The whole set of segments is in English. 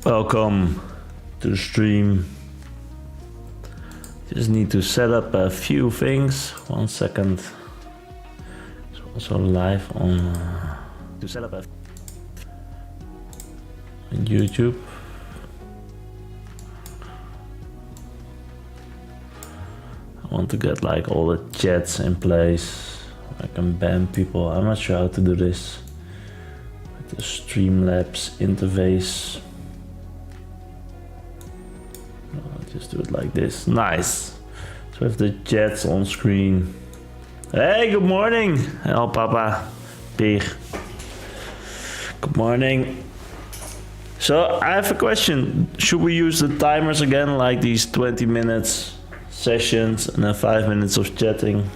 Welcome to the stream. Just need to set up a few things. 1 second. It's also live on to set up on YouTube. I want to get like all the chats in place. I can ban people. I'm not sure how to do this with the Streamlabs interface. Just do it like this. Nice. So we have the chats on screen. Hey, good morning. Hello, Papa. Pig. Good morning. So I have a question. Should we use the timers again, like these 20 minutes sessions and then 5 minutes of chatting?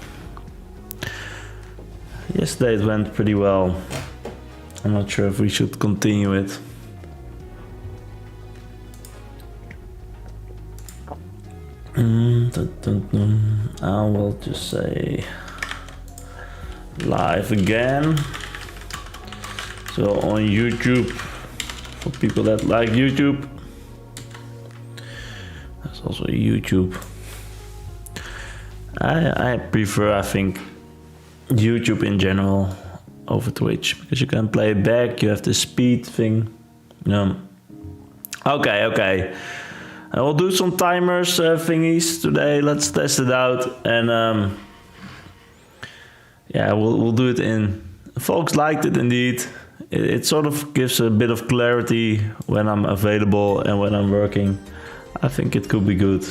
Yesterday it went pretty well. I'm not sure if we should continue it. I will just say live again. So on YouTube, for people that like YouTube, there's also YouTube. I prefer, I think, YouTube in general over Twitch because you can play it back. You have the speed thing. Okay. I will do some timers thingies today. Let's test it out, and yeah, we'll do it in. Folks liked it indeed. It sort of gives a bit of clarity when I'm available and when I'm working. I think it could be good.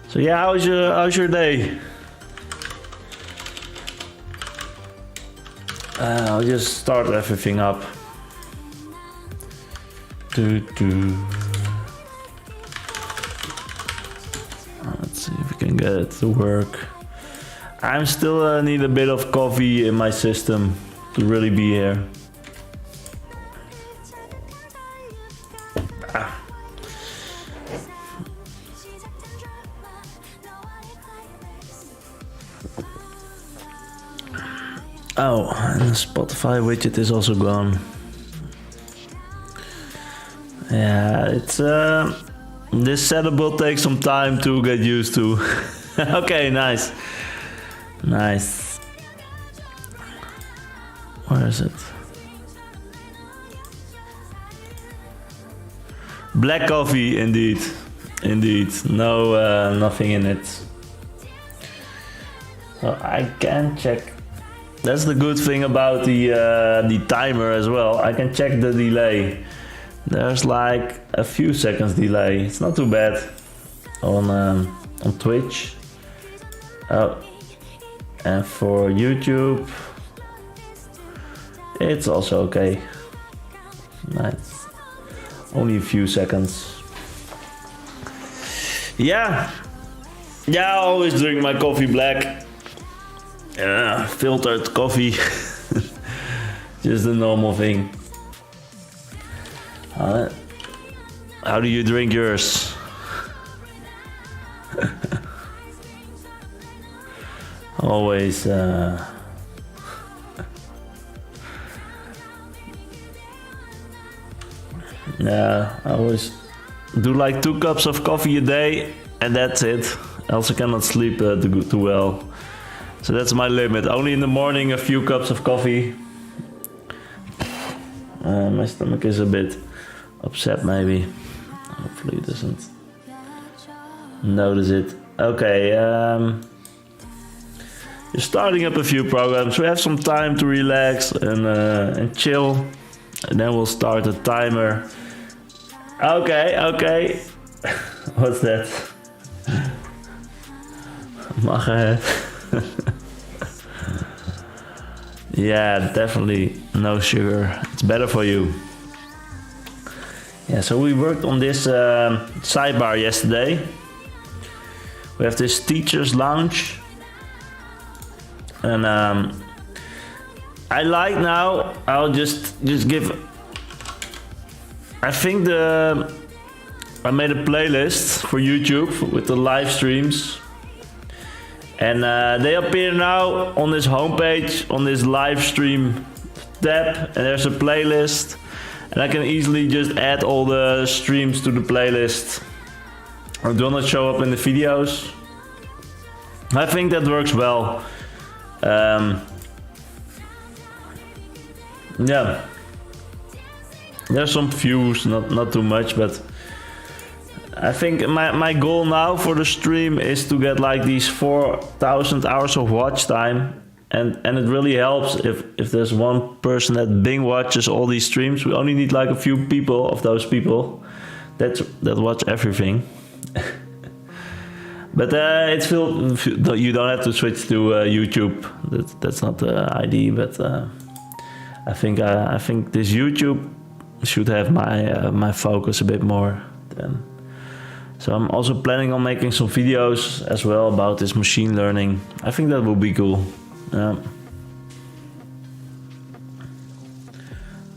So yeah, how's your day? I'll just start everything up. Let's see if we can get it to work. I'm still need a bit of coffee in my system to really be here. Oh, and the Spotify widget is also gone. Yeah, it's this setup will take some time to get used to. Okay, nice. Where is it? Black coffee, indeed. No, nothing in it. So I can check. That's the good thing about the timer as well. I can check the delay. There's like a few seconds delay. It's not too bad on Twitch. Oh, and for YouTube, it's also okay. Nice. Only a few seconds. Yeah, I always drink my coffee black. Yeah, filtered coffee. Just a normal thing. How do you drink yours? Always yeah, I always do like 2 cups of coffee a day and that's it. Else I cannot sleep too well. So that's my limit. Only in the morning a few cups of coffee. My stomach is a bit upset maybe. Hopefully it doesn't notice it. Okay, you're starting up a few programs. We have some time to relax and chill. And then we'll start a timer. Okay. What's that? Mag het? Yeah, definitely no sugar. It's better for you. Yeah, so we worked on this sidebar yesterday. We have this teacher's lounge. And I like now, I'll just give, I think I made a playlist for YouTube with the live streams. And they appear now on this homepage, on this live stream tab, and there's a playlist. and I can easily just add all the streams to the playlist. Or do not show up in the videos. I think that works well. Yeah, there's some views, not too much, but I think my goal now for the stream is to get like these 4,000 hours of watch time, and it really helps if there's one person that binge watches all these streams. We only need like a few people of those people that watch everything. But it's still, you don't have to switch to YouTube. That's not the idea, but I think this YouTube should have my focus a bit more. So I'm also planning on making some videos as well about this machine learning. I think that would be cool.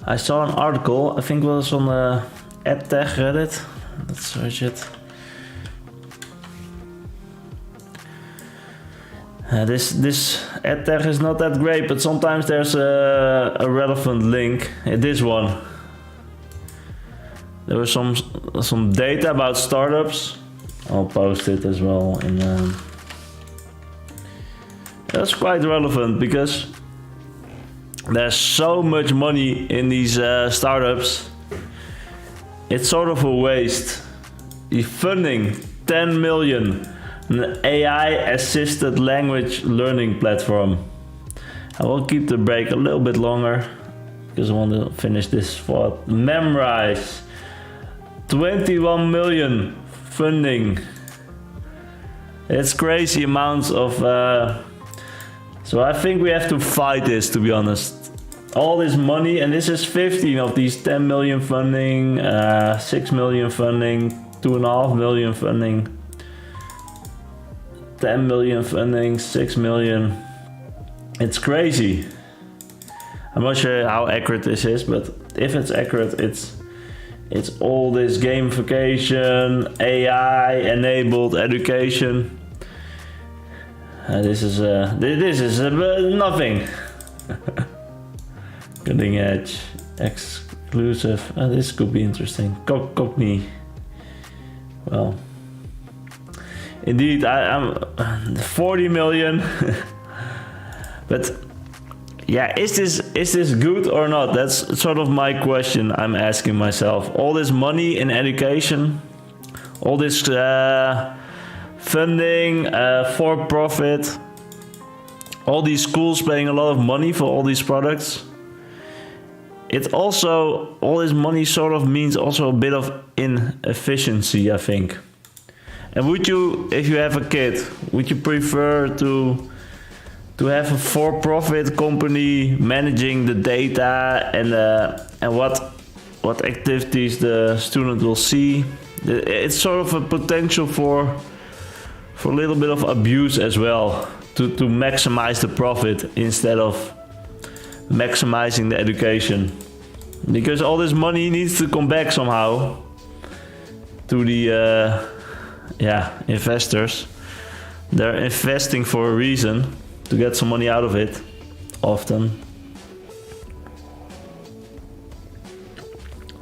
I saw an article, I think it was on the EdTech Reddit. Let's search it. This EdTech is not that great, but sometimes there's a relevant link. This one. There was some data about startups. I'll post it as well. That's quite relevant because there's so much money in these startups. It's sort of a waste. The funding, 10 million. An AI-assisted language learning platform. I will keep the break a little bit longer because I want to finish this thought. Memrise. 21 million funding. It's crazy amounts of... So I think we have to fight this, to be honest. All this money, and this is 15 of these 10 million funding, 6 million funding, 2.5 million funding. 10 million funding, 6 million. It's crazy. I'm not sure how accurate this is, but if it's accurate, it's all this gamification, AI enabled education. This is nothing. Cutting edge, exclusive. This could be interesting. Copy. Well. Indeed, I'm 40 million. But yeah, is this good or not? That's sort of my question I'm asking myself. All this money in education, all this funding for profit, all these schools paying a lot of money for all these products. It also, all this money sort of means also a bit of inefficiency, I think. And would you, if you have a kid, would you prefer to have a for-profit company managing the data and what activities the student will see? It's sort of a potential for a little bit of abuse as well, to maximize the profit instead of maximizing the education, because all this money needs to come back somehow to the investors. They're investing for a reason, to get some money out of it, often.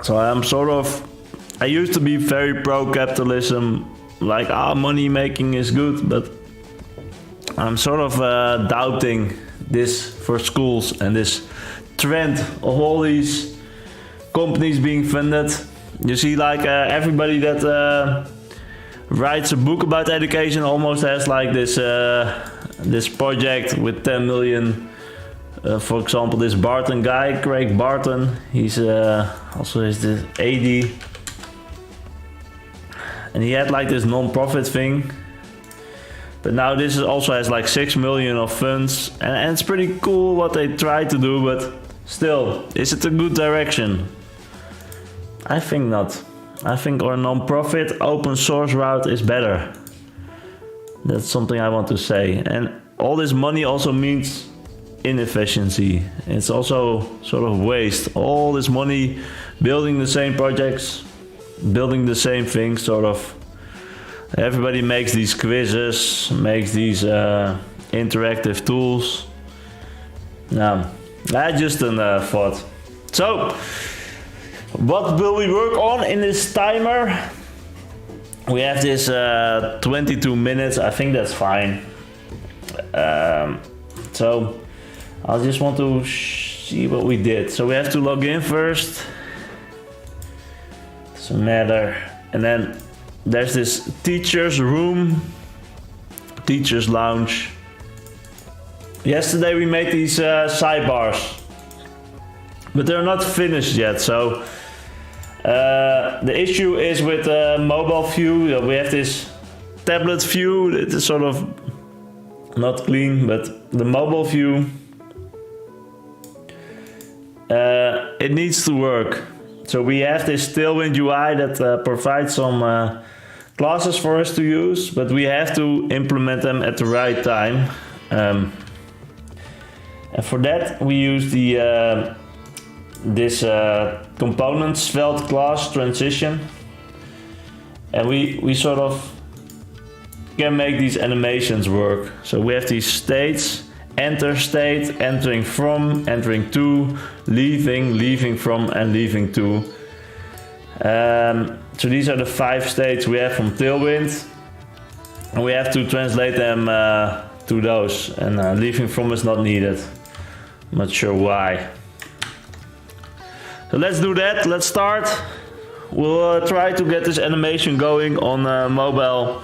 So I used to be very pro-capitalism, like money making is good, but I'm sort of doubting this for schools and this trend of all these companies being funded. You see, like everybody that writes a book about education almost has like this project with 10 million. For example, this Barton guy, Craig Barton, he's also is the AD, and he had like this non-profit thing. But now this also has like 6 million of funds, and it's pretty cool what they try to do, but still, is it a good direction? I think not. I think our non-profit open source route is better. That's something I want to say. And all this money also means inefficiency. It's also sort of waste. All this money building the same projects, building the same things, sort of. Everybody makes these quizzes, makes these interactive tools. Just a thought. So, What will we work on in this timer? We have this 22 minutes. I think that's fine. So I just want to see what we did. So we have to log in first. Doesn't matter. And then there's this teacher's room, teacher's lounge. Yesterday we made these sidebars, but they're not finished yet. So the issue is with mobile view. We have this tablet view. It's sort of not clean, but the mobile view, it needs to work. So we have this Tailwind UI that provides some classes for us to use, but we have to implement them at the right time. And for that we use the this component Svelte class transition, and we sort of can make these animations work. So we have these states: enter state, entering from, entering to, leaving, leaving from, and leaving to. So these are the 5 states we have from Tailwind, and we have to translate them to those, and leaving from is not needed. I'm not sure why. So let's do that. Let's start. We'll try to get this animation going on mobile.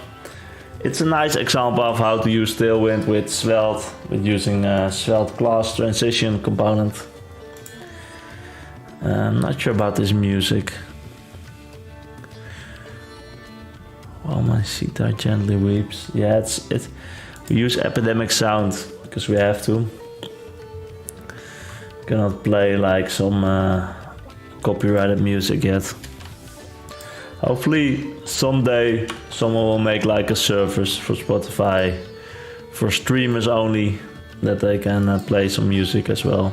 It's a nice example of how to use Tailwind with Svelte, with using Svelte class transition component. I'm not sure about this music. While my sitar gently weeps. Yeah, we use epidemic sound because we have to. Cannot play like some copyrighted music yet. Hopefully someday someone will make like a service for Spotify for streamers only, that they can play some music as well.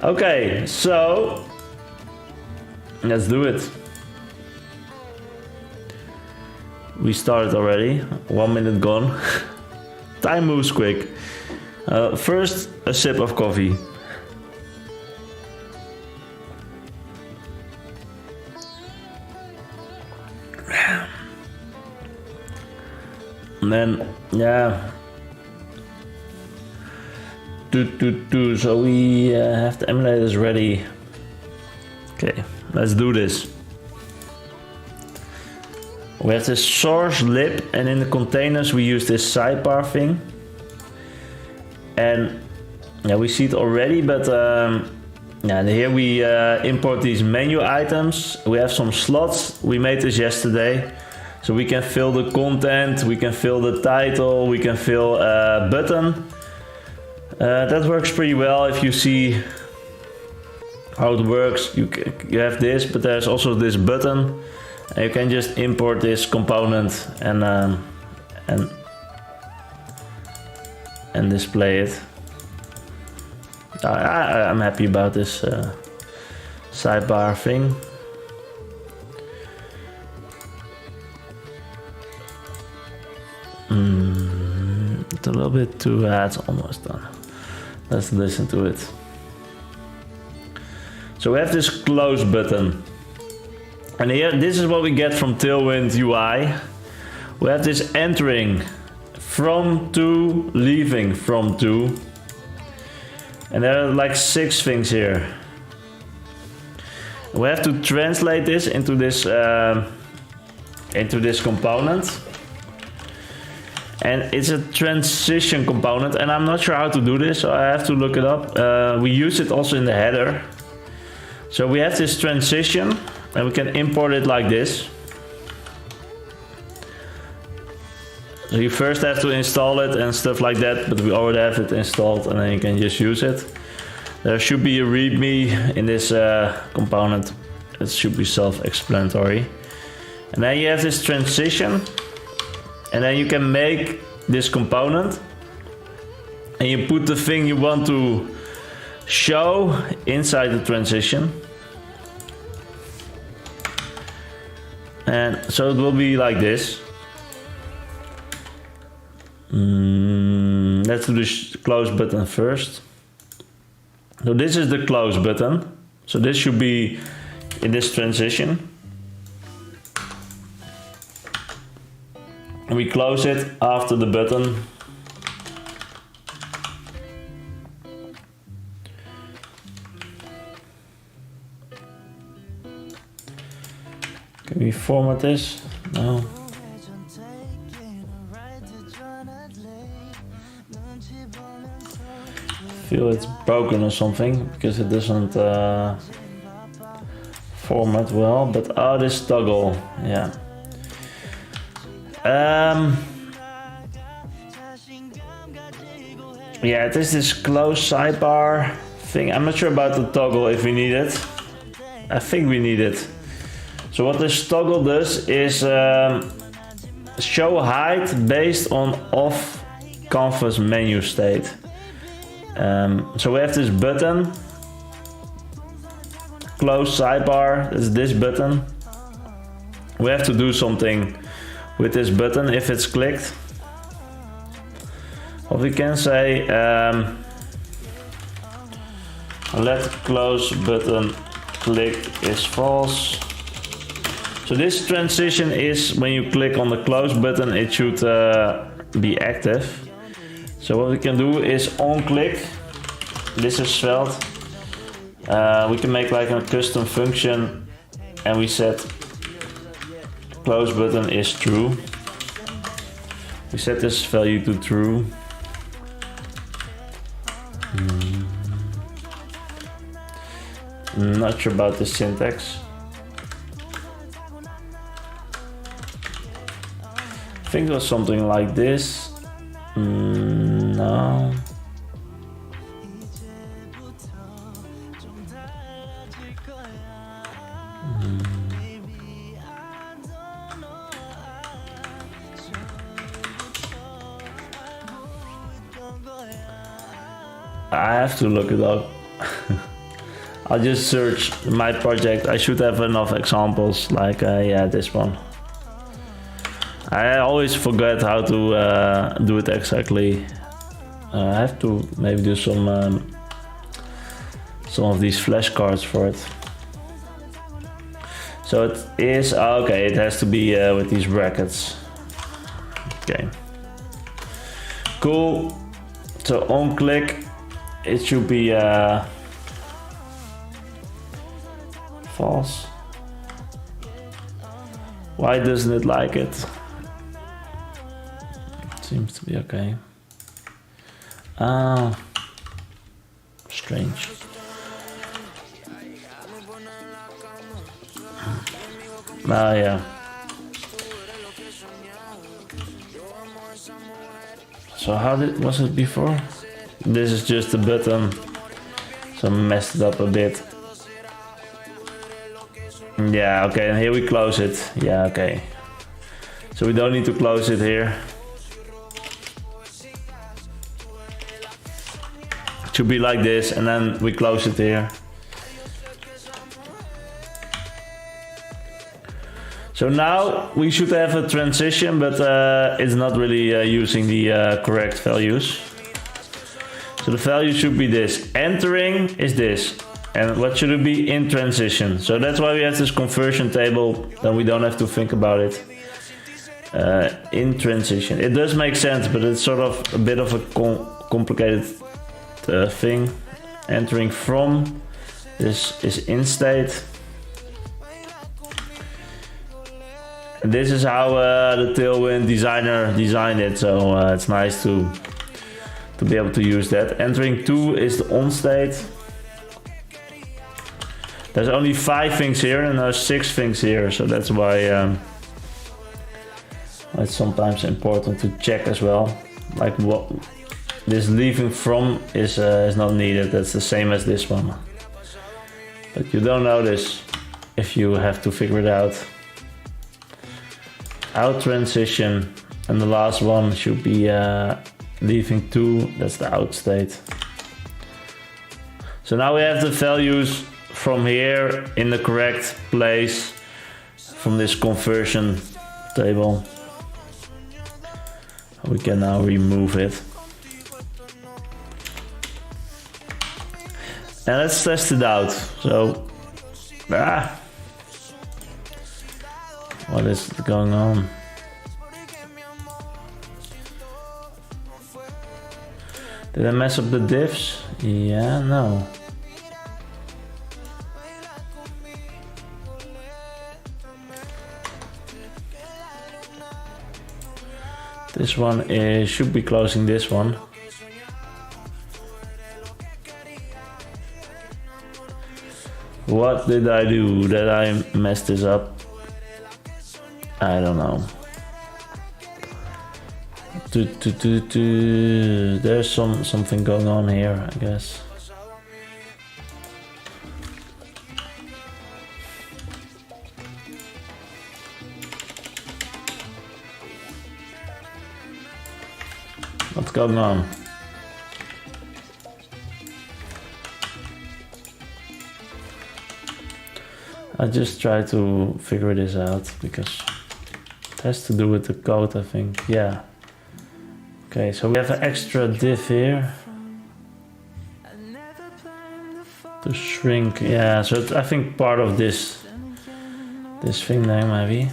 Okay, so let's do it. We started already, 1 minute gone. Time moves quick. First, a sip of coffee. And then, yeah. So we have the emulators ready. Okay, let's do this. We have this source lib, and in the containers we use this sidebar thing. And yeah, we see it already, but yeah, here we import these menu items. We have some slots. We made this yesterday. So we can fill the content, we can fill the title, we can fill a button. That works pretty well. If you see how it works, you have this, but there's also this button. And you can just import this component and display it. I'm happy about this sidebar thing. It's a little bit too it's almost done. Let's listen to it. So we have this close button. And here, this is what we get from Tailwind UI. We have this entering from to, leaving from to. And there are like 6 things here. We have to translate this into this component. And it's a transition component, and I'm not sure how to do this, so I have to look it up. We use it also in the header. So we have this transition, and we can import it like this. So you first have to install it and stuff like that, but we already have it installed, and then you can just use it. There should be a README in this component. It should be self-explanatory. And then you have this transition. And then you can make this component, and you put the thing you want to show inside the transition. And so it will be like this. Let's do the close button first. So this is the close button. So this should be in this transition. We close it after the button. Can we format this? No. Feel it's broken or something because it doesn't format well. But oh, this toggle, yeah. Yeah, it is this close sidebar thing. I'm not sure about the toggle if we need it. I think we need it. So what this toggle does is show height based on off canvas menu state. So we have this button, close sidebar, that's this button. We have to do something with this button if it's clicked. What we can say, let close button click is false. So this transition is when you click on the close button, it should be active. So what we can do is on click. This is Svelte. We can make like a custom function and we set close button is true. We set this value to true. Not sure about the syntax. I think it was something like this. No. I have to look it up. I'll just search my project. I should have enough examples like yeah, this one. I always forget how to do it exactly. I have to maybe do some of these flashcards for it. So it is okay. It has to be with these brackets. Okay. Cool. So on click, it should be false. Why doesn't it like it? Seems to be okay. Ah, strange. Ah, yeah. So how was it before? This is just a button, so I messed it up a bit. Yeah, okay, and here we close it. Yeah, okay. So we don't need to close it here. It should be like this, and then we close it here. So now we should have a transition, but it's not really using the correct values. So the value should be this. Entering is this. And what should it be? In transition. So that's why we have this conversion table, then we don't have to think about it. In transition. It does make sense, but it's sort of a bit of a complicated thing. Entering from, this is in state. And this is how the Tailwind designer designed it, so it's nice to be able to use that. Entering to is the on state. There's only 5 things here and there's 6 things here, so that's why it's sometimes important to check as well. Like what this leaving from is not needed. That's the same as this one, but you don't notice if you have to figure it out. Out transition, and the last one should be leaving to. That's the out state. So now we have the values from here in the correct place from this conversion table. We can now remove it. And let's test it out. So, what is going on? Did I mess up the diffs? Yeah, no. This one should be closing this one. What did I do that I messed this up? I don't know. There's something going on here, I guess. What's going on? I just try to figure this out because it has to do with the code, I think. Yeah. Okay, so we have an extra div here to shrink. Yeah, so I think part of this thing there maybe.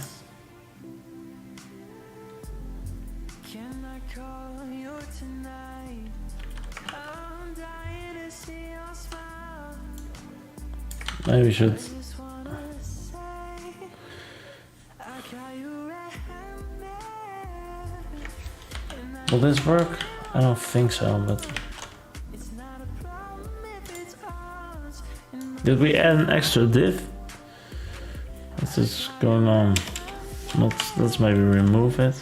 Maybe we should. Will this work? I don't think so, but... Did we add an extra div? What's this going on? Let's maybe remove it.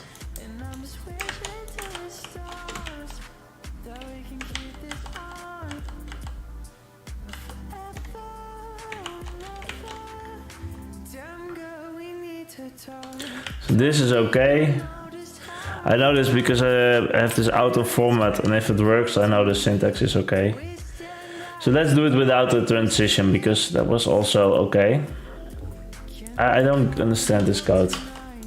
So this is okay. I know this because I have this auto format, and if it works, I know the syntax is okay. So let's do it without the transition, because that was also okay. I don't understand this code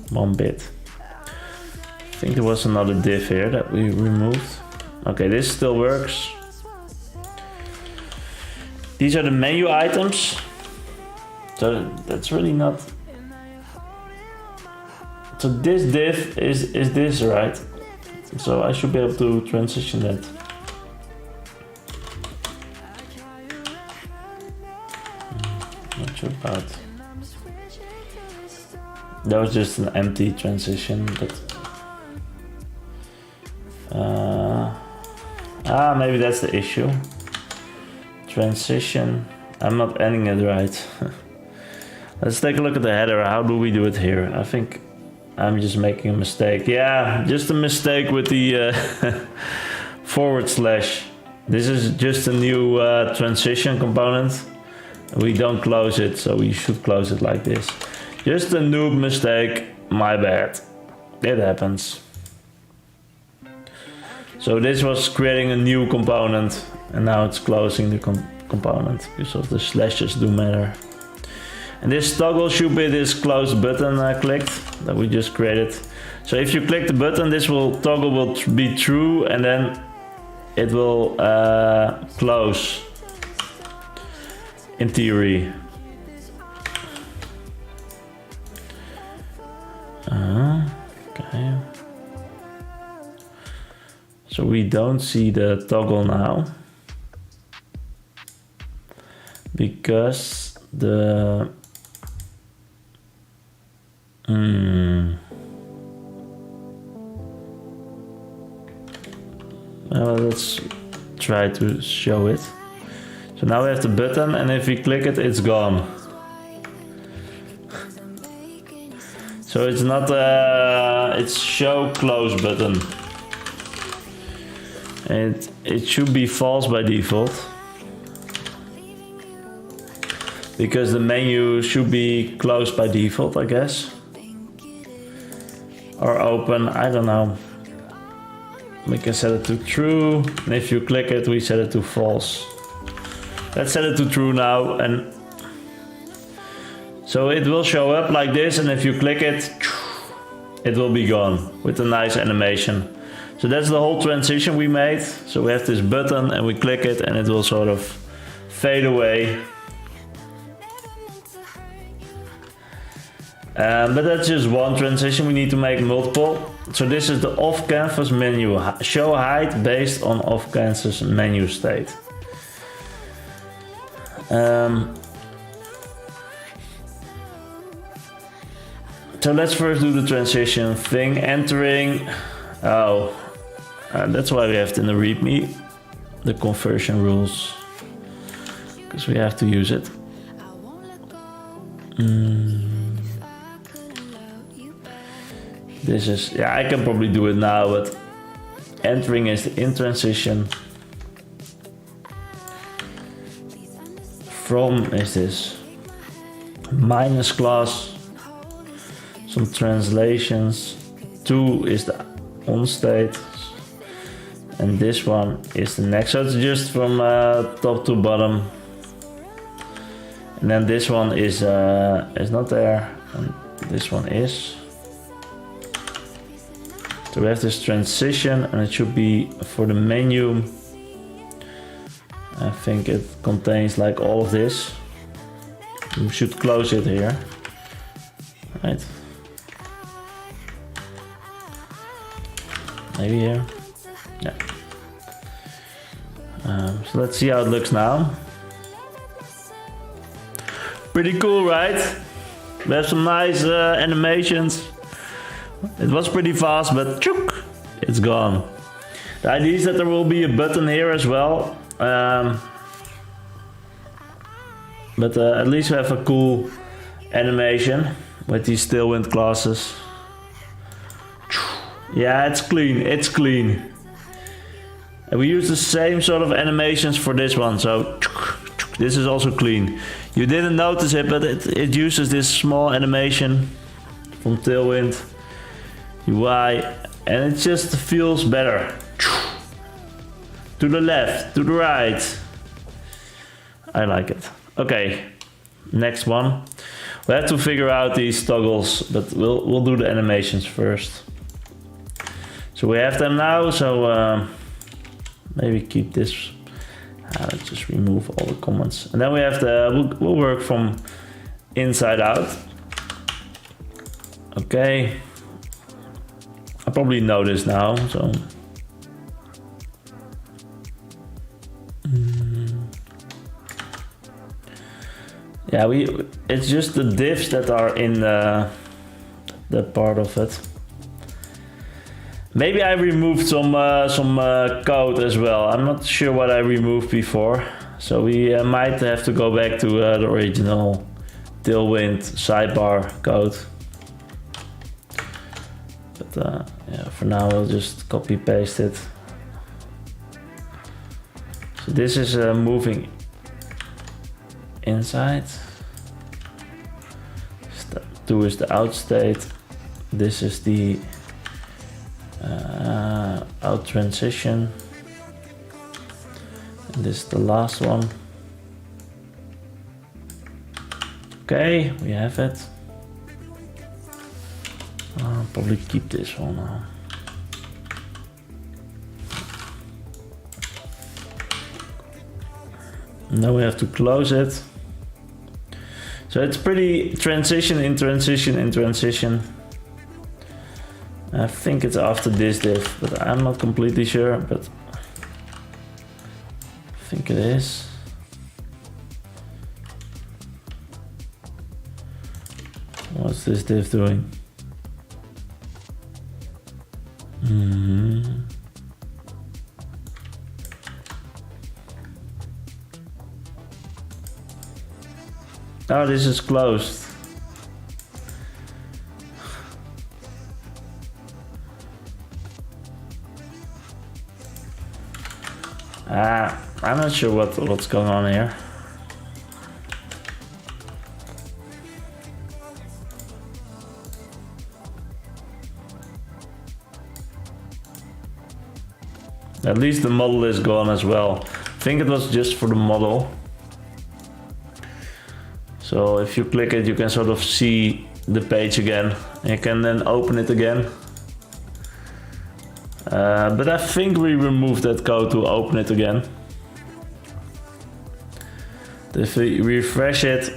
one bit. I think there was another div here that we removed. Okay, this still works. These are the menu items. So that's really not... So this div is this, right? So I should be able to transition that. Not sure about. That was just an empty transition, but maybe that's the issue. Transition. I'm not ending it right. Let's take a look at the header. How do we do it here? I think I'm just making a mistake. Yeah, just a mistake with the forward slash. This is just a new transition component. We don't close it, so we should close it like this. Just a noob mistake, my bad. It happens. So this was creating a new component, and now it's closing the component because the slashes do matter. And this toggle should be this close button clicked that we just created. So if you click the button, this toggle will be true, and then it will close in theory. Okay. So we don't see the toggle now because the well, let's try to show it. So now we have the button, and if we click it, it's gone. So it's not it's show close button. It should be false by default, because the menu should be closed by default, I guess, or open. I don't know. We can set it to true, and if you click it, we set it to false. Let's set it to true now, and so it will show up like this, and if you click it, it will be gone with a nice animation. So that's the whole transition we made. So we have this button, and we click it, and it will sort of fade away. But that's just one transition, we need to make multiple. So this is the off-canvas menu, show height based on off-canvas menu state. So let's first do the transition thing, entering. That's why we have it in the README, the conversion rules, because we have to use it. This is, yeah, I can probably do it now, but entering is the in transition. From is this minus class, some translations. To is the on state, and this one is the next. So it's just from top to bottom, and then this one is not there, and this one is. So we have this transition, and it should be for the menu. I think it contains like all of this. We should close it here, right? Maybe here. Yeah. So let's see how it looks now. Pretty cool, right? We have some nice animations. It was pretty fast, but chook, it's gone. The idea is that there will be a button here as well. But at least we have a cool animation with these tailwind classes. Yeah, it's clean, it's clean. And we use the same sort of animations for this one, so this is also clean. You didn't notice it, but it uses this small animation from Tailwind UI, and it just feels better. To the left, to the right. I like it. Okay, next one. We have to figure out these toggles, but we'll do the animations first. So we have them now, so maybe keep this. Let's just remove all the comments. And then we have we'll work from inside out. Okay. I probably know this now, so. Yeah, it's just the divs that are in that part of it. Maybe I removed some code as well. I'm not sure what I removed before, so we might have to go back to the original Tailwind sidebar code. But yeah, for now we'll just copy paste it. So this is moving inside. Step 2 is the out state. This is the out transition. And this is the last one. Okay, we have it. I'll probably keep this one now. Now we have to close it. So it's pretty transition in transition in transition. I think it's after this div, but I'm not completely sure, but I think it is. What's this div doing? Oh, this is closed. I'm not sure what's going on here. At least the model is gone as well. I think it was just for the model. So if you click it, you can sort of see the page again. You can then open it again. But I think we removed that code to open it again. If we refresh it,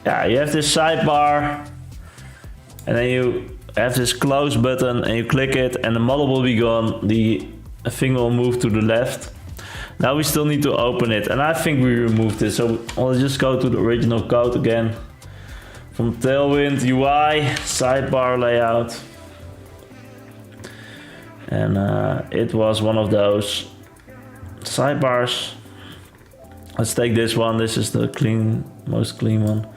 yeah, you have this sidebar, and then you have this close button, and you click it, and the model will be gone. The thing will move to the left. Now we still need to open it, and I think we removed it. So I'll just go to the original code again. From Tailwind UI, sidebar layout. And it was one of those sidebars. Let's take this one. This is the most clean one.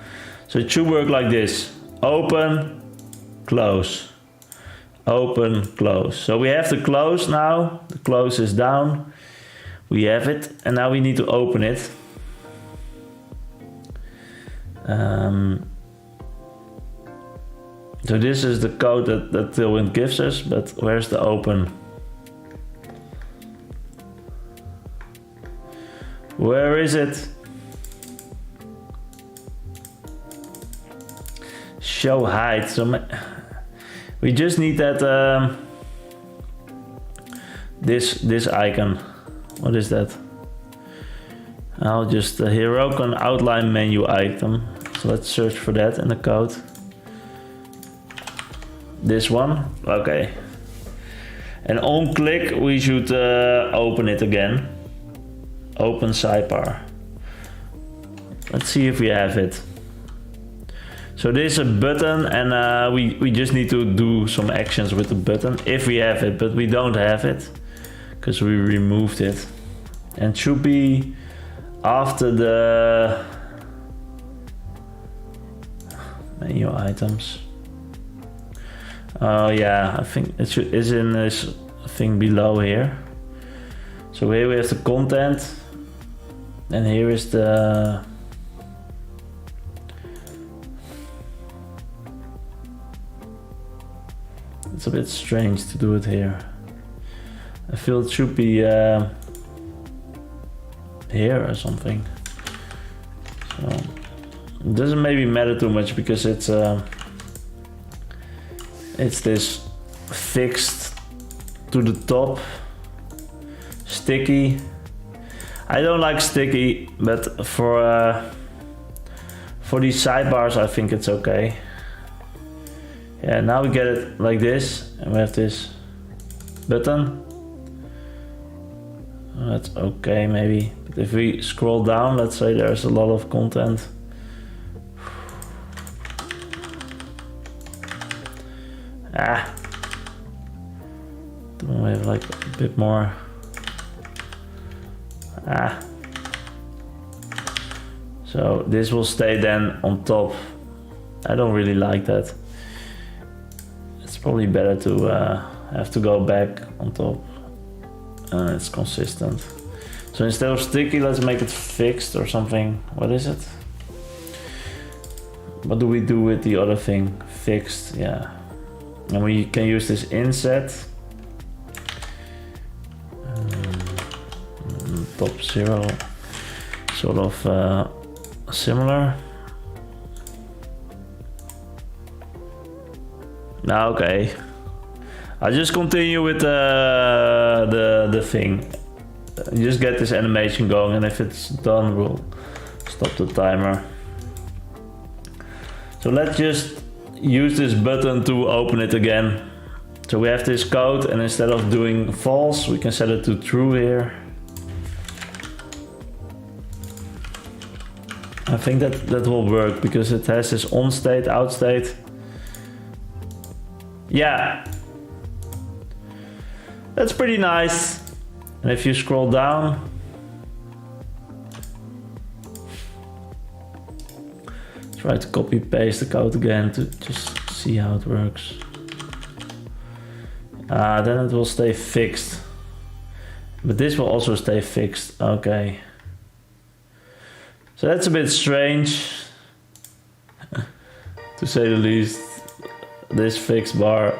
So it should work like this. Open, close. Open, close. So we have the close now. The close is down. We have it. And now we need to open it. So this is the code that Tailwind gives us, but where's the open? Where is it? Show height. So we just need that this icon. What is that? I'll just the Heroku outline menu item. So let's search for that in the code. This one, okay. And on click, we should open it again. Open sidebar. Let's see if we have it. So there's a button, and we just need to do some actions with the button if we have it, but we don't have it because we removed it. And should be after the menu items. Oh yeah, I think it is in this thing below here. So here we have the content, and here is the it's a bit strange to do it here. I feel it should be here or something. So it doesn't maybe matter too much because it's this fixed to the top, sticky. I don't like sticky, but for these sidebars I think it's okay. Yeah, now we get it like this, and we have this button. That's okay maybe, but if we scroll down, let's say there's a lot of content. Don't we have like a bit more? So this will stay then on top. I don't really like that. It's probably better to have to go back on top, and it's consistent. So instead of sticky, let's make it fixed or something. What is it? What do we do with the other thing? Fixed, yeah. And we can use this inset. Top 0, sort of similar. Now, okay. I'll just continue with the thing. Just get this animation going, and if it's done, we'll stop the timer. So let's just use this button to open it again. So we have this code, and instead of doing false, we can set it to true here. I think that will work because it has this on state, out state. Yeah, that's pretty nice. And if you scroll down, try to copy paste the code again to just see how it works. Then it will stay fixed, but this will also stay fixed. Okay. So that's a bit strange, to say the least. This fixed bar,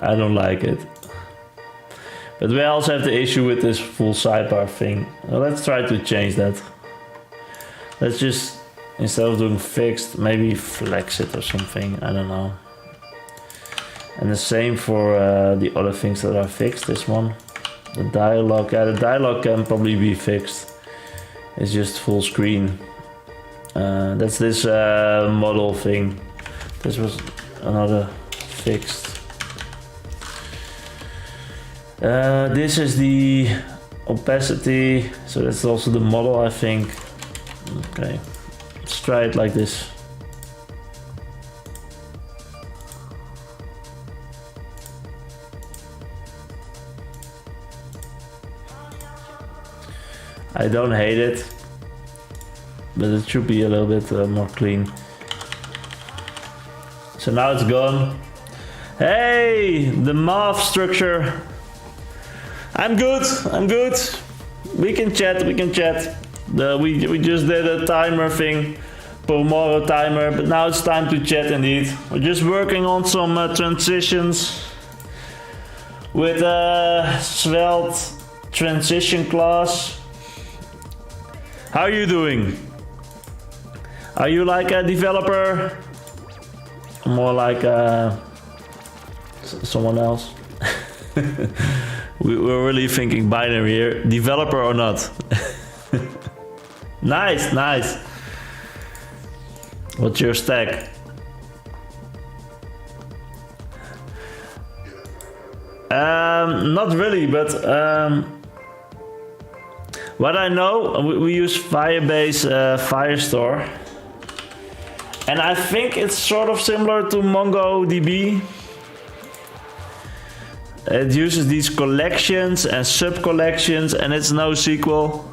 I don't like it. But we also have the issue with this full sidebar thing. So let's try to change that. Let's just, instead of doing fixed, maybe flex it or something, I don't know. And the same for the other things that are fixed, this one. The dialog, yeah, the dialog can probably be fixed. It's just full screen. That's this model thing. This was another fixed. This is the opacity, so that's also the model, I think. Okay, let's try it like this. I don't hate it, but it should be a little bit more clean. So now it's gone. Hey, the math structure. I'm good. We can chat. We just did a timer thing, Pomodoro timer, but now it's time to chat indeed. We're just working on some transitions with Svelte transition class. How are you doing? Are you like a developer? More like someone else? We're really thinking binary here. Developer or not? Nice. What's your stack? Not really, but what I know, we use Firebase Firestore, and I think it's sort of similar to MongoDB. It uses these collections and sub-collections, and it's NoSQL.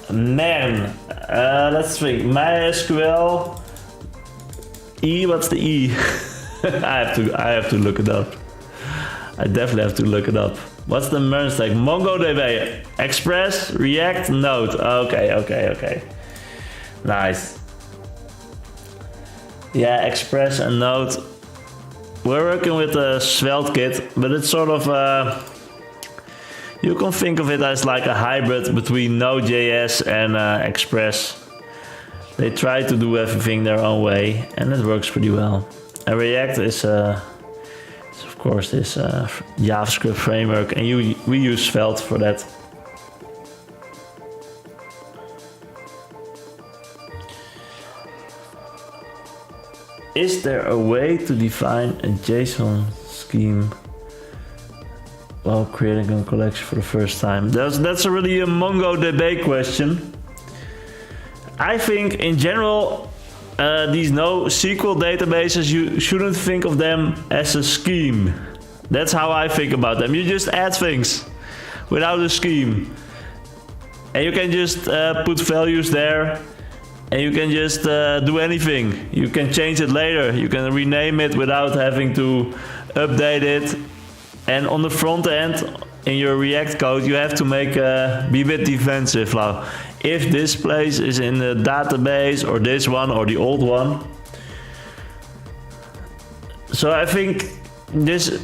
Man, let's think. MySQL. What's the E? I have to look it up. I definitely have to look it up. What's the merge stack? MongoDB, Express, React, Node. Okay. Nice. Yeah, Express and Node. We're working with a SvelteKit, but it's sort of you can think of it as like a hybrid between Node.js and Express. They try to do everything their own way, and it works pretty well. And React is of course this JavaScript framework, and we use Svelte for that. Is there a way to define a JSON scheme while creating a collection for the first time? That's really a MongoDB question. I think in general, these NoSQL databases, you shouldn't think of them as a scheme. That's how I think about them. You just add things without a scheme. And you can just put values there. And you can just do anything. You can change it later. You can rename it without having to update it. And on the front end, in your React code, you have to be a bit defensive. Now, if this place is in the database, or this one, or the old one. So I think this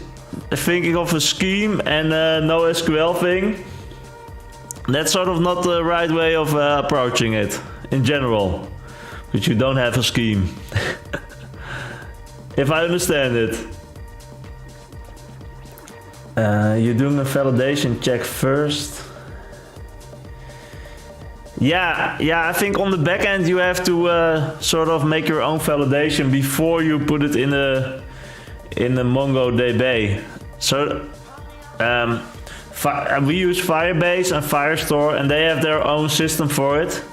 thinking of a scheme and NoSQL thing, that's sort of not the right way of approaching it. In general, but you don't have a scheme. If I understand it. You're doing a validation check first. Yeah, I think on the back end you have to sort of make your own validation before you put it in the MongoDB. So we use Firebase and Firestore, and they have their own system for it.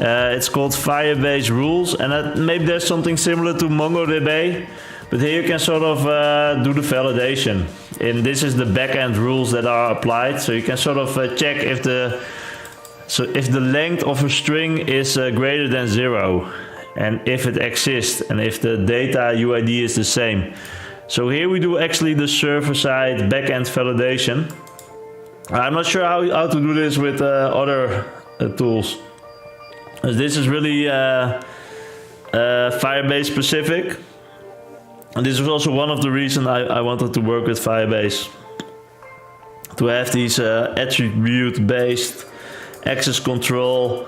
It's called Firebase rules, and maybe there's something similar to MongoDB, but here you can sort of do the validation. And this is the backend rules that are applied, so you can sort of check if the length of a string is greater than 0, and if it exists, and if the data UID is the same. So here we do actually the server-side backend validation. I'm not sure how to do this with other tools. This is really Firebase specific, and this was also one of the reasons I wanted to work with Firebase, to have these attribute based access control,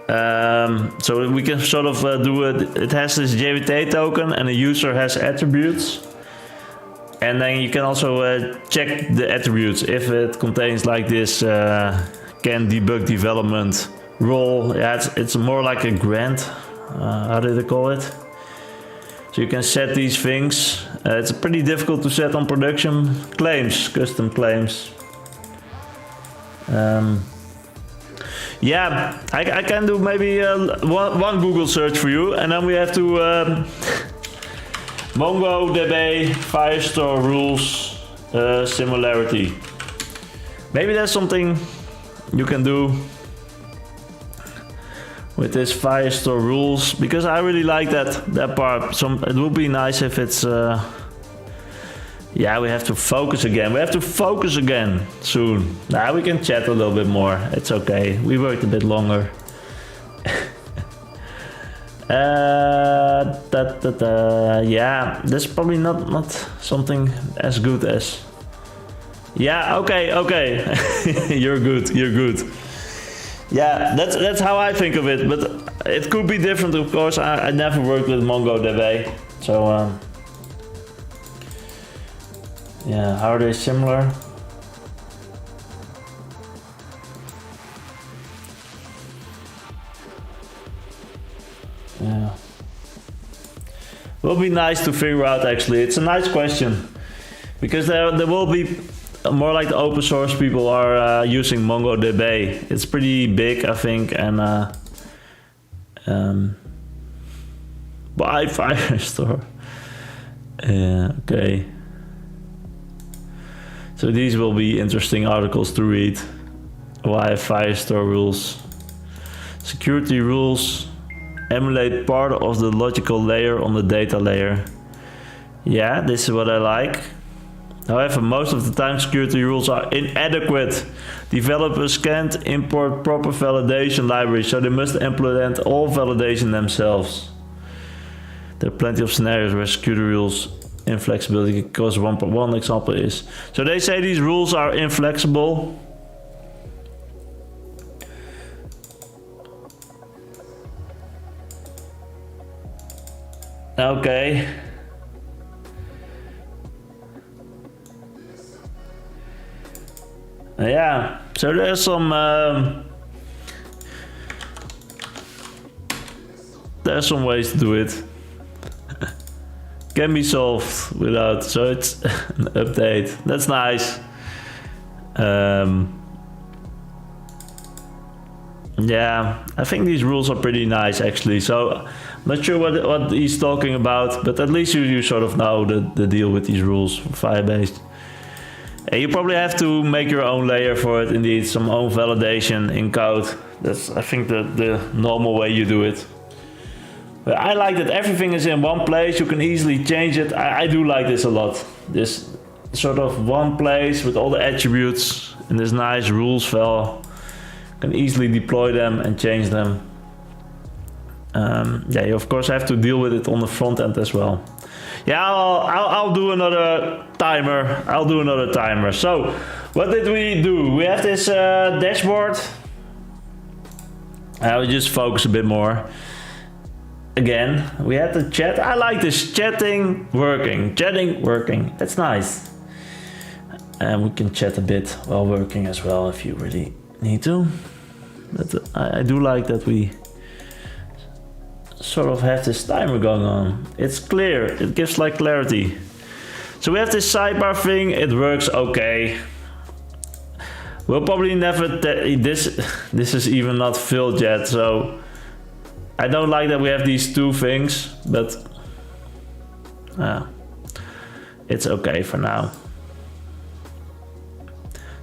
so we can sort of do it. It has this JWT token, and the user has attributes, and then you can also check the attributes if it contains like this can debug development role. Yeah, it's more like a grant. How did they call it? So you can set these things. It's pretty difficult to set on production. Claims, custom claims. Yeah, I can do maybe one Google search for you, and then we have to MongoDB Firestore rules similarity. Maybe there's something you can do with this Firestore rules, because I really like that part. It would be nice if it's yeah, we have to focus again. We have to focus again soon. Now we can chat a little bit more. It's okay. We worked a bit longer. Yeah, that's probably not something as good as. Yeah, okay. You're good. Yeah, that's how I think of it, but it could be different, of course. I never worked with MongoDB, so yeah, how are they similar? Yeah, will be nice to figure out. Actually, it's a nice question, because there will be more like the open source people are using MongoDB. It's pretty big, I think, and why Firestore? Yeah, okay. So these will be interesting articles to read. Why Firestore rules? Security rules emulate part of the logical layer on the data layer. Yeah, this is what I like. However, most of the time security rules are inadequate. Developers can't import proper validation libraries, so they must implement all validation themselves. There are plenty of scenarios where security rules inflexibility can cause one example is. So they say these rules are inflexible. Okay. Yeah, so there's some ways to do it. Can be solved without, so it's an update. That's nice. Yeah, I think these rules are pretty nice actually. So I'm not sure what he's talking about, but at least you sort of know the deal with these rules for Firebase. And you probably have to make your own layer for it, indeed, some own validation in code. That's, I think, the normal way you do it. But I like that everything is in one place. You can easily change it. I do like this a lot. This sort of one place with all the attributes in this nice rules file. You can easily deploy them and change them. Yeah, you of course have to deal with it on the front end as well. Yeah, I'll do another timer. So, what did we do? We have this dashboard. I will just focus a bit more. Again, we had the chat. I like this chatting working. That's nice. And we can chat a bit while working as well if you really need to. But I do like that we sort of have this timer going on. It's clear, it gives like clarity. So we have this sidebar thing, it works okay. We'll probably never, this is even not filled yet, so I don't like that we have these two things, but it's okay for now.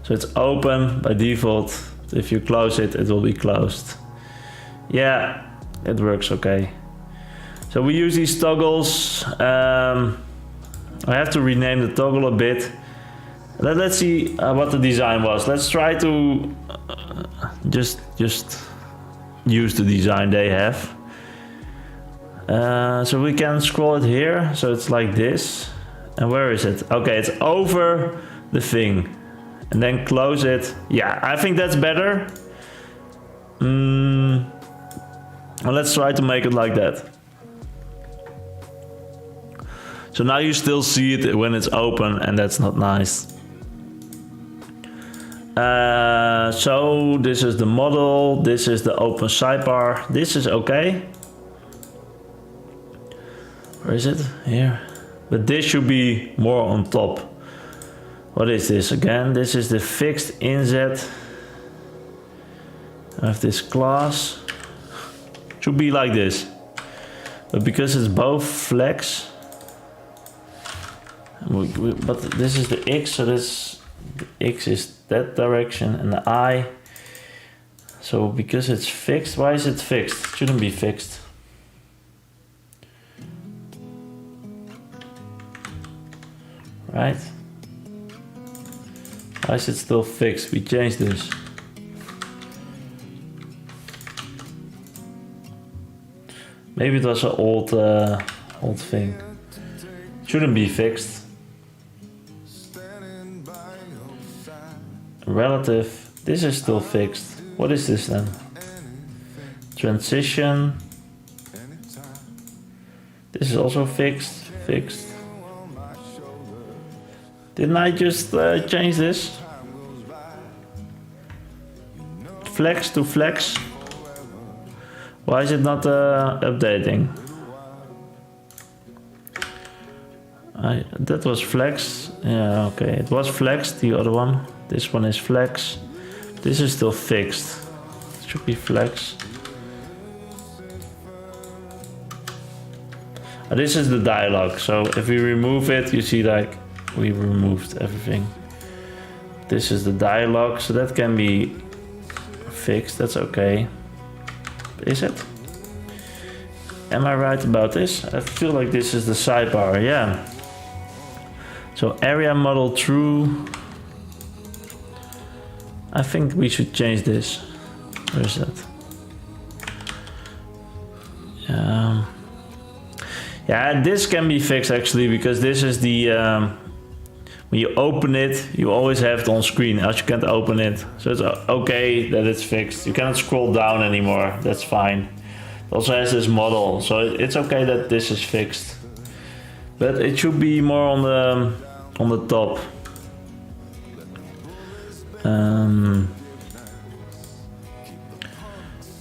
So it's open by default. If you close it, it will be closed. Yeah, it works okay. So we use these toggles. I have to rename the toggle a bit. Let's see what the design was. Let's try to just use the design they have. So we can scroll it here. So it's like this. And where is it? Okay, it's over the thing. And then close it. Yeah, I think that's better. Well, let's try to make it like that. So now you still see it when it's open, and that's not nice. So this is the model, this is the open sidebar, this is okay. Where is it? Here. But this should be more on top. What is this again? This is the fixed inset. I have this class. Should be like this. But because it's both flex. But this is the X, so this the X is that direction and the I. So because it's fixed, why is it fixed? It shouldn't be fixed. Right? Why is it still fixed? We changed this. Maybe it was an old thing. Shouldn't be fixed. Relative. This is still fixed. What is this then? Transition. This is also fixed. Fixed. Didn't I just change this? Flex to flex. Why is it not updating? That was flex. Yeah, okay. It was flexed, the other one. This one is flex. This is still fixed. It should be flex. This is the dialog. So if we remove it, you see like we removed everything. This is the dialog, so that can be fixed. That's okay. Is it? Am I right about this? I feel like this is the sidebar, yeah. So area model true. I think we should change this. Where is that? Yeah, this can be fixed actually, because this is the when you open it, you always have it on screen, else you can't open it. So it's okay that it's fixed. You cannot scroll down anymore. That's fine. It also has this model, so it's okay that this is fixed. But it should be more on the top.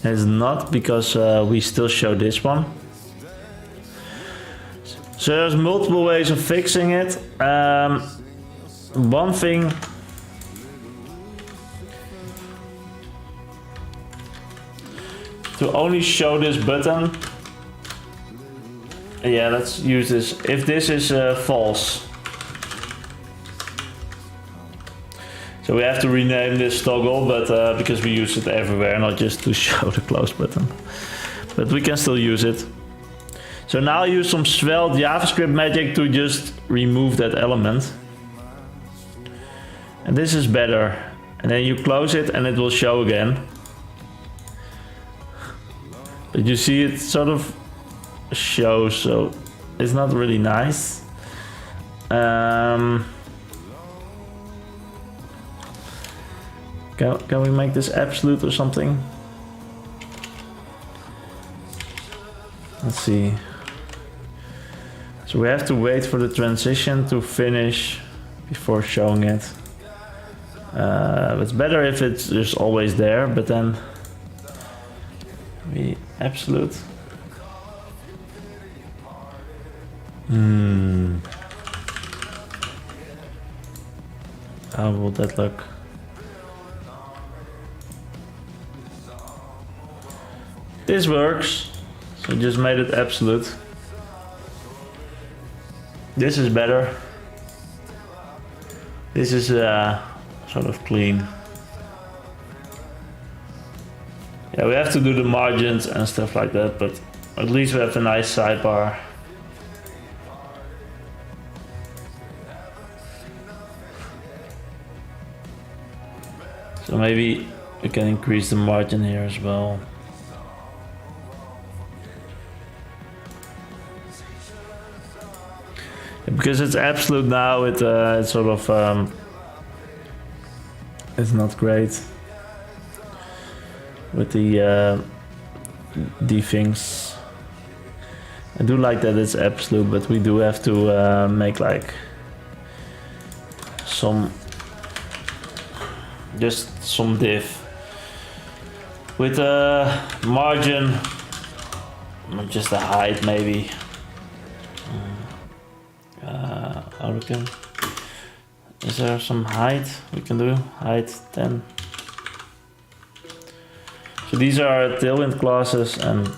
It's not, because we still show this one. So there's multiple ways of fixing it. One thing to only show this button. Yeah, let's use this. If this is false. So we have to rename this toggle, but because we use it everywhere, not just to show the close button. But we can still use it. So now I use some Svelte JavaScript magic to just remove that element. And this is better. And then you close it and it will show again. But you see it sort of shows, so it's not really nice. Can we make this absolute or something? Let's see. So we have to wait for the transition to finish before showing it. It's better if it's just always there, but then we absolute. How will that look? This works. So just made it absolute. This is better. This is sort of clean. Yeah, we have to do the margins and stuff like that, but at least we have a nice sidebar. So maybe we can increase the margin here as well. Because it's absolute now, it's sort of it's not great with the things. I do like that it's absolute, but we do have to make like some just some div with a margin, just a height maybe. How we can? Is there some height we can do? Height 10. So these are tailwind classes, and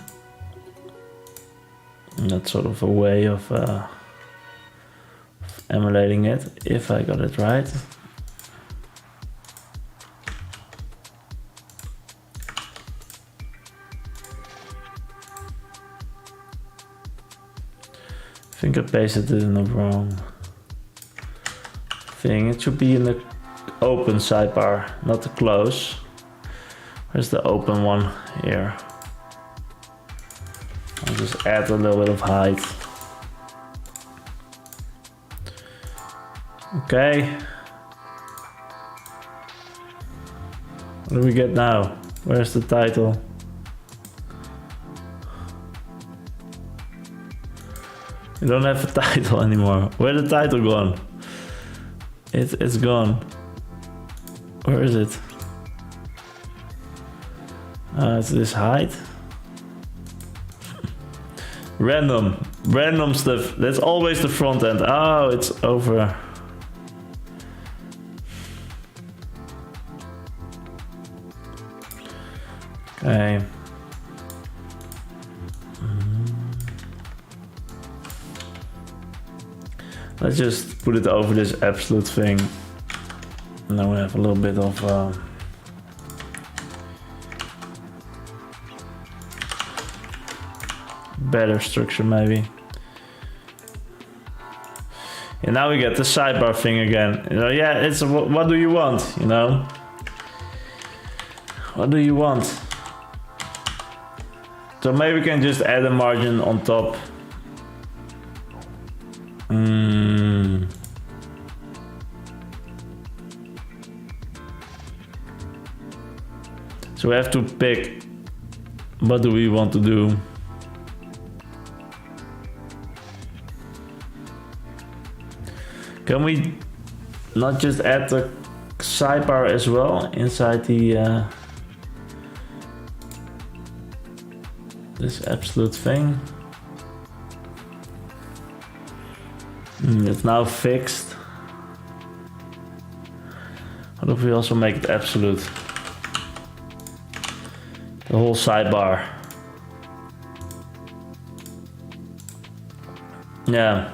that's sort of a way of emulating it, if I got it right. I think I pasted it in the wrong thing. It should be in the open sidebar, not the close. Where's the open one? Here. I'll just add a little bit of height. Okay. What do we get now? Where's the title? We don't have a title anymore. Where's the title gone? It's gone. Where is it? It's this height. Random stuff. That's always the front end. Oh, it's over. Okay. Let's just put it over this absolute thing. And then we have a little bit of better structure maybe. And now we get the sidebar thing again. You know, yeah, it's what do you want, you know? What do you want? So maybe we can just add a margin on top. So we have to pick what do we want to do. Can we not just add the sidebar as well inside the this absolute thing? It's now fixed. What if we also make it absolute? The whole sidebar. Yeah.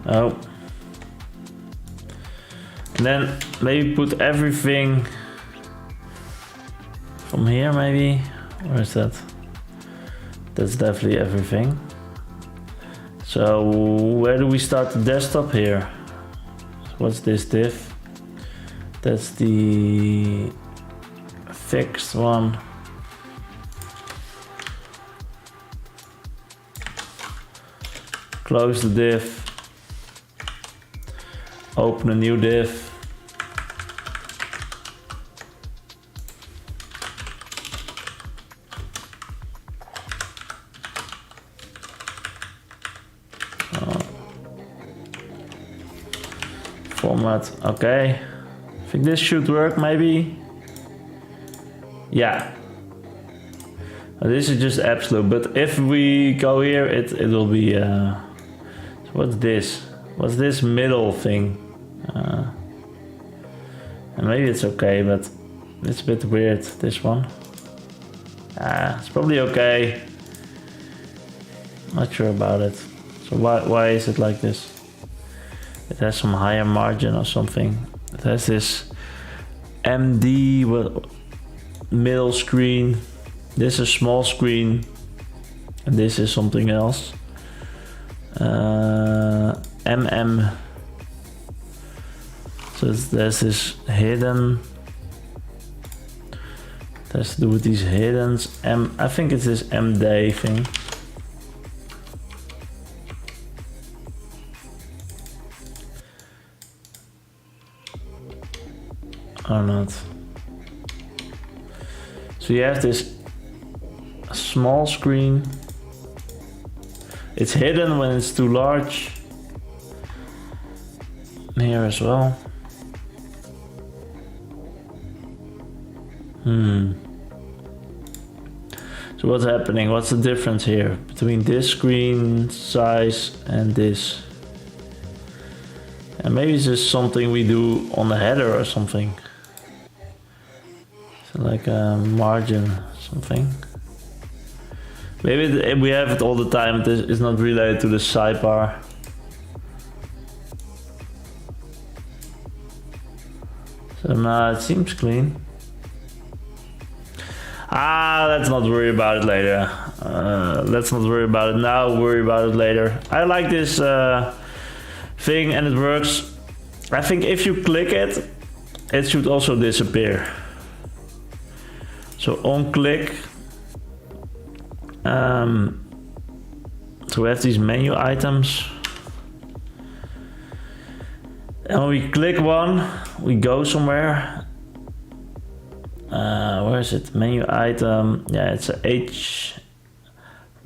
Oh. And then maybe put everything from here maybe. Where is that? That's definitely everything. So where do we start the desktop here? What's this div? That's the fixed one. Close the div. Open a new div. Format, okay. I think this should work maybe. Yeah. This is just absolute, but if we go here, it will be. So what's this? What's this middle thing? And maybe it's okay, but it's a bit weird, this one. It's probably okay. Not sure about it. So why is it like this? It has some higher margin or something. It has this MD middle screen. This is small screen. And this is something else. MM. So there's this hidden. It has to do with these hiddens. I think it's this MD thing. Or not. So you have this small screen. It's hidden when it's too large. Here as well. So what's happening? What's the difference here between this screen size and this? And maybe it's just something we do on the header or something. So like a margin or something. Maybe we have it all the time. It's not related to the sidebar. So now it seems clean. Let's not worry about it later. Let's not worry about it now, worry about it later. I like this thing and it works. I think if you click it, it should also disappear. So on click. So we have these menu items. And when we click one, we go somewhere. Where is it? Menu item. Yeah, it's a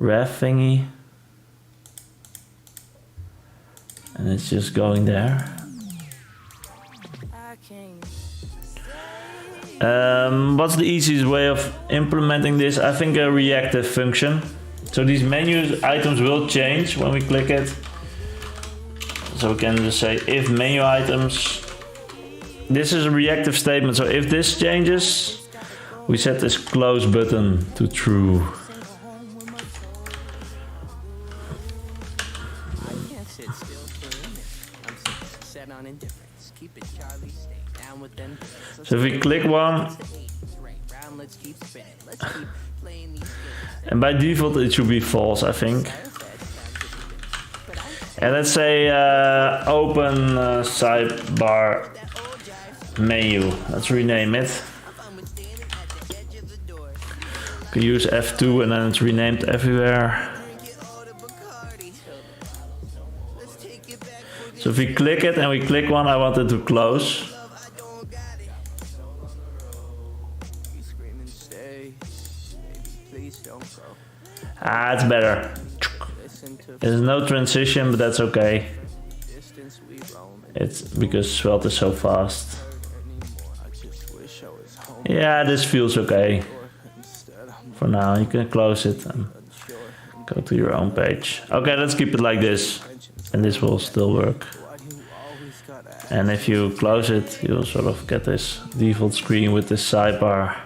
href thingy. And it's just going there. What's the easiest way of implementing this? I think a reactive function. So these menu items will change when we click it. So we can just say if menu items. This is a reactive statement. So if this changes, we set this close button to true. So if we click one, and by default it should be false, I think. And let's say open sidebar menu. Let's rename it. You can use F2 and then it's renamed everywhere. So if we click it and we click one, I want it to close. It's better. There's no transition, but that's okay. It's because Svelte is so fast. Yeah, this feels okay. For now, you can close it and go to your own page. Okay, let's keep it like this. And this will still work. And if you close it, you'll sort of get this default screen with this sidebar.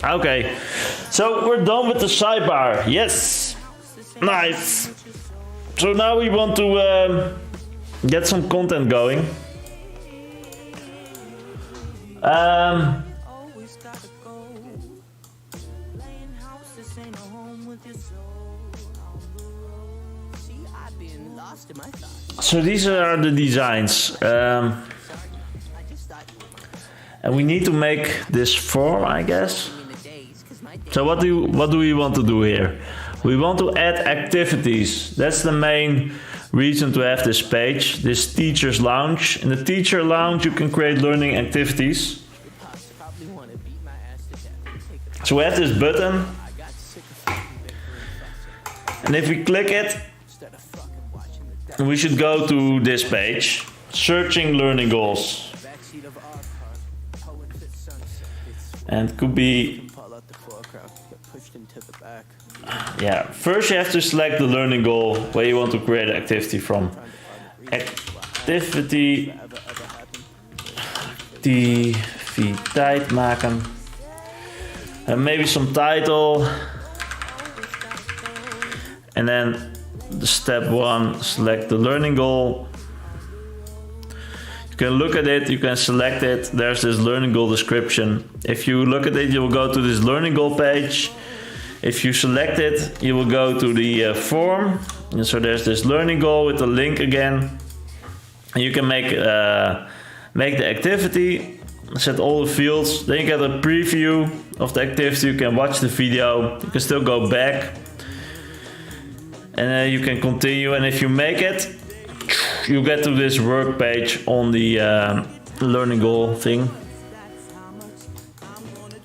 Okay, so we're done with the sidebar. Yes, nice. So now we want to get some content going. So these are the designs. And we need to make this form, I guess. So what do we want to do here? We want to add activities. That's the main reason to have this page, this teacher's lounge. In the teacher lounge, you can create learning activities. So we have this button. And if we click it, we should go to this page, searching learning goals. And could be, yeah, first you have to select the learning goal where you want to create an activity from. Activiteit maken. And maybe some title. And then the step 1, select the learning goal. You can look at it, you can select it. There's this learning goal description. If you look at it, you will go to this learning goal page. If you select it, you will go to the form. And so there's this learning goal with the link again. And you can make the activity, set all the fields. Then you get a preview of the activity. You can watch the video. You can still go back. And then you can continue. And if you make it, you get to this work page on the learning goal thing.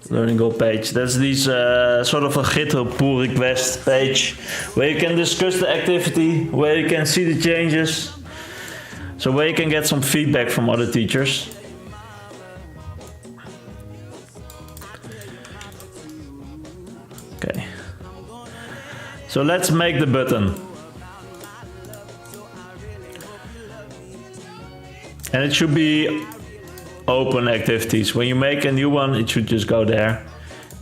Learning goal page. That's this sort of a GitHub pull request page where you can discuss the activity, where you can see the changes, so where you can get some feedback from other teachers. Okay. So let's make the button. And it should be open activities. When you make a new one, it should just go there.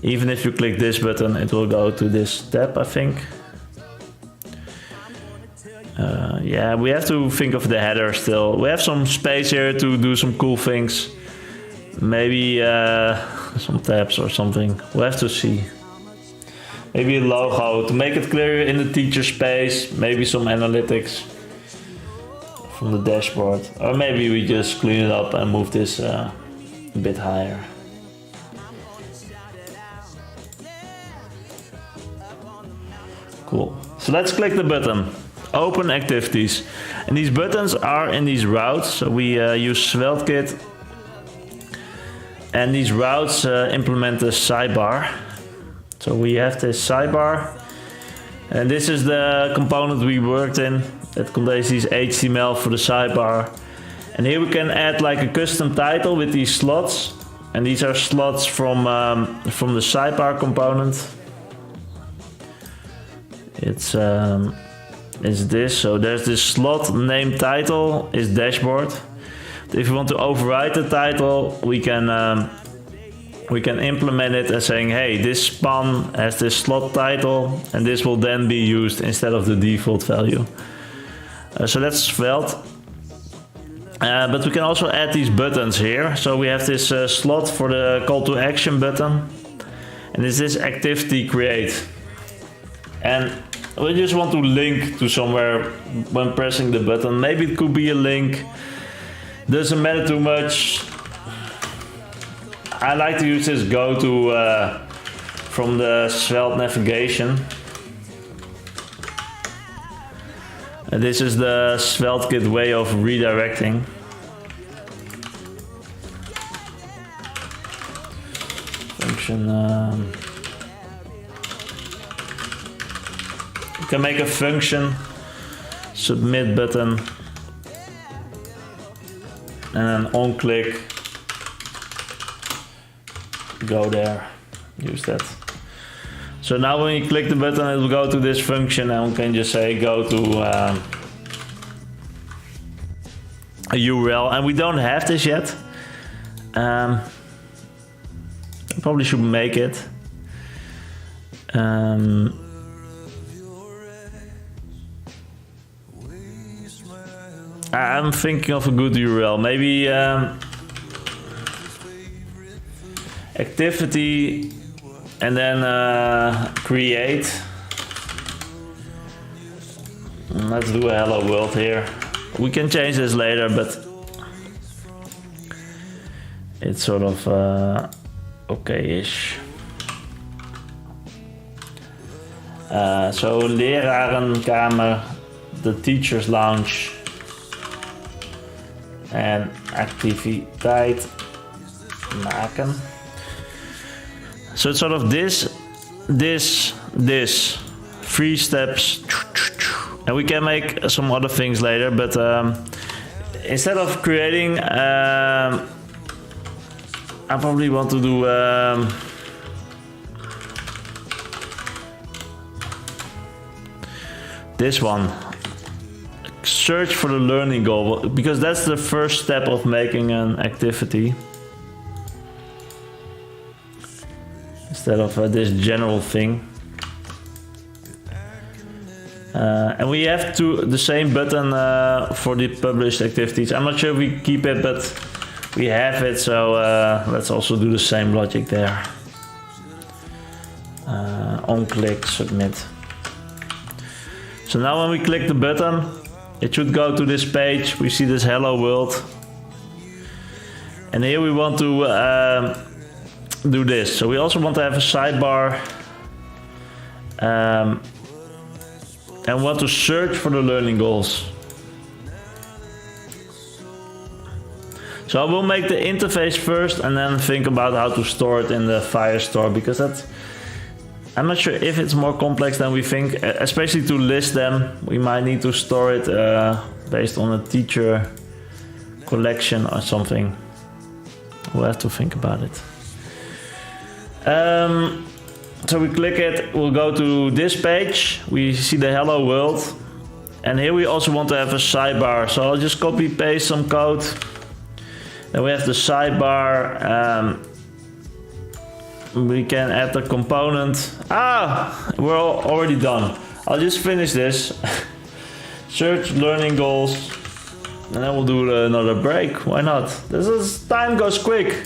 Even if you click this button, it will go to this tab, I think. Yeah, we have to think of the header still. We have some space here to do some cool things. Maybe some tabs or something. We'll have to see. Maybe a logo to make it clear in the teacher space. Maybe some analytics from the dashboard, or maybe we just clean it up and move this a bit higher. Cool. So let's click the button, open activities, and these buttons are in these routes. So we use SvelteKit, and these routes implement the sidebar. So we have this sidebar, and this is the component we worked in. That contains these HTML for the sidebar. And here we can add like a custom title with these slots. And these are slots from the sidebar component. It's this. So there's this slot name title is dashboard. If you want to override the title, we can implement it as saying, hey, this span has this slot title, and this will then be used instead of the default value. So that's Svelte. But we can also add these buttons here. So we have this slot for the call to action button. And this is activity create. And we just want to link to somewhere when pressing the button. Maybe it could be a link. Doesn't matter too much. I like to use this go to from the Svelte navigation. And this is the SvelteKit way of redirecting. Function. You can make a function, submit button, and then on click, go there, use that. So now when you click the button, it will go to this function, and we can just say go to a URL, and we don't have this yet. I probably should make it. I'm thinking of a good URL, maybe activity. And then create. Let's do a hello world here. We can change this later, but it's sort of okay-ish. So lerarenkamer, the teachers lounge, en activiteit maken. So it's sort of this, 3 steps, and we can make some other things later, but instead of creating, I probably want to do this one. Search for the learning goal, because that's the first step of making an activity. Instead of this general thing. And we have the same button for the published activities. I'm not sure if we keep it, but we have it, so let's also do the same logic there. On click, submit. So now when we click the button, it should go to this page. We see this hello world. And here we want to do this. So we also want to have a sidebar and want to search for the learning goals. So I will make the interface first and then think about how to store it in the Firestore, because I'm not sure if it's more complex than we think, especially to list them. We might need to store it based on a teacher collection or something. We'll have to think about it. So we click it, we'll go to this page, we see the hello world, and here we also want to have a sidebar, so I'll just copy paste some code. Then we have the sidebar, we can add the component. We're already done. I'll just finish this. Search learning goals, and then we'll do another break. Why not? Time goes quick.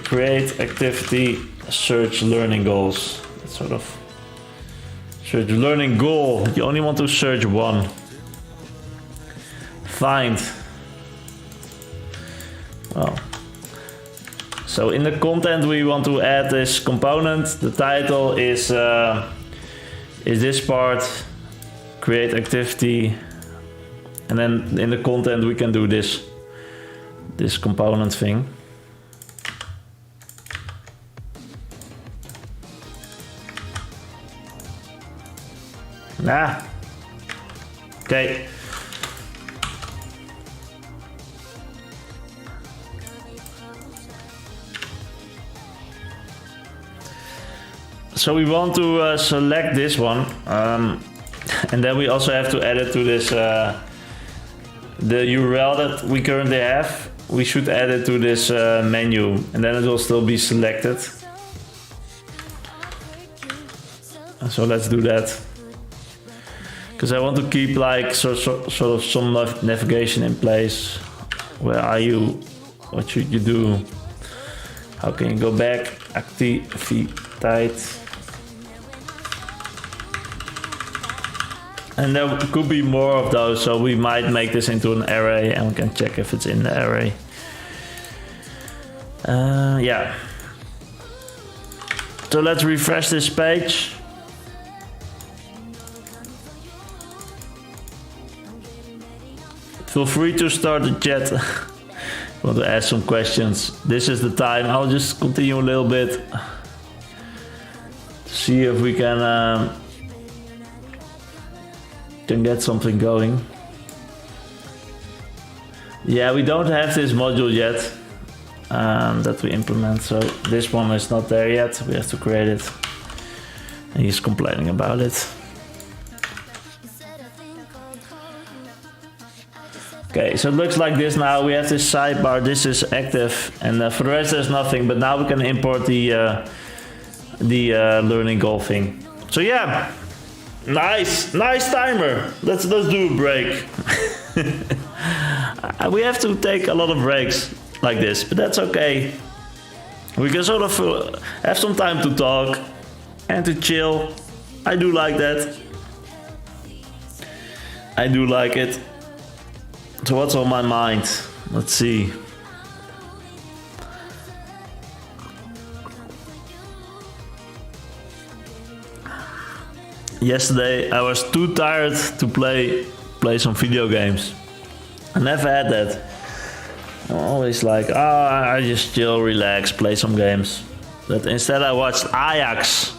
Create activity, search learning goals. It's sort of search learning goal. You only want to search one. Find. Well, so in the content we want to add this component. The title is this part, create activity, and then in the content we can do this component thing. Okay. So we want to select this one, and then we also have to add it to this the URL that we currently have. We should add it to this menu, and then it will still be selected. So let's do that, because I want to keep like sort of some navigation in place. Where are you? What should you do? How can you go back? Activiteit. And there could be more of those, so we might make this into an array and we can check if it's in the array. Yeah. So let's refresh this page. Feel free to start the chat. Want to ask some questions. This is the time. I'll just continue a little bit. See if we can get something going. Yeah, we don't have this module yet that we implement, so this one is not there yet. We have to create it. And he's complaining about it. Okay, so it looks like this now. We have this sidebar, this is active, and for the rest there's nothing, but now we can import the learning goal thing. So yeah. Nice timer. Let's do a break. We have to take a lot of breaks like this, but that's okay. We can sort of have some time to talk and to chill. I do like that. I do like it. So what's on my mind? Let's see. Yesterday I was too tired to play some video games. I never had that. I'm always like, I just chill, relax, play some games. But instead I watched Ajax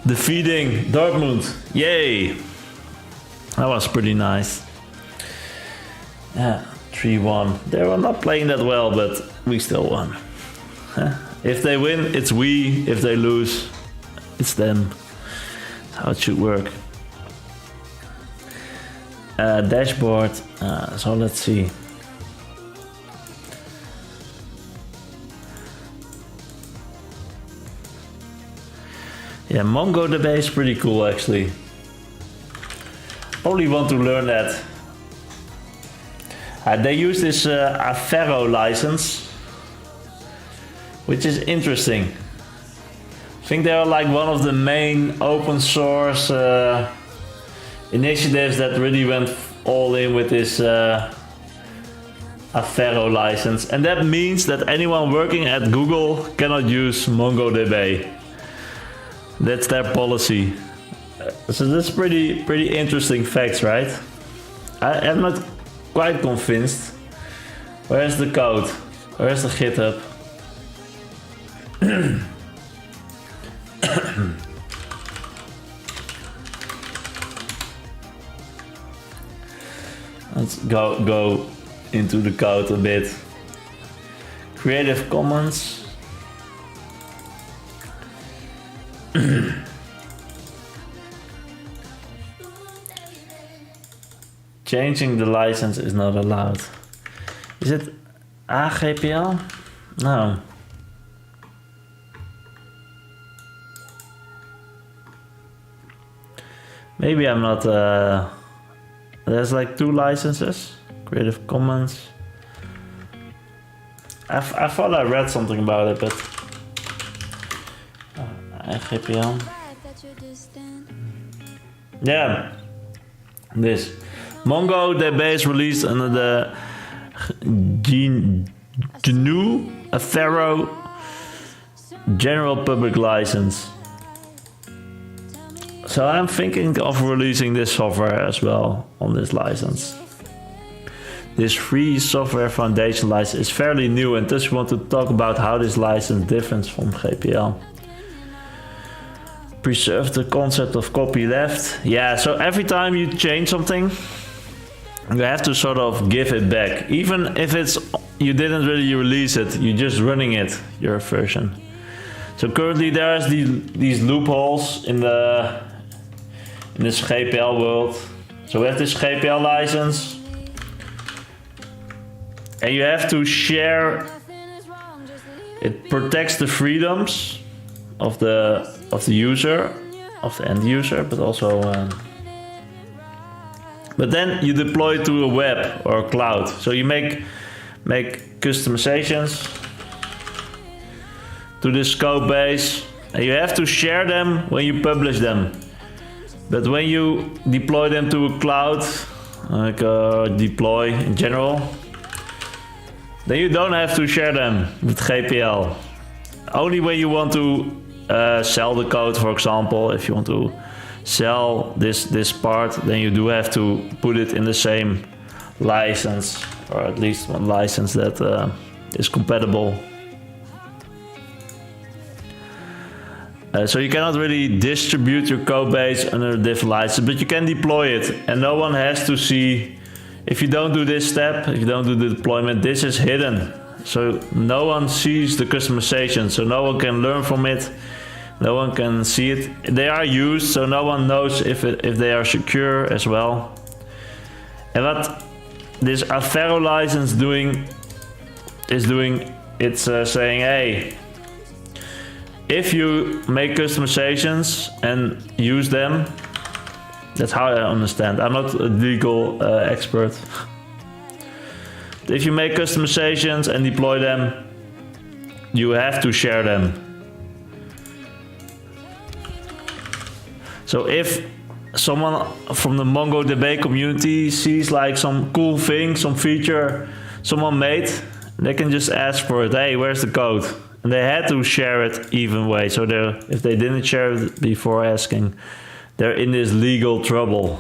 defeating Dortmund. Yay! That was pretty nice. Yeah, 3-1. They were not playing that well, but we still won. If they win, it's we. If they lose, it's them. How it should work. Dashboard. So let's see. Yeah, MongoDB is pretty cool actually. Probably want to learn that. They use this Avero license, which is interesting. I think they are like one of the main open source initiatives that really went all in with this Avero license, and that means that anyone working at Google cannot use MongoDB. That's their policy. So this is pretty interesting facts, right? I am not quite convinced. Where's the code? Where's the GitHub? Let's go into the code a bit. Creative Commons. Changing the license is not allowed. Is it AGPL? No. Maybe I'm not... there's like 2 licenses. Creative Commons. I thought I read something about it, but... AGPL. Yeah. This. MongoDB is released under the GNU Affero General Public License. So I'm thinking of releasing this software as well on this license. This free software foundation license is fairly new, and thus we want to talk about how this license differs from GPL. Preserve the concept of copyleft. Yeah, so every time you change something, you have to sort of give it back. Even if it's you didn't really release it, you're just running it, your version. So currently there's these loopholes in this GPL world. So we have this GPL license, and you have to share. It protects the freedoms of the user, of the end user, but also. But then you deploy it to a web or a cloud. So you make customizations to this code base, and you have to share them when you publish them. But when you deploy them to a cloud, like deploy in general, then you don't have to share them with GPL. Only when you want to sell the code, for example, if you want to sell this part, then you do have to put it in the same license, or at least one license that is compatible. So you cannot really distribute your code base under a different license, but you can deploy it, and no one has to see. If you don't do this step, if you don't do the deployment, this is hidden. So no one sees the customization, so no one can learn from it. No one can see it. They are used, so no one knows if they are secure as well. And what this Affero license it's saying, hey, if you make customizations and use them, that's how I understand. I'm not a legal expert. If you make customizations and deploy them, you have to share them. So if someone from the MongoDB community sees like some cool thing, some feature someone made, they can just ask for it. Hey, where's the code? And they had to share it even way. So if they didn't share it before asking, they're in this legal trouble.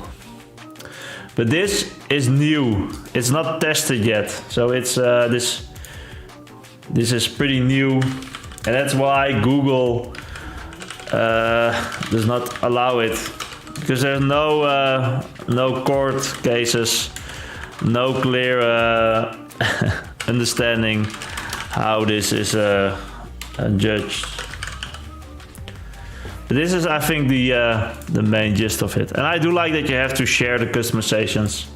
But this is new. It's not tested yet. So it's this is pretty new, and that's why Google does not allow it, because there's no court cases, no clear understanding how this is judged. But this is, I think, the main gist of it, and I do like that you have to share the customizations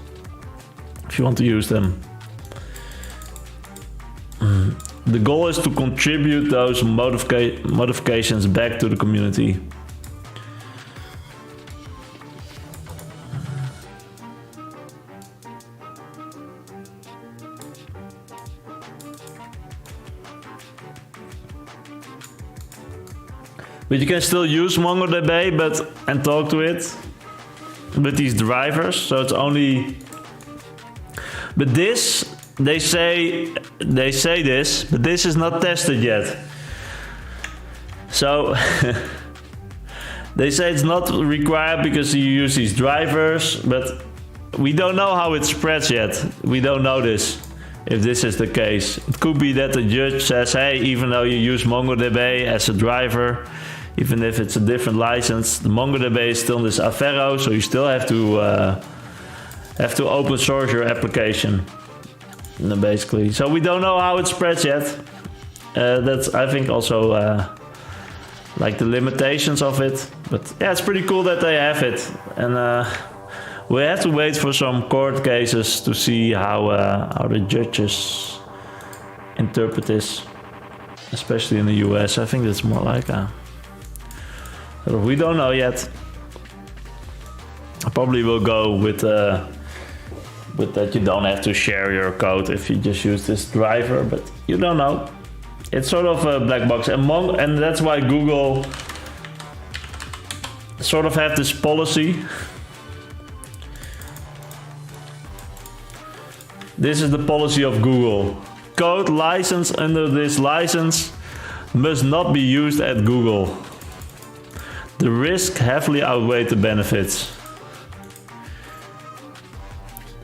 if you want to use them. The goal is to contribute those modifications back to the community. But you can still use MongoDB and talk to it with these drivers. So it's only. But this, they say this, but this is not tested yet. So They say it's not required because you use these drivers, but we don't know how it spreads yet. We don't know this, if this is the case. It could be that the judge says, hey, even though you use MongoDB as a driver, even if it's a different license, the MongoDB is still in this Avero, so you still have to open source your application, basically. So we don't know how it spreads yet. That's, I think, also like the limitations of it. But yeah, it's pretty cool that they have it. And we have to wait for some court cases to see how the judges interpret this, especially in the US. I think that's more like we don't know yet. I probably will go with that you don't have to share your code if you just use this driver, but you don't know. It's sort of a black box, and that's why Google sort of have this policy. This is the policy of Google. Code licensed under this license must not be used at Google. The risk heavily outweighs the benefits.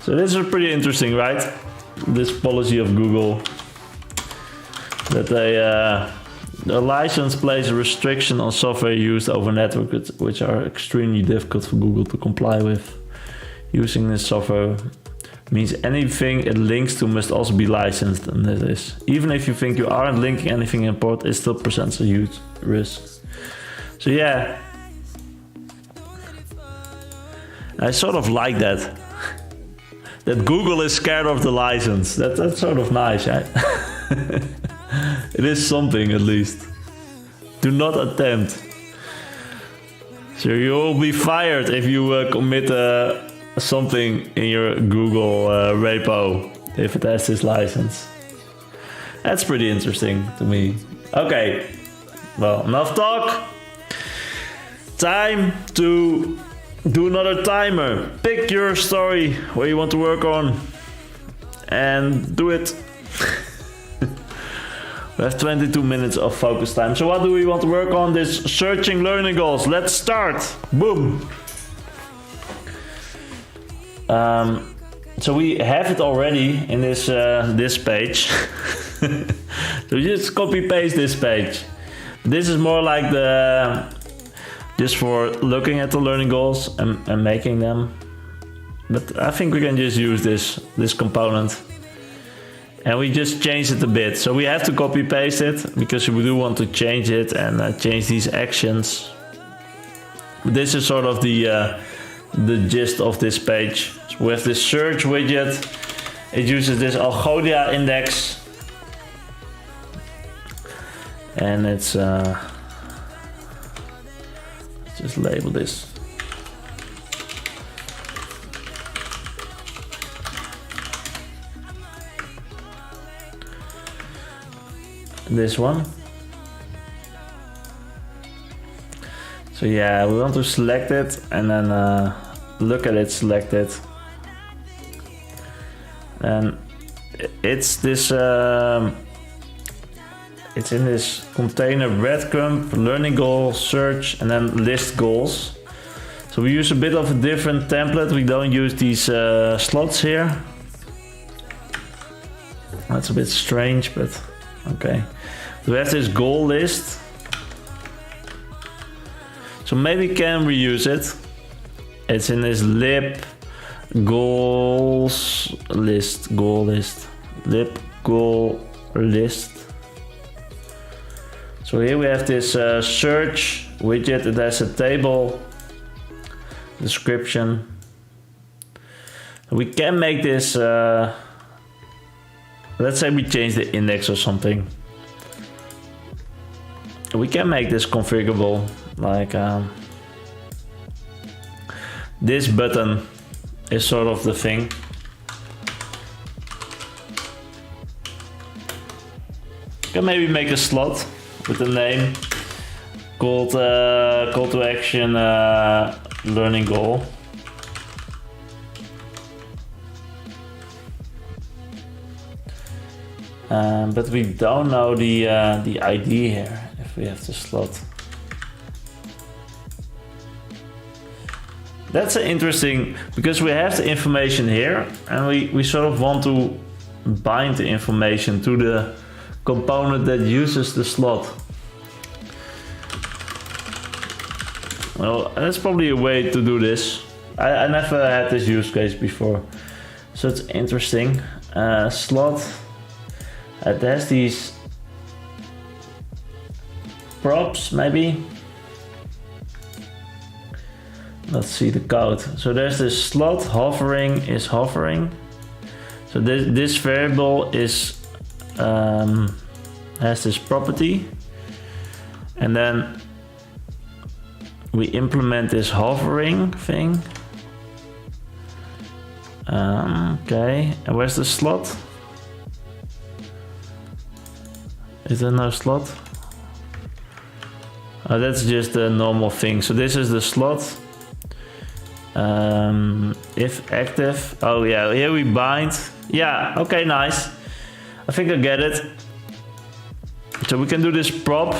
So this is pretty interesting, right? This policy of Google. That the license places a restriction on software used over networks which are extremely difficult for Google to comply with. Using this software means anything it links to must also be licensed, and it is. Even if you think you aren't linking anything important, it still presents a huge risk. So yeah, I sort of like that. That Google is scared of the license. That's sort of nice, right? It is something, at least. Do not attempt. So you will be fired if you commit something in your Google repo if it has this license. That's pretty interesting to me. Okay, well, enough talk. Time to do another timer. Pick your story where you want to work on and do it. We have 22 minutes of focus time. So what do we want to work on? This searching learning goals. Let's start. Boom. So we have it already in this page. So just copy paste this page. This is more like just for looking at the learning goals and making them. But I think we can just use this component. And we just changed it a bit. So we have to copy paste it because we do want to change it and change these actions. But this is sort of the gist of this page. So we have this search widget. It uses this Algolia index. And it's let's just label this. This one. So yeah, we want to select it and then look at it, select it. And it's this it's in this container breadcrumb, learning goal, search, and then list goals. So we use a bit of a different template. We don't use these slots here. That's a bit strange, but okay. So we have this goal list. So maybe we can reuse it. It's in this lib goals list, lib goal list. So here we have this search widget. It has a table description. We can make this, let's say we change the index or something. We can make this configurable, like this button is sort of the thing. Can maybe make a slot with a name called call to action learning goal. But we don't know the ID here if we have the slot. that's an interesting, because we have the information here and we sort of want to bind the information to the component that uses the slot. Well, that's probably a way to do this. I never had this use case before, so it's interesting. Slot, it has these props maybe. Let's see the code. So there's this slot, hovering is hovering. So this variable is has this property, and then we implement this hovering thing. Okay, and where's the slot? Is there no slot? Oh, that's just a normal thing. So this is the slot. If active. Oh yeah, here we bind. Yeah, okay, nice. I think I get it. So we can do this prop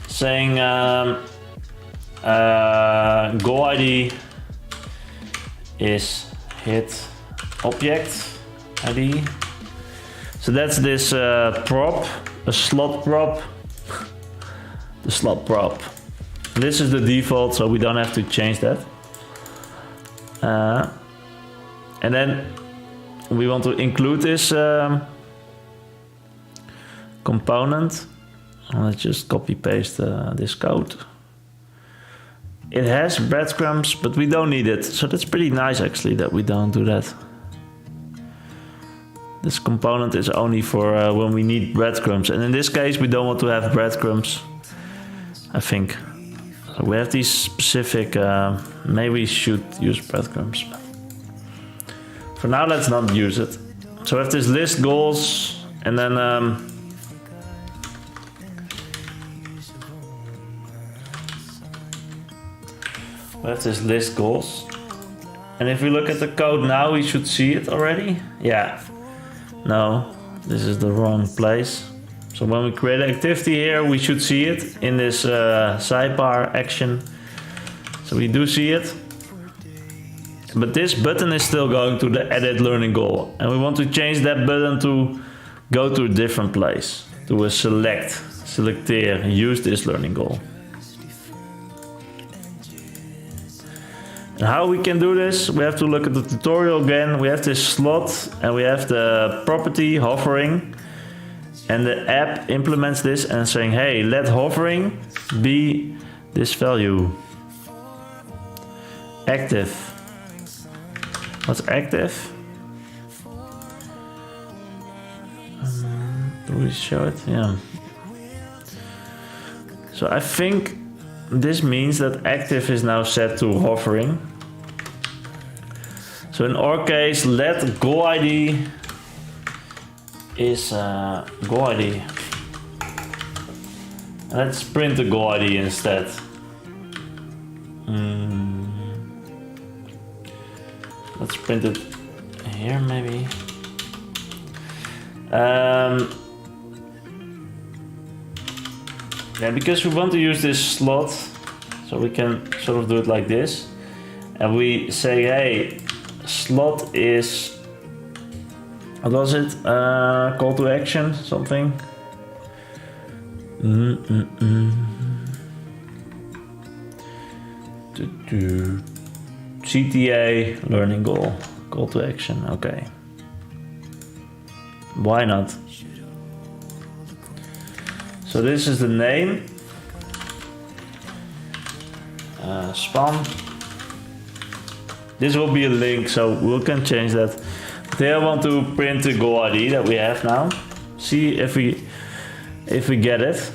saying goal ID is hit object ID. So that's this prop, a slot prop, the slot prop. This is the default, so we don't have to change that. And then we want to include this component. Let's just copy paste this code. It has breadcrumbs, but we don't need it. So that's pretty nice actually that we don't do that. This component is only for when we need breadcrumbs. And in this case, we don't want to have breadcrumbs, I think. So we have these specific, maybe we should use breadcrumbs. For now, let's not use it. So we have this list goals, and then we have this list goals. And if we look at the code now, we should see it already. Yeah. No, this is the wrong place. So when we create an activity here, we should see it in this sidebar action. So we do see it. But this button is still going to the edit learning goal. And we want to change that button to go to a different place. To a selecteer, use this learning goal. And how we can do this, we have to look at the tutorial again. We have this slot and we have the property hovering. And the app implements this and saying, hey, let hovering be this value. Active. What's active? Do we show it? Yeah. So I think this means that active is now set to hovering. So in our case, let goal ID is goal ID. Let's print the goal ID instead. Let's print it here maybe. Yeah, because we want to use this slot, so we can sort of do it like this. And we say, hey, slot is, what was it? Call to action, something. CTA learning goal, call to action, okay. Why not? So this is the name. Span. This will be a link, so we can change that. They want to print the goal ID that we have now. See if we get it.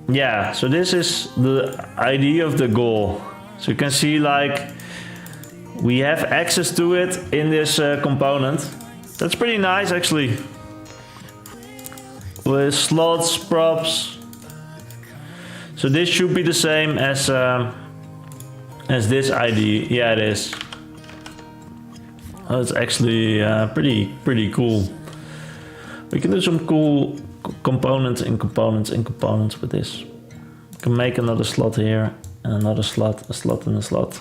Yeah, so this is the ID of the goal. So you can see like we have access to it in this component. That's pretty nice actually. With slots, props. So this should be the same as this ID. Yeah, it is. Oh, it's actually pretty cool. We can do some cool components with this. We can make another slot here. and another slot, a slot and a slot.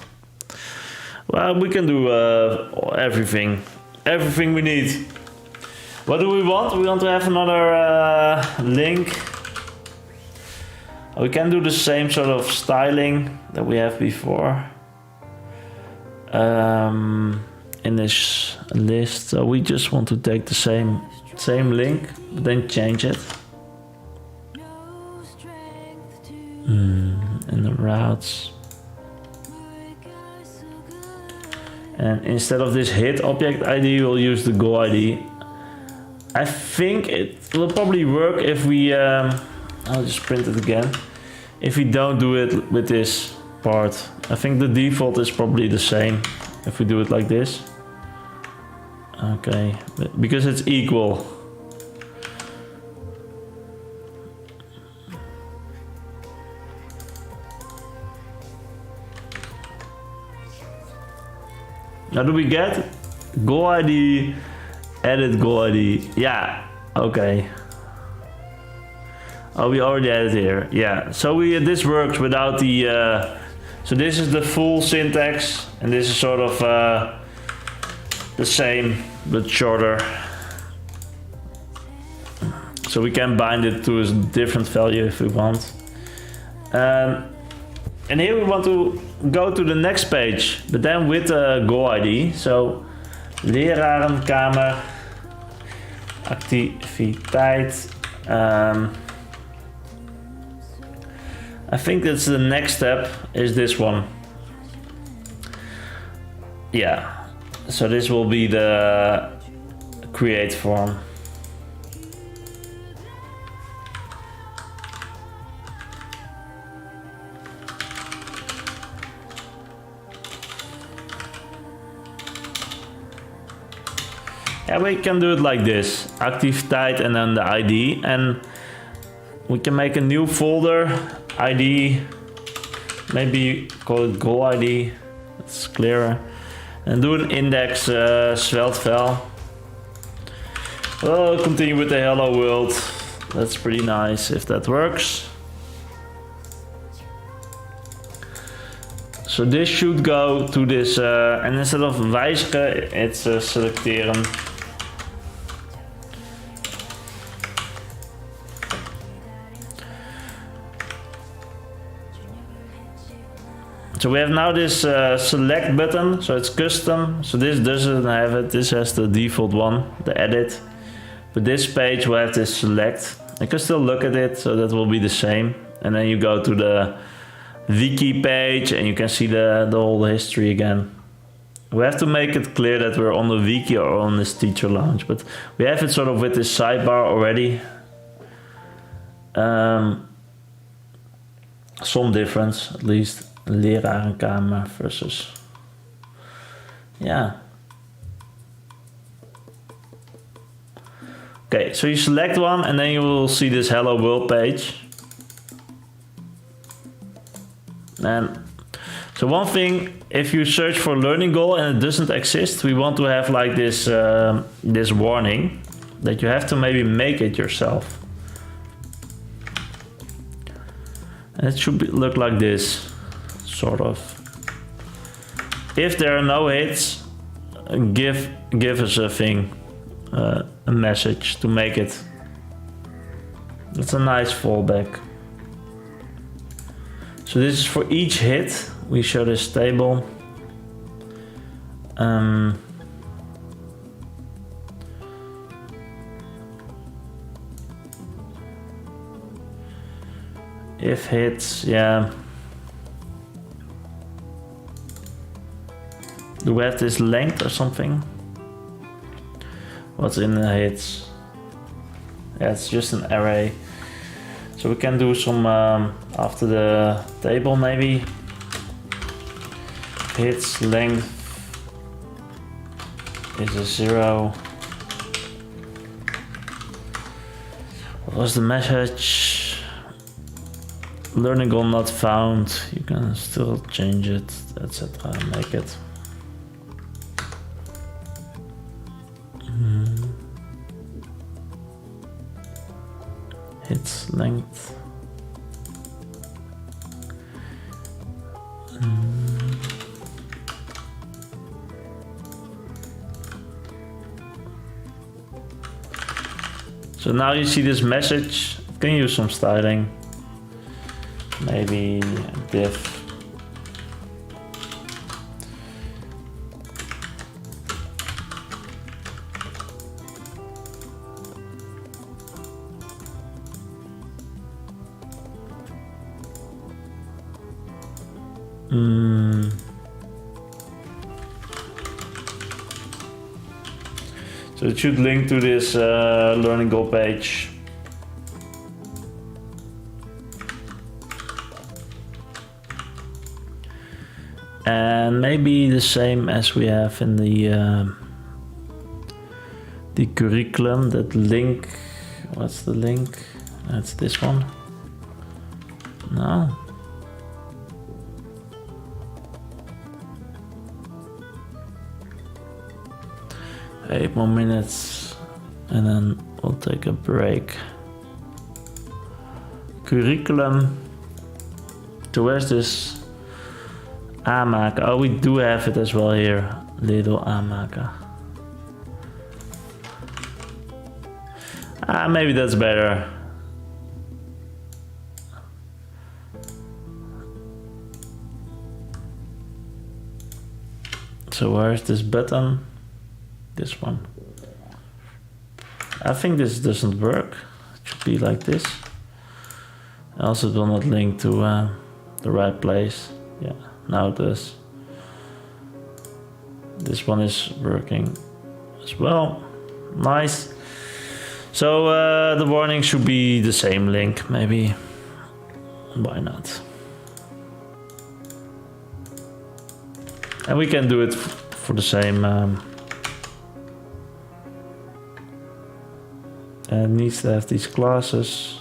Well, we can do everything we need. What do we want? We want to have another link. We can do the same sort of styling that we have before in this list. So we just want to take the same link, but then change it. And the routes. And instead of this hit object ID, we'll use the goal ID. I think it will probably work if we, I'll just print it again. If we don't do it with this part. I think the default is probably the same if we do it like this. Okay, because it's equal. Now do we get goal ID, edit goal ID? Yeah, okay. Oh, we already added here. Yeah, so this works without the, so this is the full syntax and this is sort of the same but shorter. So we can bind it to a different value if we want. And here we want to go to the next page, but then with the goal ID. So, lerarenkamer, activiteit. I think that's the next step, is this one. Yeah, so this will be the create form. Yeah, we can do it like this, activiteit and then the ID, and we can make a new folder, ID, maybe call it goal ID, it's clearer, and do an index SvelteKit. We'll continue with the hello world, that's pretty nice if that works. So this should go to this, and instead of wijzigen, it's selecteren. So we have now this select button, so it's custom. So this doesn't have it, this has the default one, the edit. But this page will have this select. I can still look at it, so that will be the same. And then you go to the wiki page and you can see the whole history again. We have to make it clear that we're on the wiki or on this teacher lounge, but we have it sort of with this sidebar already. Some difference at least. Lerarenkamer versus, yeah. Okay, so you select one and then you will see this hello world page. And so one thing, if you search for learning goal and it doesn't exist, we want to have like this this warning that you have to maybe make it yourself. And it should look like this. Sort of. If there are no hits, give us a thing, a message to make it. That's a nice fallback. So this is for each hit. We show this table. If hits, yeah. Do we have this length or something? What's in the hits? Yeah, it's just an array. So we can do some after the table maybe. Hits length is a 0. What was the message? Learning goal not found. You can still change it, etc. Make it. Hits length. So now you see this message. It can use some styling. Maybe a div. So it should link to this learning goal page. And maybe the same as we have in the curriculum, that link. What's the link? That's this one. No. 8 more minutes and then we'll take a break. Curriculum. So where's this aanmaken? Oh, we do have it as well here. Little aanmaken. Maybe that's better. So where's this button? This one. I think this doesn't work. It should be like this. Also, it will not link to the right place. Yeah, now it does. This one is working as well. Nice. So the warning should be the same link, maybe. Why not? And we can do it for the same. It needs to have these classes.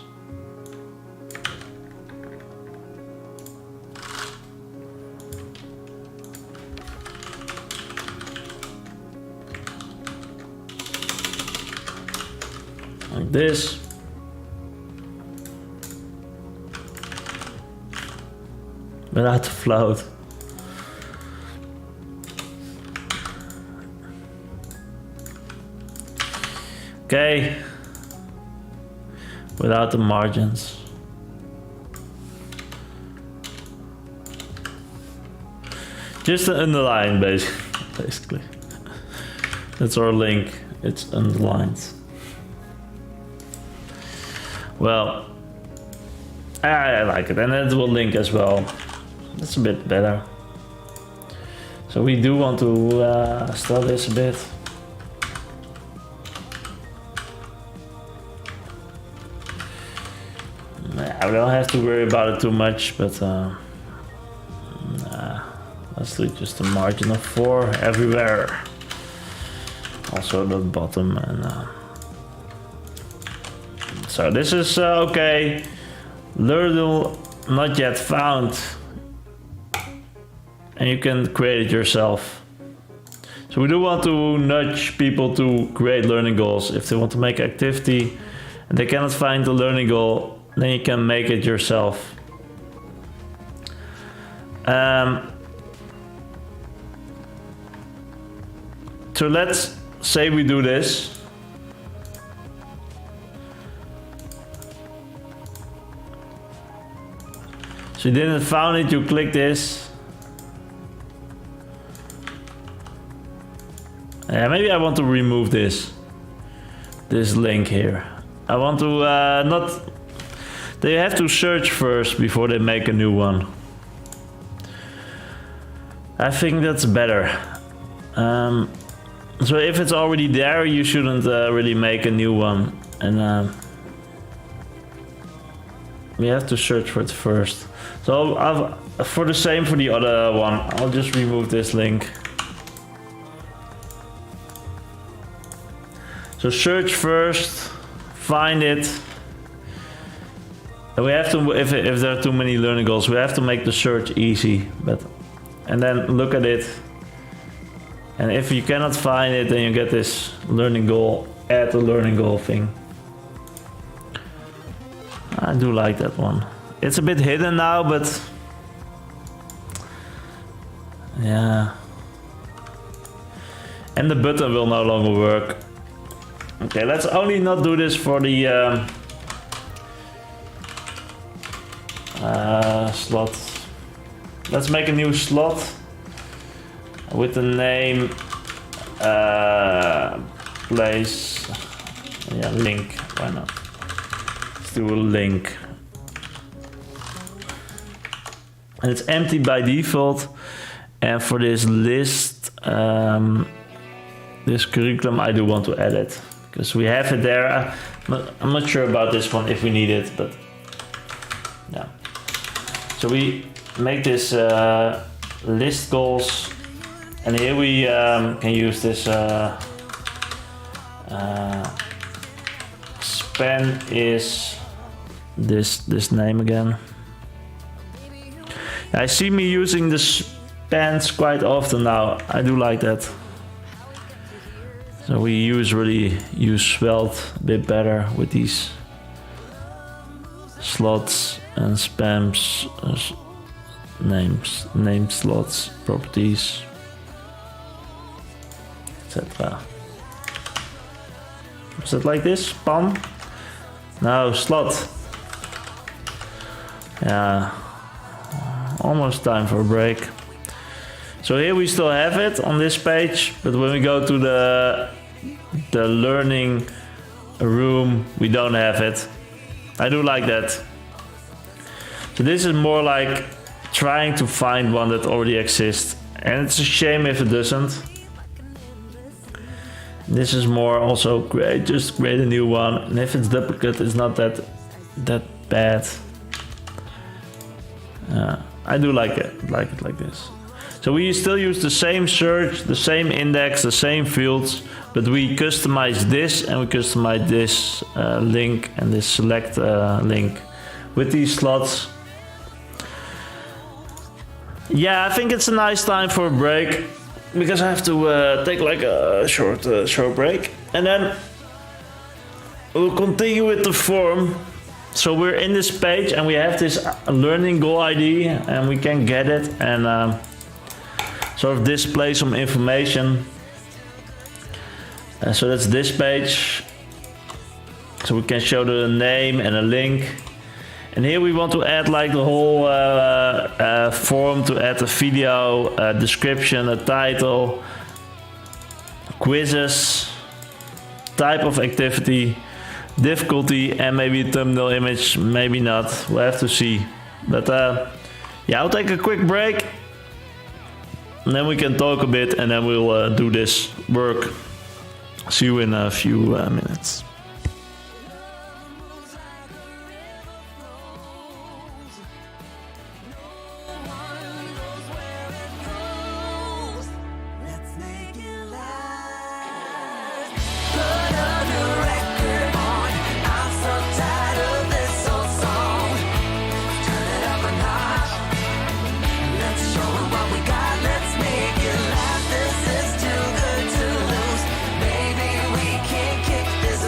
Like this. Without the float. Okay. Without the margins. Just the underline, basically. That's our link. It's underlined. Well, I like it, and it will link as well. That's a bit better. So we do want to start this a bit. We don't have to worry about it too much, but let's do just a margin of 4 everywhere. Also the bottom, and so this is okay. Learnable not yet found, and you can create it yourself. So we do want to nudge people to create learning goals. If they want to make activity and they cannot find the learning goal, then you can make it yourself. So let's say we do this. So you didn't found it, you click this. Yeah, maybe I want to remove this link here. I want to not. They have to search first before they make a new one. I think that's better. So if it's already there, you shouldn't really make a new one. And we have to search for it first. So for the same for the other one, I'll just remove this link. So search first, find it. And we have to, if there are too many learning goals, we have to make the search easy. And then look at it. And if you cannot find it, then you get this learning goal, add a learning goal thing. I do like that one. It's a bit hidden now, but Yeah. And the button will no longer work. Okay, let's only not do this for the slot. Let's make a new slot with the name place. Yeah, link. Why not? Let's do a link. And it's empty by default. And for this list, this curriculum, I do want to add it because we have it there. I'm not sure about this one if we need it, but yeah. So we make this list goals, and here we can use this span is this name again. I see me using the spans quite often now. I do like that. So we usually use Svelte a bit better with these slots and spams, names, name slots, properties, etc. Is it like this? Spam? No, slot. Yeah. Almost time for a break. So here we still have it on this page, but when we go to the learning room, we don't have it. I do like that. So this is more like trying to find one that already exists, and it's a shame if it doesn't. This is more also great, just create a new one, and if it's duplicate, it's not that bad. I do like it like this. So we still use the same search, the same index, the same fields, but we customize this and we customize this link and this select link with these slots. Yeah, I think it's a nice time for a break because I have to take like a short break, and then we'll continue with the form. So we're in this page and we have this learning goal ID and we can get it and sort of display some information. So that's this page. So we can show the name and a link. And here we want to add like the whole form to add a video, a description, a title, quizzes, type of activity, difficulty, and maybe a thumbnail image, maybe not, we'll have to see. But yeah, I'll take a quick break and then we can talk a bit and then we'll do this work. See you in a few minutes. This is too good to lose. Maybe we can kick this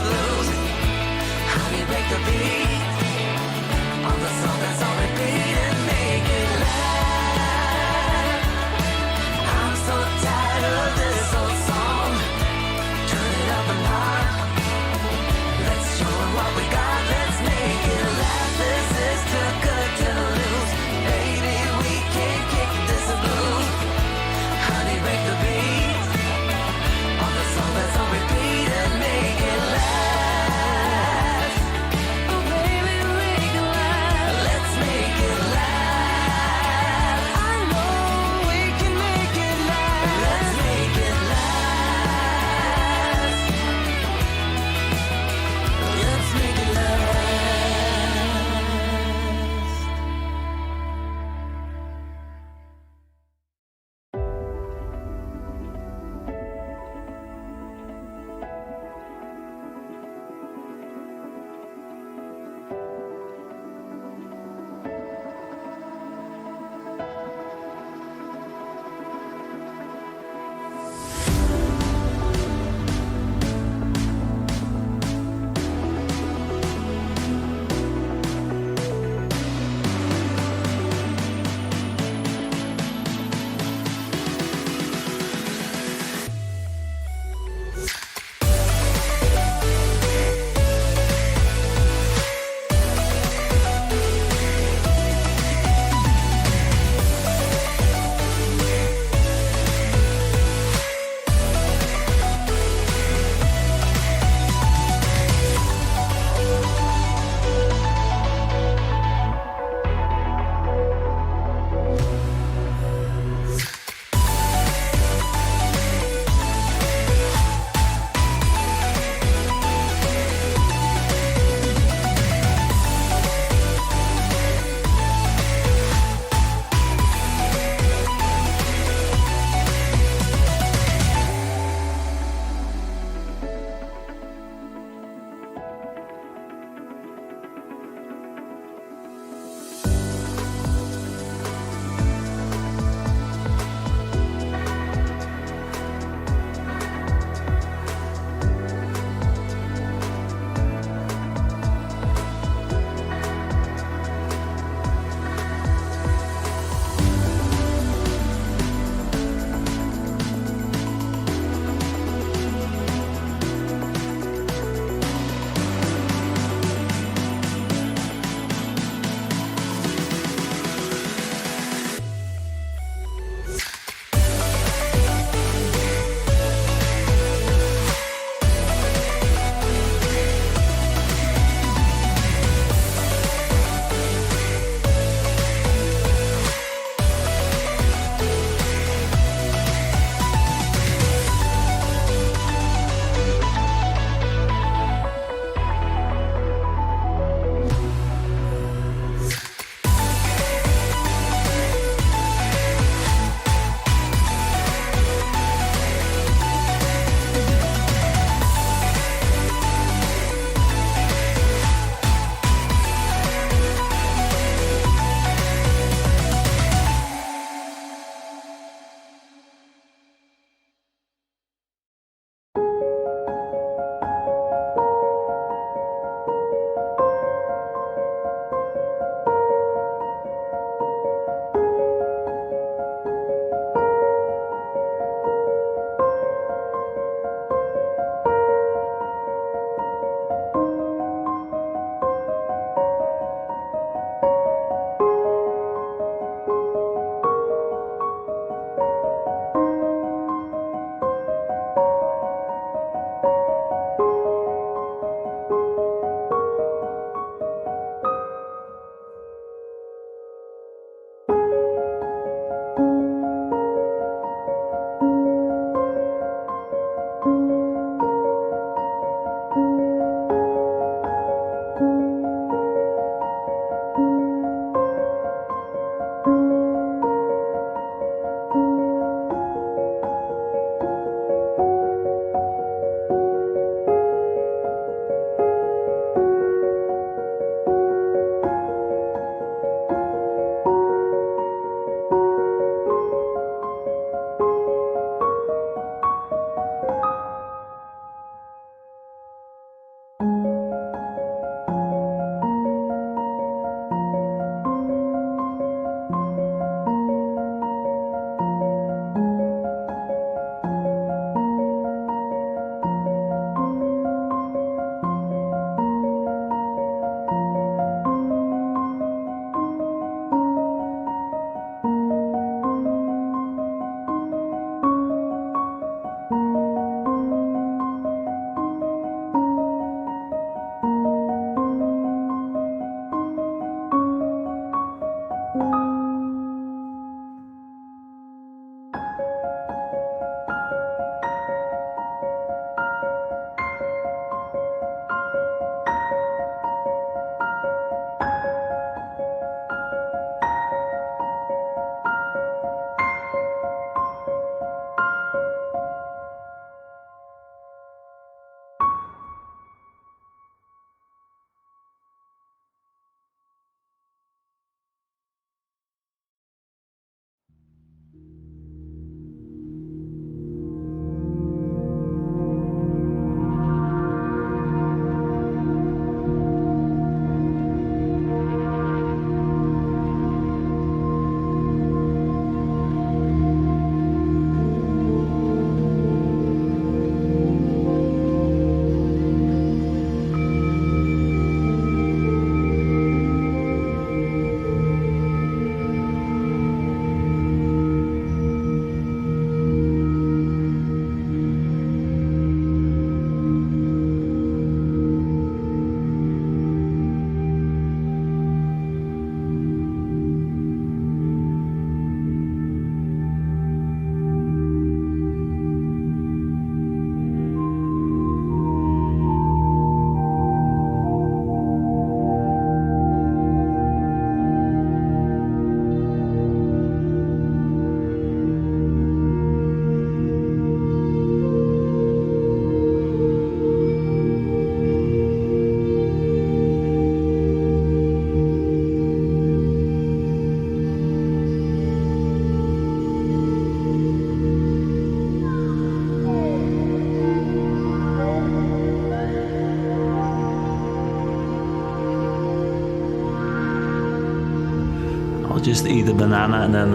I'll just eat a banana and then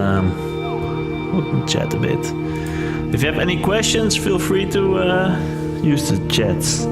we can chat a bit. If you have any questions, feel free to use the chats.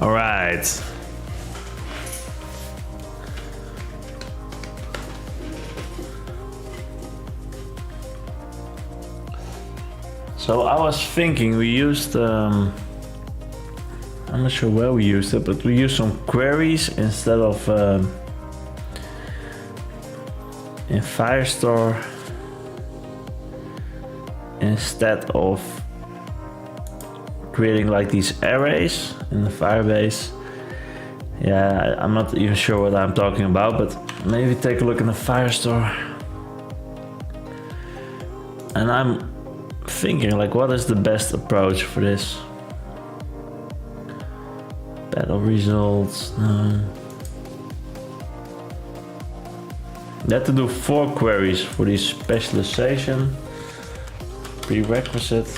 All right. So I was thinking we used, I'm not sure where we used it, but we used some queries instead of in Firestore, instead of creating like these arrays in the Firebase. Yeah, I'm not even sure what I'm talking about, but maybe take a look in the Firestore. And I'm thinking like, what is the best approach for this? Battle results, no. You have to do 4 queries for the specialization prerequisite.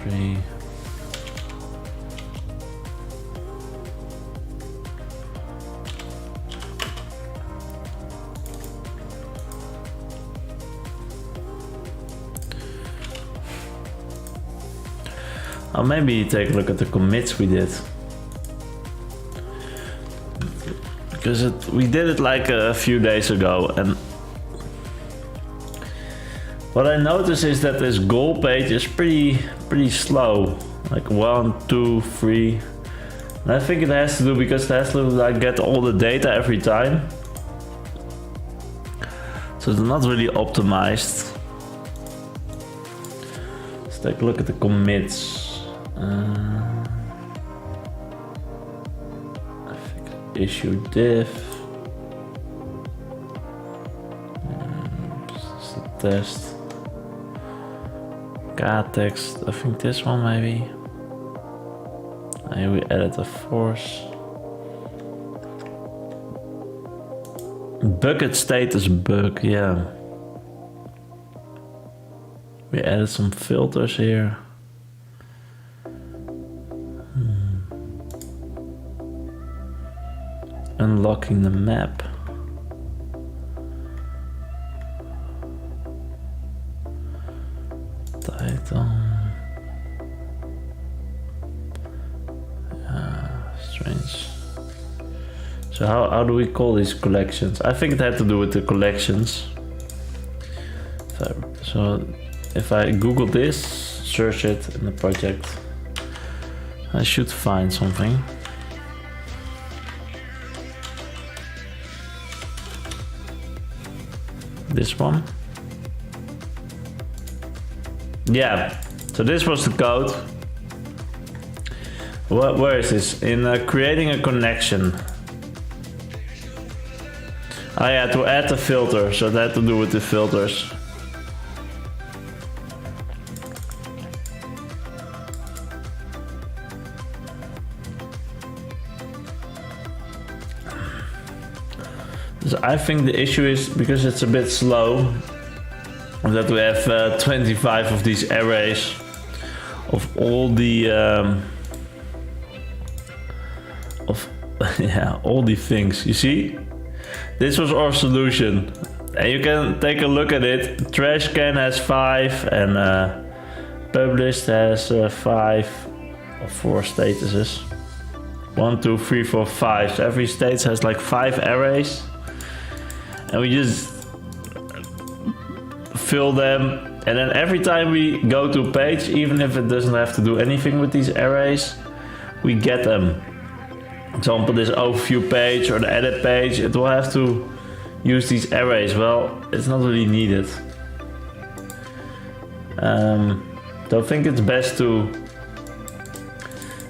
3. I'll maybe take a look at the commits we did. Because we did it like a few days ago, and what I noticed is that this goal page is pretty slow, like 1, 2, 3. And I think it has to do because it has to like get all the data every time, so it's not really optimized. Let's take a look at the commits. I think issue diff. This is the test. God text. I think this one maybe. And we added a force. Bucket status bug. Yeah. We added some filters here. Unlocking the map. Title. Strange. So how do we call these collections? I think it had to do with the collections. So if I Google this, search it in the project, I should find something. This one. Yeah, so this was the code. Where is this? In creating a connection. Oh yeah, to add a filter, so that had to do with the filters. So I think the issue is because it's a bit slow that we have 25 of these arrays of all the yeah, all the things. You see, this was our solution, and you can take a look at it. Trash can has 5, and published has 5 or 4 statuses. 1, 2, 3, 4, 5. So every state has like 5 arrays. And we just fill them, and then every time we go to a page, even if it doesn't have to do anything with these arrays, we get them. For example, this overview page or the edit page, it will have to use these arrays. Well, it's not really needed. So I think it's best to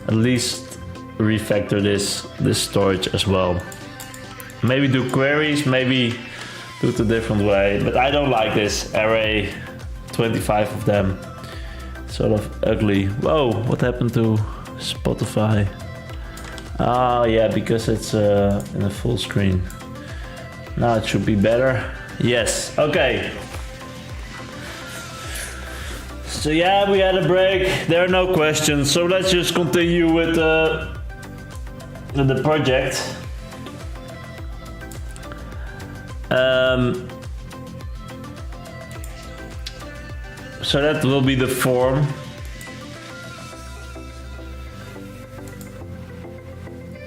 at least refactor this storage as well. Maybe do queries, maybe do it a different way, but I don't like this array, 25 of them, sort of ugly. Whoa, what happened to Spotify? Oh yeah, because it's in a full screen. Now it should be better. Yes, okay. So yeah, we had a break, there are no questions, so let's just continue with the project. So that will be the form.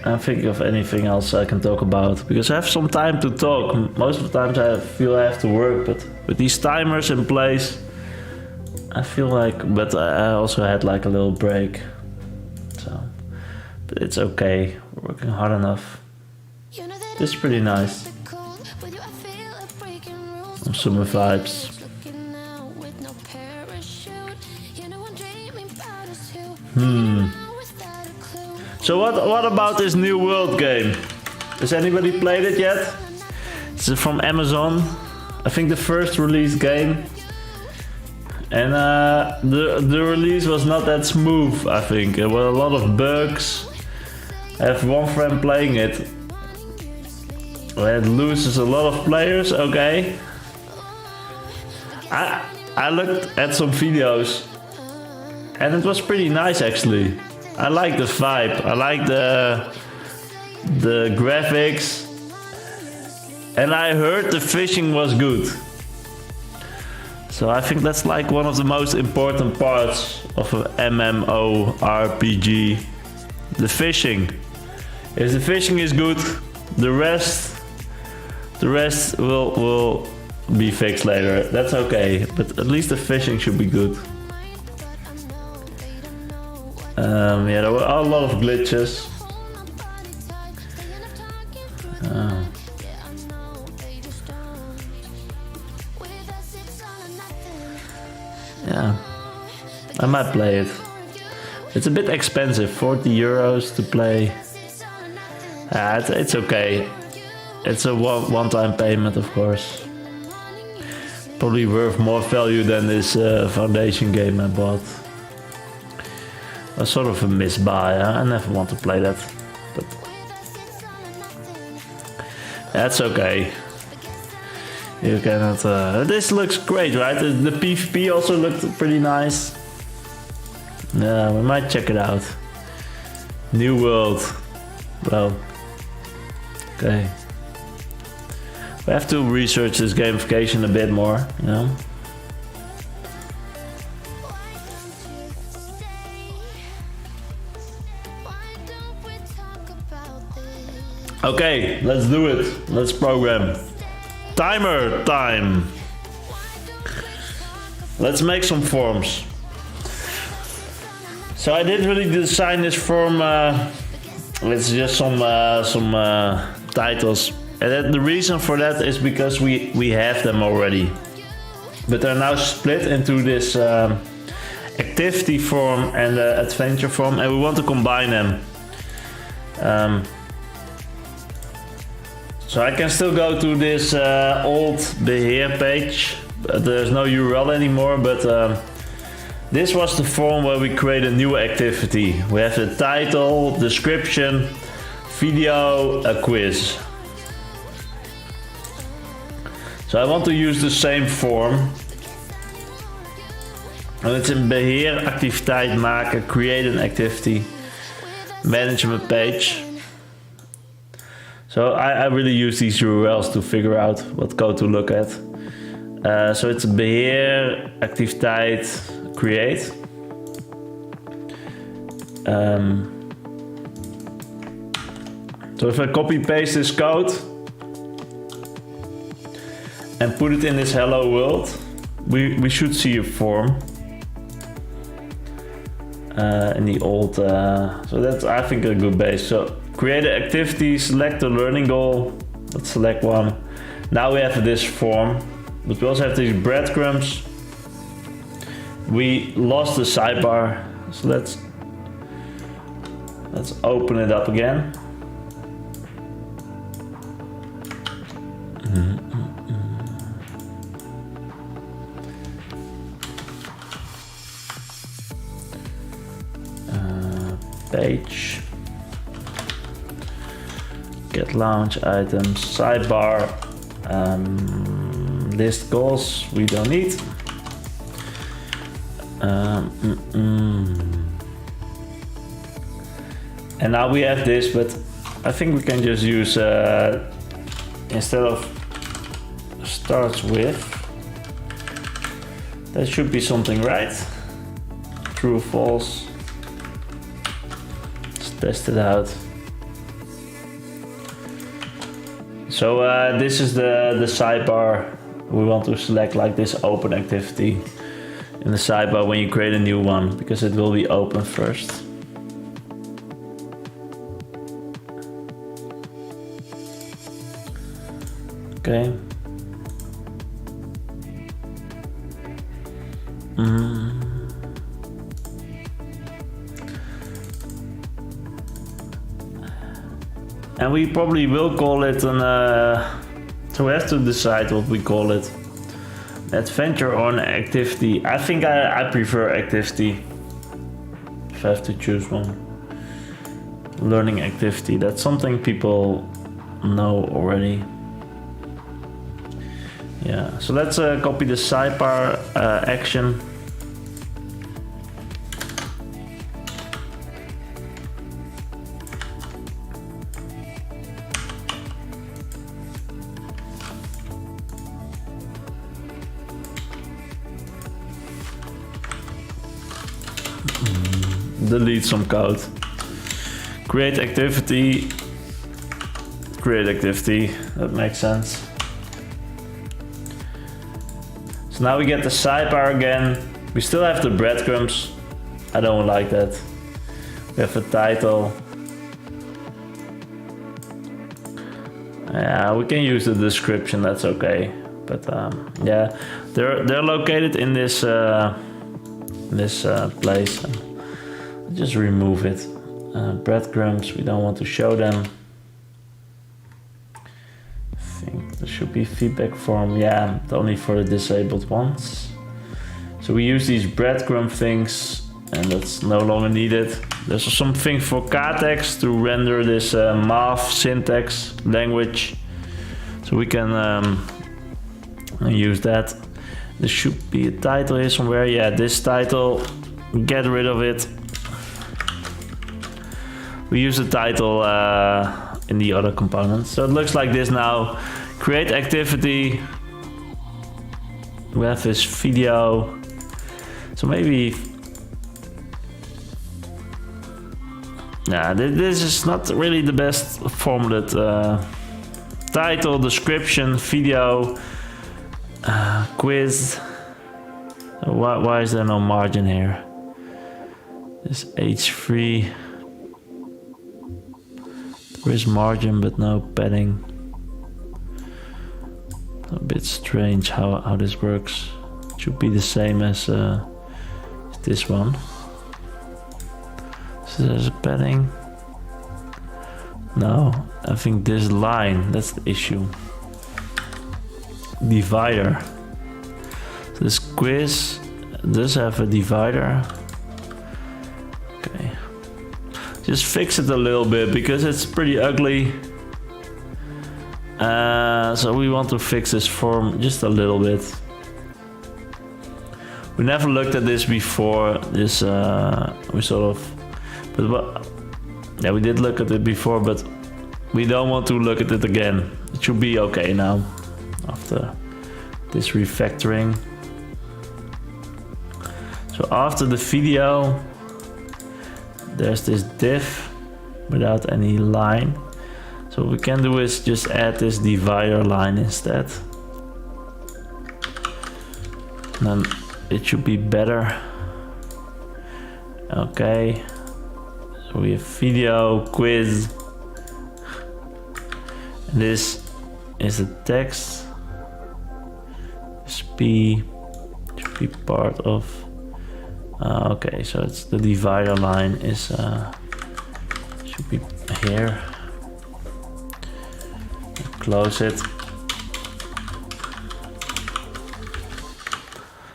I think of anything else I can talk about, because I have some time to talk. Most of the times I feel I have to work, but with these timers in place, I feel like, but I also had like a little break. So, but it's okay, we're working hard enough. This is pretty nice. Summer vibes. So what about this New World game? Has anybody played it yet? This is from Amazon. I think the first release game. And the release was not that smooth, I think. There were a lot of bugs. I have one friend playing it. It loses a lot of players, okay. I looked at some videos and it was pretty nice actually. I like the vibe, I like the graphics, and I heard the fishing was good. So I think that's like one of the most important parts of an MMORPG. The fishing. If the fishing is good, the rest will be fixed later. That's okay, but at least the fishing should be good. Yeah, there were a lot of glitches. Yeah, I might play it. It's a bit expensive, 40 euros to play. It's okay. It's a one-time payment, of course. Probably worth more value than this Foundation game I bought. A sort of a misbuy. I never want to play that, but that's okay. You cannot. This looks great, right? The PvP also looked pretty nice. Yeah, we might check it out. New World. Well, okay. We have to research this gamification a bit more, you know. Okay, let's do it. Let's program. Timer time. let's make some forms. So I didn't really design this form. It's just some titles, and the reason for that is because we have them already, but they're now split into this activity form and the adventure form, and we want to combine them. So I can still go to this old Beheer page, but there's no URL anymore, but this was the form where we create a new activity. We have the title, description, video, a quiz. So I want to use the same form. En it's in beheer, activiteit maken, create an activity, management page. So I really use these URLs to figure out what code to look at. So it's beheer, activiteit, create. So if I copy paste this code and put it in this hello world, we should see a form in the old. So that's, I think, a good base. So create an activity, select the learning goal. Let's select one. Now we have this form, but we also have these breadcrumbs. We lost the sidebar, so let's open it up again. Page, get launch items, sidebar, list goals we don't need. And now we have this, but I think we can just use instead of starts with, that should be something, right? True, false. Let's test it out. So this is the sidebar. We want to select like this open activity in the sidebar when you create a new one, because it will be open first. Okay. And we probably will call it an, so we have to decide what we call it. Adventure or an activity. I think I prefer activity. If I have to choose one. Learning activity. That's something people know already. Yeah, so let's copy the sidebar action. Delete some code. Create activity. Create activity. That makes sense. So now we get the sidebar again. We still have the breadcrumbs. I don't like that. We have a title. Yeah, we can use the description. That's okay. But yeah, they're located in this place. Just remove it. Breadcrumbs, we don't want to show them. I think there should be feedback form. Yeah, only for the disabled ones. So we use these breadcrumb things, and that's no longer needed. There's something for KTeX to render this math syntax language. So we can use that. There should be a title here somewhere. Yeah, this title, get rid of it. We use the title in the other components. So it looks like this now. Create activity. We have this video. So maybe... Nah, this is not really the best formatted title, description, video, quiz. Why is there no margin here? This H3. There is margin but no padding. A bit strange how this works. It should be the same as this one. So there's a padding. No, I think this line, that's the issue. Divider. So this quiz does have a divider. Okay. Just fix it a little bit because it's pretty ugly. So we want to fix this form just a little bit. We never looked at this before. This we sort of, but yeah, we did look at it before, but we don't want to look at it again. It should be okay now after this refactoring. So after the video, there's this div without any line. So what we can do is just add this divider line instead. And then it should be better. Okay. So we have video, quiz. And this is the text. This P should be part of. Okay, so it's the divider line is should be here. Close it.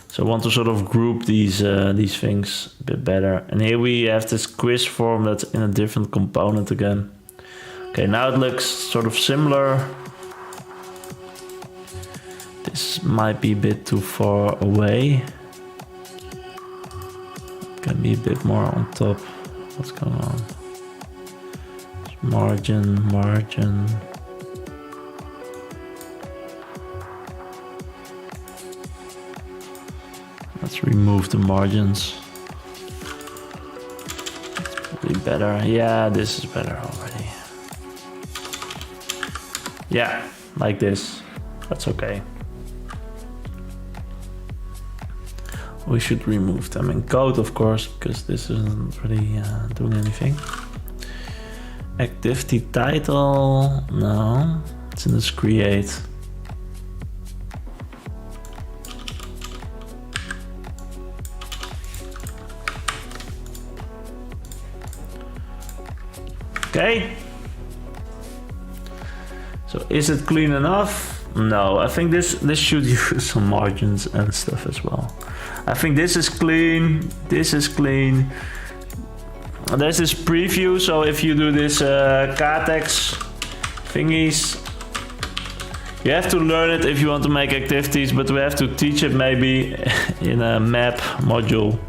So I want to sort of group these things a bit better. And here we have this quiz form that's in a different component again. Okay, now it looks sort of similar. This might be a bit too far away. Can be a bit more on top. What's going on? Margin. Let's remove the margins. Probably better. Yeah, this is better already. Yeah, like this. That's okay. We should remove them in code, of course, because this isn't really doing anything. Activity title, no, it's in this create. Okay. So is it clean enough? No, I think this should use some margins and stuff as well. I think this is clean. This is clean. There's this preview, so if you do this KTeX thingies, you have to learn it if you want to make activities, but we have to teach it maybe in a map module.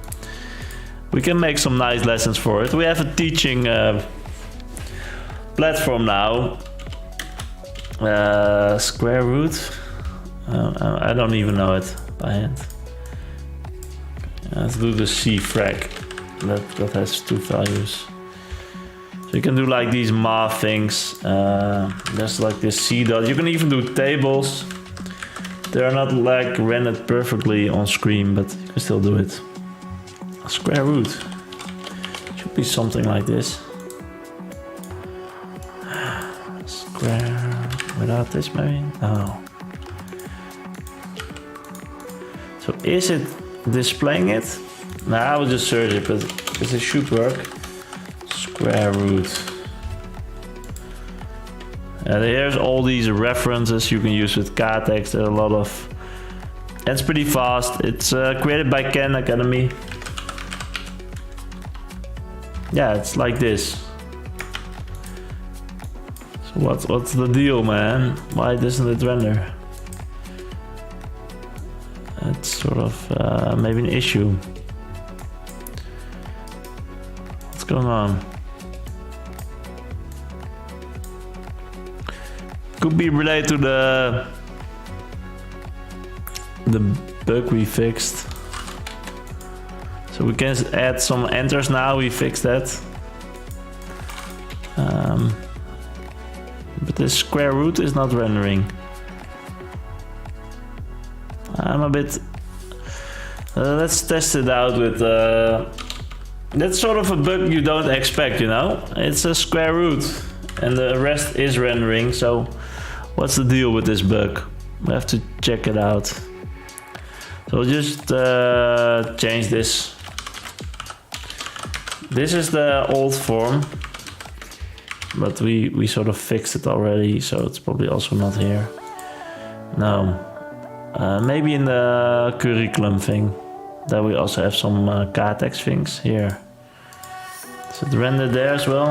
We can make some nice lessons for it. We have a teaching platform now. Square root. I don't even know it by hand. Let's do the C frag. That has two values. So you can do like these math things. There's like this C dot. You can even do tables. They're not like rendered perfectly on screen, but you can still do it. Square root. Should be something like this. Square without this maybe? Oh. So is it displaying it? Now I will just search it, but it should work. Square root. And here's all these references you can use with KTeX. There are a lot of. It's pretty fast. It's created by Khan Academy. Yeah, it's like this. So what's the deal, man? Why doesn't it render? It's sort of maybe an issue. What's going on? Could be related to the bug we fixed. So we can add some enters now. We fixed that. But the square root is not rendering. I'm a bit Let's test it out with... that's sort of a bug you don't expect, you know? It's a square root and the rest is rendering, so what's the deal with this bug? We have to check it out. So we'll just change this. This is the old form, but we sort of fixed it already, so it's probably also not here. No, maybe in the curriculum thing. Then we also have some KTeX things here. Is it rendered there as well?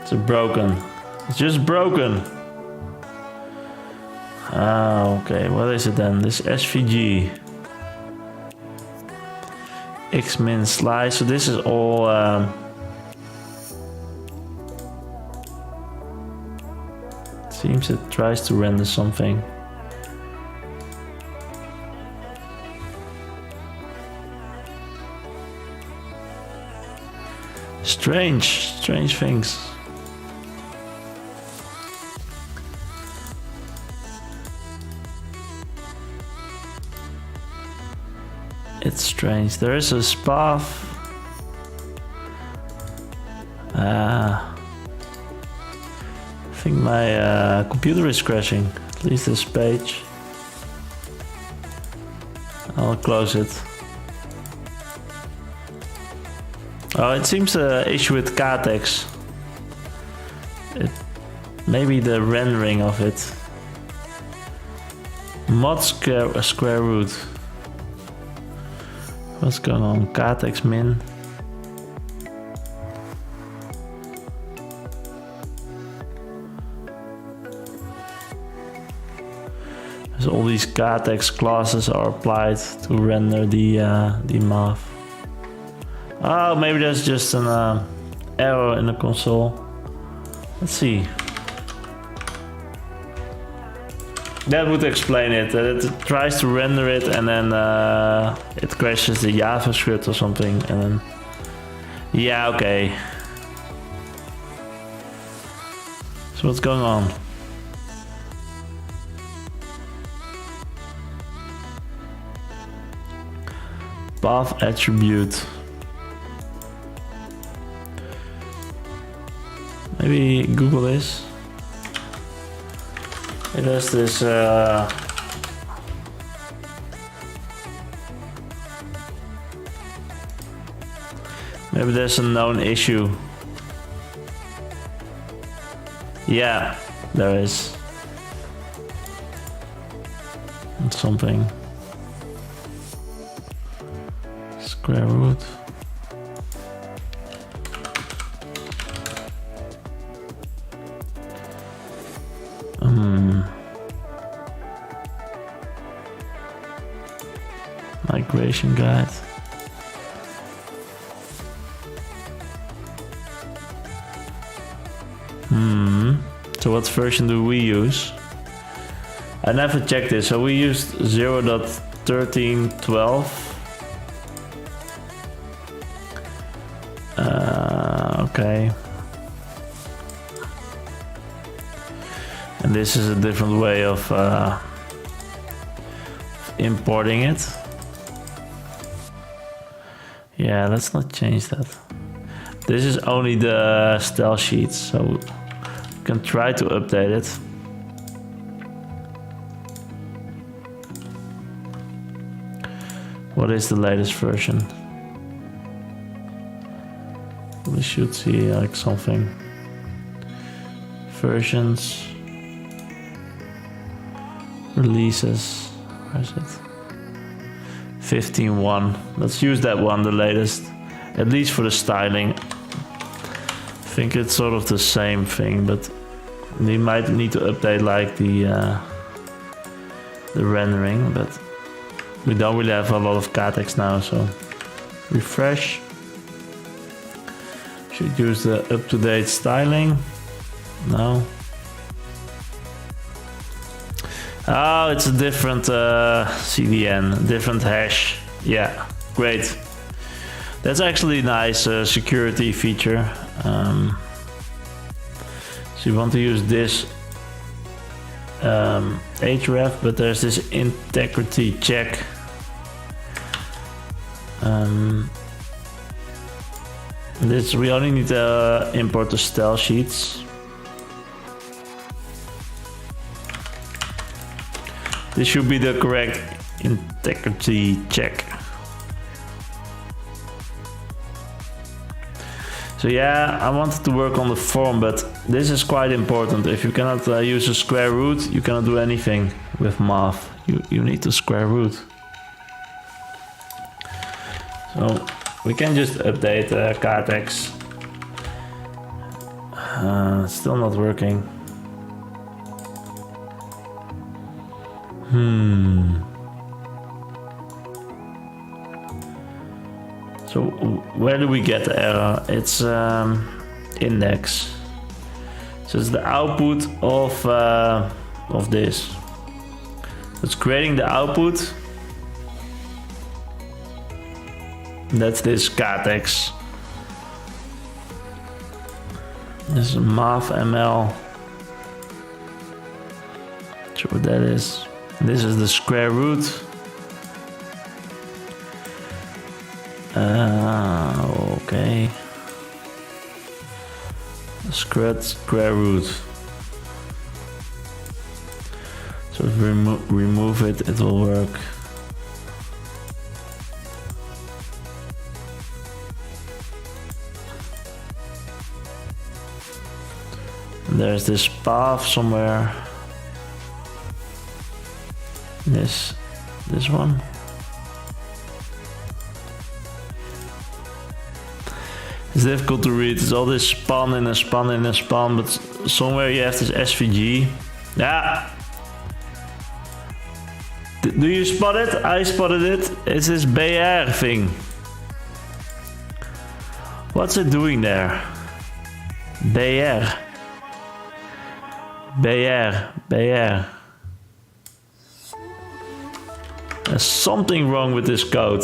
It's broken. It's just broken. Ah, okay. What is it then? This SVG. X-min slice. So this is all... seems it tries to render something. Strange things. It's strange. There is a path. I think my computer is crashing. At least this page. I'll close it. Oh, it seems an issue with KTeX. Maybe the rendering of it. Mod square root. What's going on? KTeX min. So all these KTeX classes are applied to render the math. Oh, maybe there's just an error in the console. Let's see. That would explain it. That it tries to render it and then it crashes the JavaScript or something, and then yeah, okay. So what's going on? Path attribute. Maybe Google this. It has this maybe there's a known issue. Yeah, there is something. Square root. Migration guide. So what version do we use? I never checked this. So we used 0.1312. Okay. And this is a different way of importing it. Yeah, let's not change that. This is only the style sheets, so we can try to update it. What is the latest version? We should see like something. Versions. Releases. Where is it? 15.1. Let's use that one, the latest. At least for the styling. I think it's sort of the same thing, but we might need to update like the rendering, but we don't really have a lot of KTeX now, so refresh. Should use the up-to-date styling. No. Oh, it's a different CDN, different hash. Yeah, great. That's actually a nice security feature. So you want to use this href, but there's this integrity check. This we only need to import the style sheets. This should be the correct integrity check. So yeah, I wanted to work on the form, but this is quite important. If you cannot use a square root, you cannot do anything with math. You need the square root. So we can just update Cartex. Still not working. So where do we get the error? It's index. So it's the output of this. It's creating the output. That's this Cartex. This is math ML. So what that is. This is the square root. Okay. Square root. So if we remove it, it will work. There's this path somewhere. This one. It's difficult to read. It's all this span in a span in a span, but somewhere you have this SVG. Yeah. Do you spot it? I spotted it. It's this BR thing. What's it doing there? BR. There's something wrong with this code.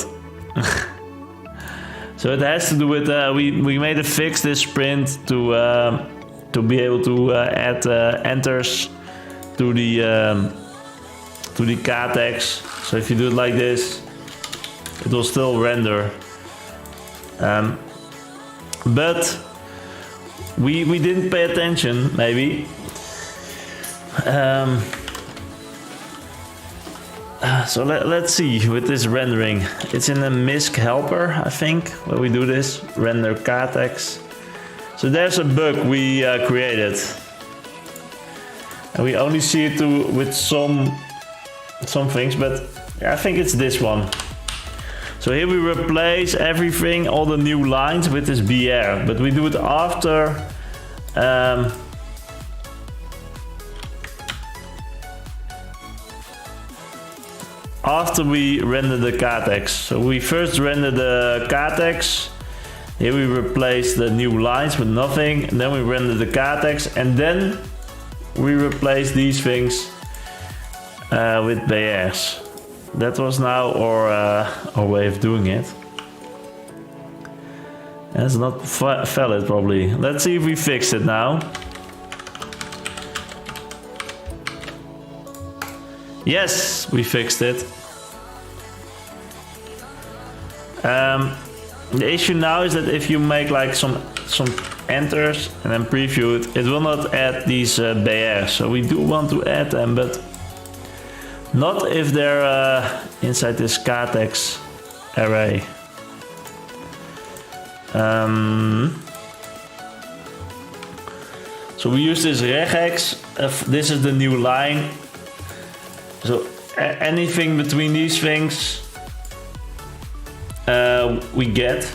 So it has to do with we made a fix this sprint to be able to add enters to the Cartex. So if you do it like this, it will still render. But we didn't pay attention, maybe. So let's see with this rendering. It's in the MISC helper, I think, where we do this, render Cartex. So there's a bug we created. And we only see it with some things, but I think it's this one. So here we replace everything, all the new lines with this BR, but we do it after we render the Cartex. So we first render the Cartex. Here we replace the new lines with nothing, and then we render the Cartex, and then we replace these things with BRs. That was now our way of doing it. That's not valid probably. Let's see if we fix it now. Yes, we fixed it. The issue now is that if you make like some enters and then preview it, it will not add these BRs. So we do want to add them, but not if they're inside this Cartex array. So we use this Regex. This is the new line. So anything between these things we get.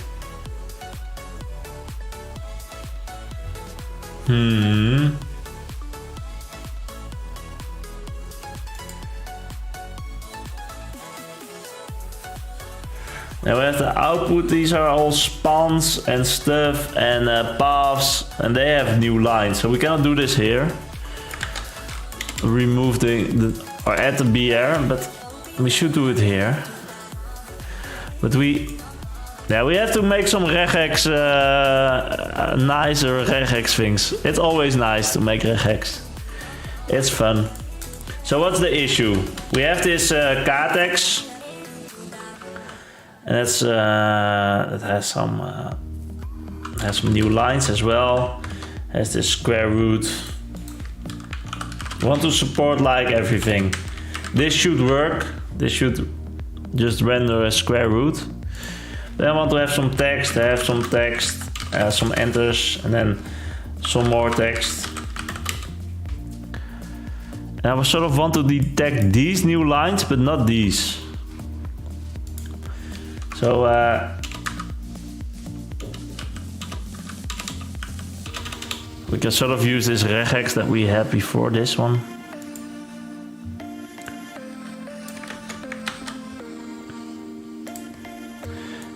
Now we have the output. These are all spans and stuff and paths, and they have new lines. So we cannot do this here. Remove or add the BR, but we should do it here. But we have to make some Regex, nicer Regex things. It's always nice to make Regex. It's fun. So what's the issue? We have this Catex, and it has some new lines as well. Has this square root. We want to support like everything. This should work. This should just render a square root. Then I want to have some text, some enters, and then some more text. And I sort of want to detect these new lines, but not these. So we can sort of use this regex that we had before this one.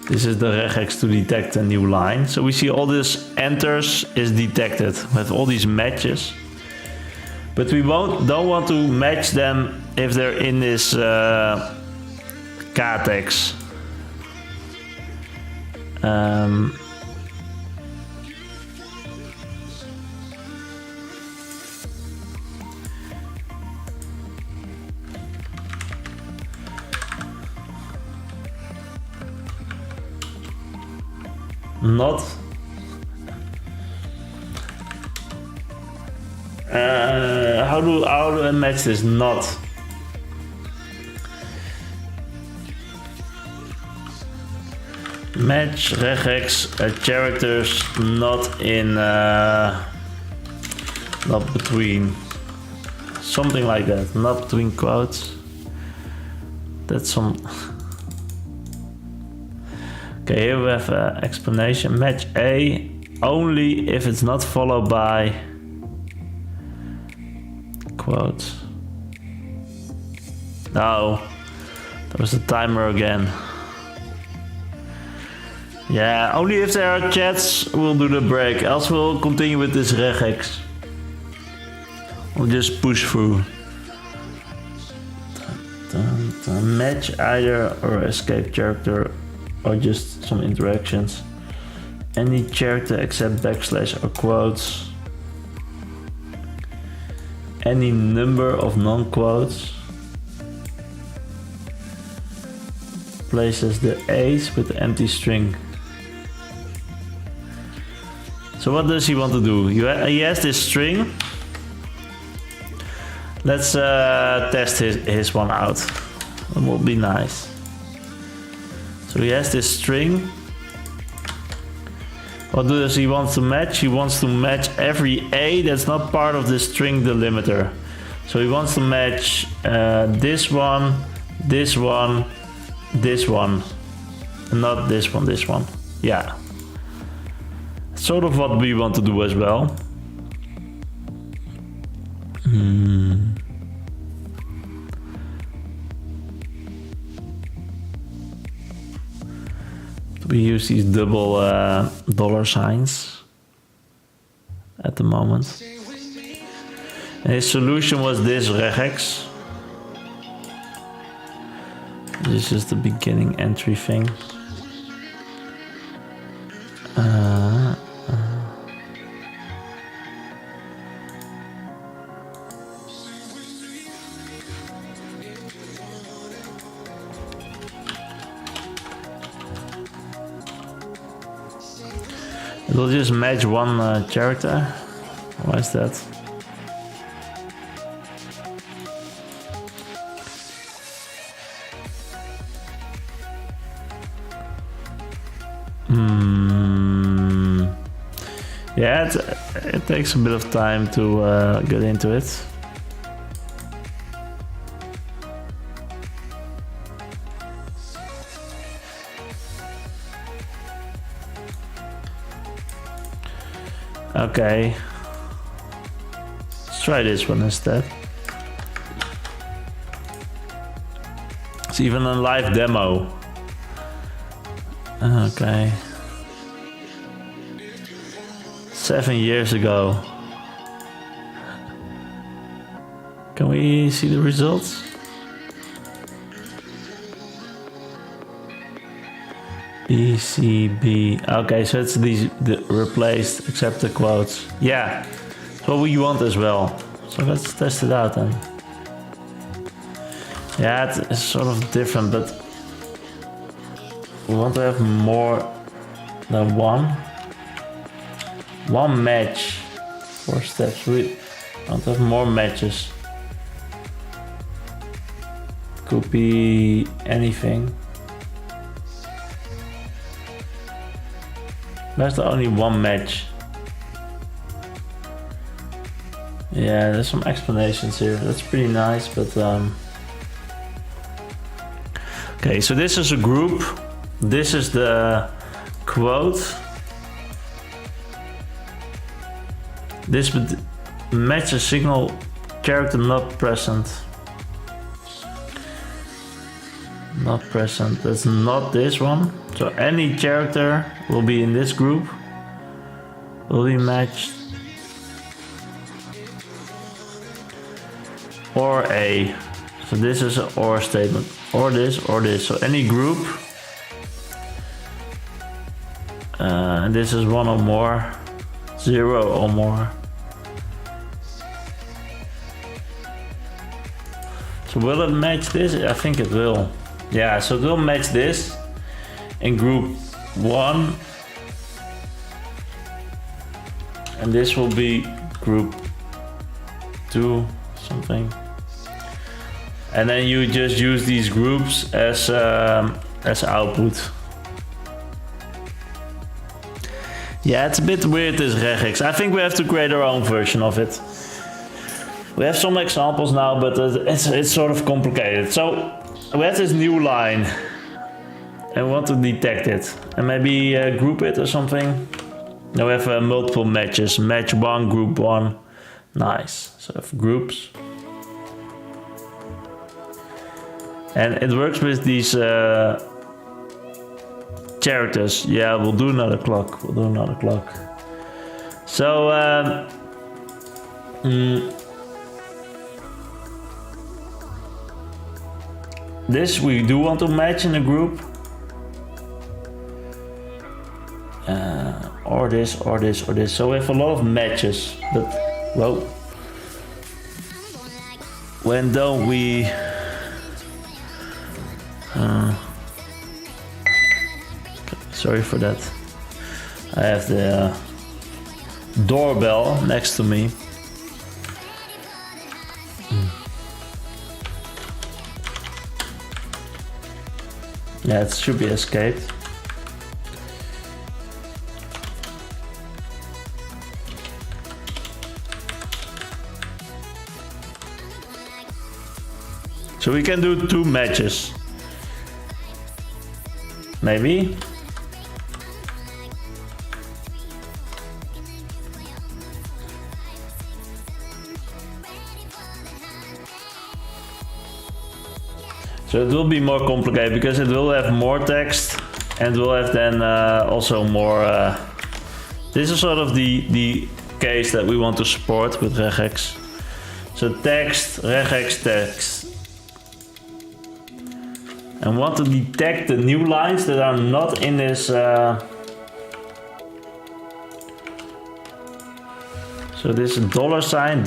This is the regex to detect a new line. So we see all this enters is detected with all these matches. But we don't want to match them if they're in this Catex. Not. How do I match this? Not. Match regex characters not in not between, something like that. Not between quotes. That's some. Okay, here we have an explanation. Match A only if it's not followed by quotes. No, that was the timer again. Yeah, only if there are chats we'll do the break, else we'll continue with this regex. We'll just push through. Match either or escape character or just some interactions. Any character except backslash or quotes. Any number of non-quotes. Places the A's with the empty string. So what does he want to do? He has this string. Let's test his one out. It will be nice. So he has this string. What does he want to match? He wants to match every A that's not part of the string delimiter. So he wants to match this one, this one, this one, and not this one, this one. Yeah. Sort of what we want to do as well. We use these double dollar signs at the moment. And his solution was this regex. This is the beginning entry thing. It will just match one character. Why is that? Yeah, it takes a bit of time to get into it. Okay, let's try this one instead. It's even a live demo. Okay. 7 years ago. Can we see the results? B, C, B. Okay, so it's the replaced except the quotes. Yeah, that's what we want as well. So let's test it out then. Yeah, it's sort of different, but we want to have more than one match. 4 steps. We want to have more matches. Could be anything. There's only one match. Yeah, there's some explanations here. That's pretty nice, but okay, so this is a group. This is the quote. This would match a signal character not present. Not present. That's not this one. So any character will be in this group. Will be matched. Or A. So this is an or statement. Or this or this. So any group. And this is 1 or more. 0 or more. So will it match this? I think it will. Yeah, so it will match this in group 1. And this will be group 2, something. And then you just use these groups as output. Yeah, it's a bit weird, this regex. I think we have to create our own version of it. We have some examples now, but it's sort of complicated. So we have this new line and we want to detect it and maybe group it or something. Now we have multiple matches. Match 1, group 1. Nice. So we have groups. And it works with these characters. Yeah, we'll do another clock. We'll do another clock. So this we do want to match in a group. Or this, or this, or this. So we have a lot of matches, but well, when don't we? Sorry for that. I have the doorbell next to me. Yeah, it should be escaped. So we can do 2 matches. Maybe. So it will be more complicated because it will have more text and will have then also more. This is sort of the case that we want to support with regex. So text, regex text. And want to detect the new lines that are not in this. So this dollar sign.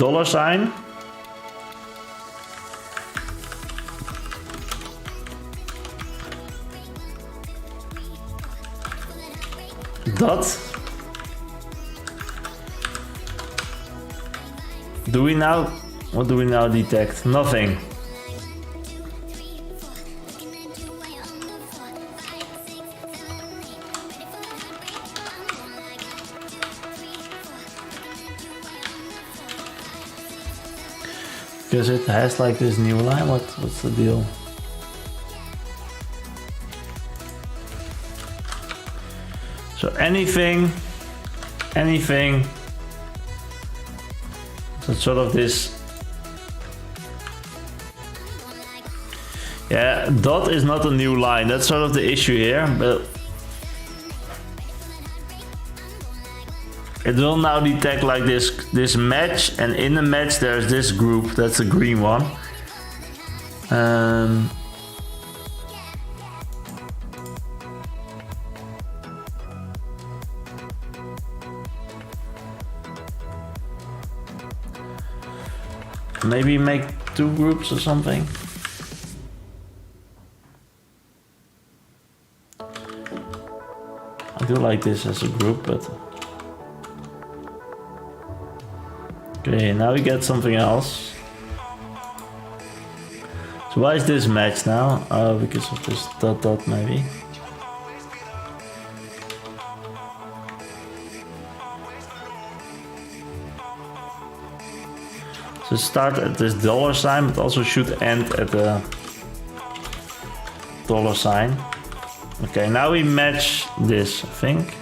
Dot. What do we now detect? Nothing. Because it has like this new line. What's the deal? So anything. So it's sort of this. Yeah, dot is not a new line. That's sort of the issue here, but it will now detect like this match, and in the match there's this group. That's a green one. Maybe make 2 groups or something. I do like this as a group, but... Okay, now we get something else. So why is this match now? Oh, because of this dot dot maybe. So start at this dollar sign, but also should end at the dollar sign. Okay, now we match this, I think.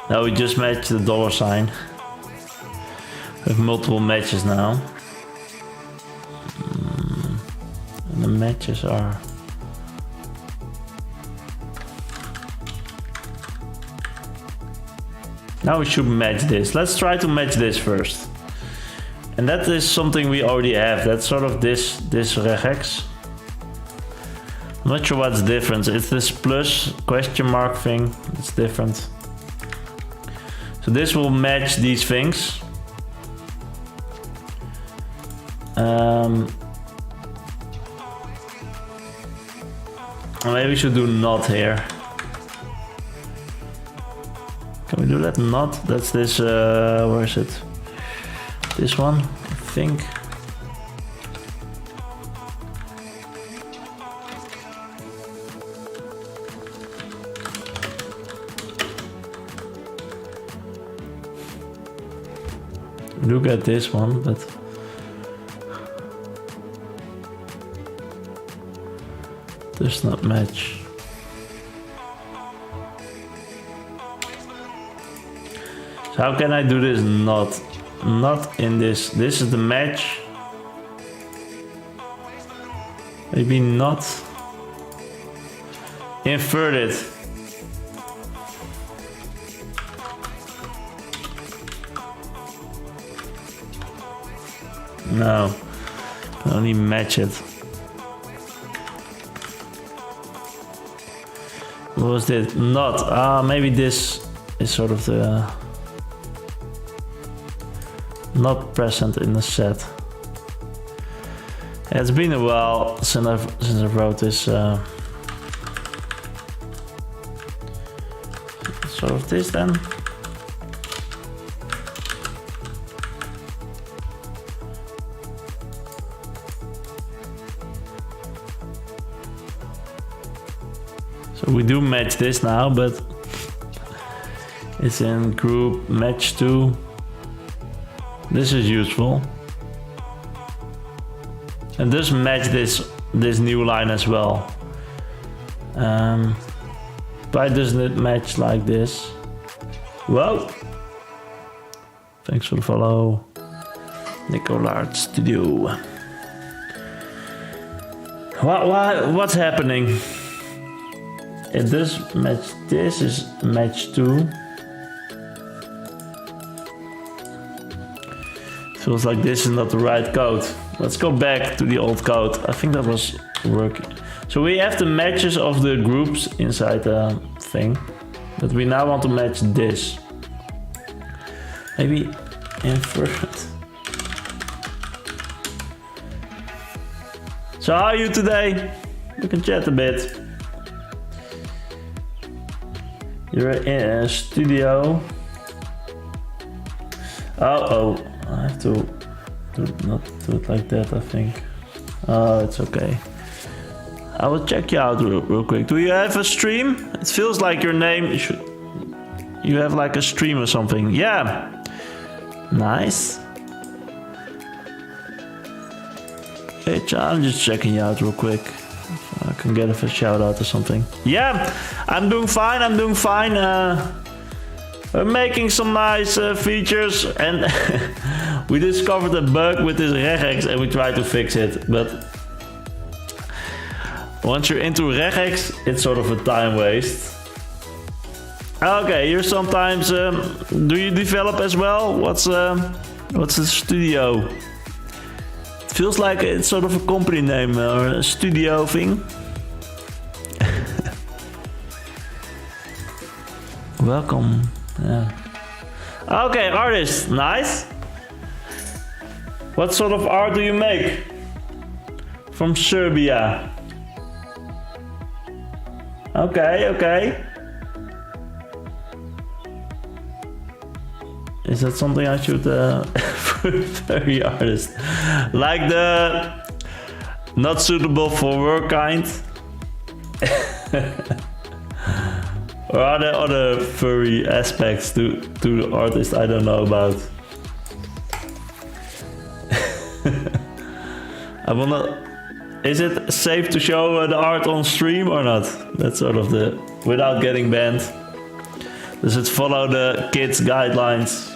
Now we just match the dollar sign. We have multiple matches now. And the matches are... Now we should match this. Let's try to match this first. And that is something we already have. That's sort of this regex. I'm not sure what's different. It's this plus question mark thing. It's different. So this will match these things. Maybe we should do not here. Can we do that? Not? That's this, where is it? This one, I think. Look at this one, but does not match. So how can I do this? Not in this. This is the match. Maybe not. Invert it. No. Only match it. What was this? Not. Maybe this is sort of the... not present in the set. It's been a while since I wrote this. Sort of this then. So we do match this now, but it's in group match 2. This is useful. And just match this new line as well. Why doesn't it match like this? Whoa! Thanks for the follow. Nicolard Studio. What's happening? It does match. This is match 2. Feels like this is not the right code. Let's go back to the old code. I think that was working. So we have the matches of the groups inside the thing. But we now want to match this. Maybe invert. So how are you today? We can chat a bit. You're in a studio. Oh, I have to not do it like that, I think. Oh, it's okay. I will check you out real quick. Do you have a stream? It feels like your name you have like a stream or something. Yeah. Nice. Hey, I'm just checking you out real quick. If I can get a shout out or something. Yeah, I'm doing fine. We're making some nice features, and we discovered a bug with this regex and we tried to fix it. But once you're into regex, it's sort of a time waste. Okay, you're sometimes. Do you develop as well? What's the studio? It feels like it's sort of a company name or a studio thing. Welcome. Yeah. Okay, artist, nice. What sort of art do you make? From Serbia. Okay. Is that something I should furry artist? Like the not suitable for work kind? Or are there other furry aspects to the artist I don't know about? I wanna... Is it safe to show the art on stream or not? That's sort of the... Without getting banned. Does it follow the kids guidelines?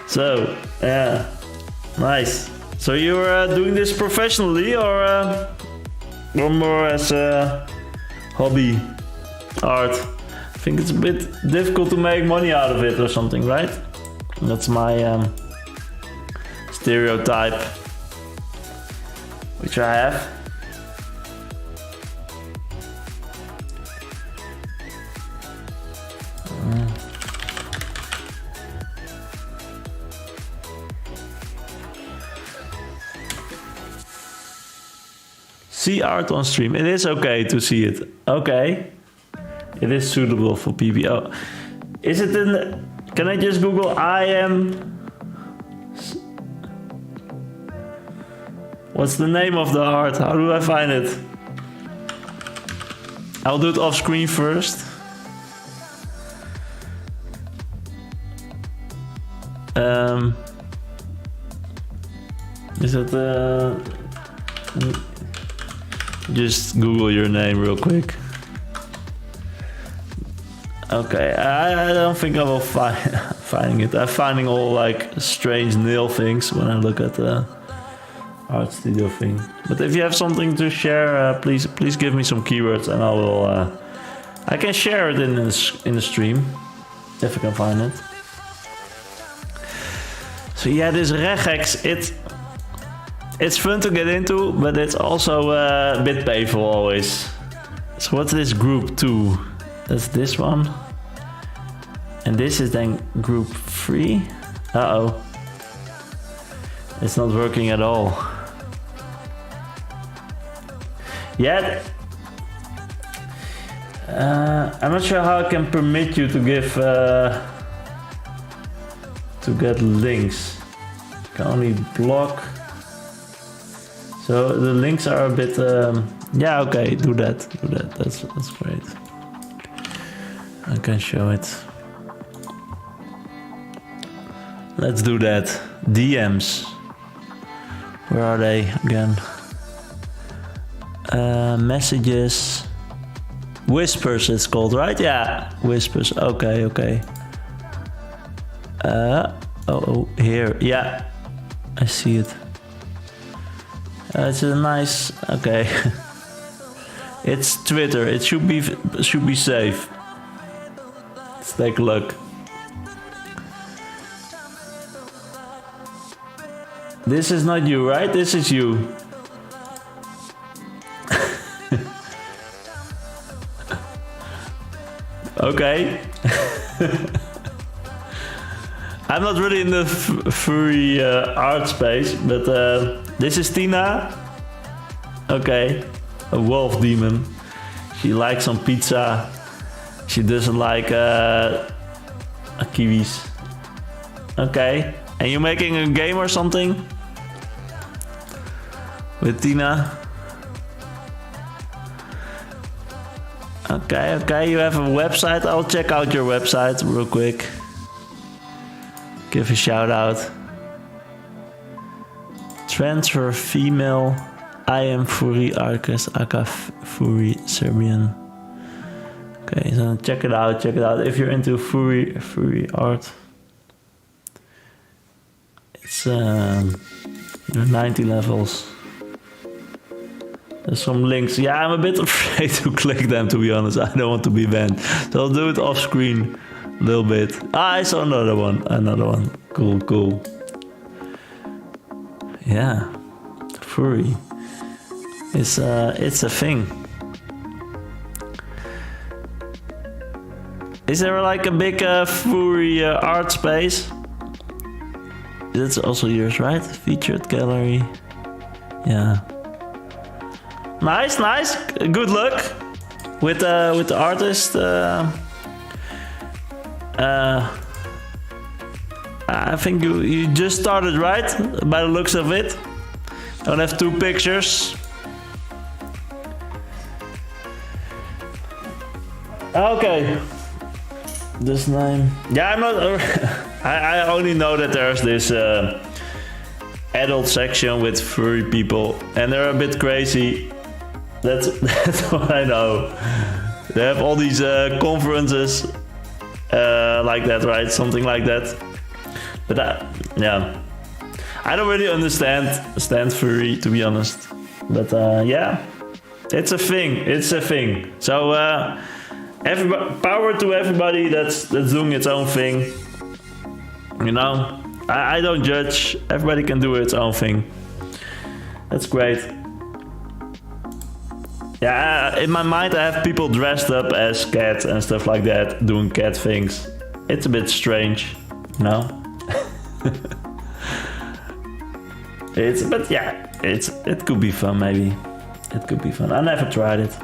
So, yeah. Nice. So you're doing this professionally or more as a hobby art? I think it's a bit difficult to make money out of it or something, right? That's my stereotype, which I have. See art on stream. It is okay to see it. Okay. It is suitable for PBO. Is it in... Can I just Google I am... What's the name of the art? How do I find it? I'll do it off screen first. Is it just Google your name real quick. Okay, I don't think I will finding it. I'm finding all like strange nail things when I look at the art studio thing. But if you have something to share, please give me some keywords and I will. I can share it in the stream if I can find it. So yeah, this Regex, it's fun to get into, but it's also a bit painful always. So what's this group 2? That's this one. And this is then group 3. Uh-oh. It's not working at all. Yet. I'm not sure how I can permit you to give to get links. I can only block. So the links are a bit yeah, okay, do that. That's great. I can show it. Let's do that. DMs. Where are they again? Messages. Whispers it's called, right? Yeah, whispers. Okay. Oh, here. Yeah, I see it. It's a nice. Okay. It's Twitter. It should be safe. Let's take a look. This is not you, right? This is you. Okay. I'm not really in the furry art space, but this is Tina. Okay. A wolf demon. She likes some pizza. She doesn't like kiwis. Okay. And you're making a game or something? With Tina? Okay, you have a website. I'll check out your website real quick. Give a shout out. Transfer female. I am furry artist. Aka furry Serbian. Okay, so check it out. If you're into furry art. It's 90 levels. There's some links. Yeah, I'm a bit afraid to click them, to be honest. I don't want to be banned. So I'll do it off screen a little bit. I saw another one. Cool. Yeah. Furry. It's a thing. Is there like a big furry art space? That's also yours, right? Featured gallery. Yeah. Nice. Good luck with the artist I think you just started, right? By the looks of it. Don't have 2 pictures. Okay. This name. Yeah, I'm not. I only know that there's this adult section with furry people, and they're a bit crazy. That's what I know. They have all these conferences like that, right? Something like that. But yeah, I don't really understand furry, to be honest. But yeah, it's a thing. It's a thing. So power to everybody that's doing its own thing. You know, I don't judge. Everybody can do its own thing. That's great. Yeah, in my mind I have people dressed up as cats and stuff like that, doing cat things. It's a bit strange, you know. But yeah, it could be fun maybe. It could be fun. I never tried it.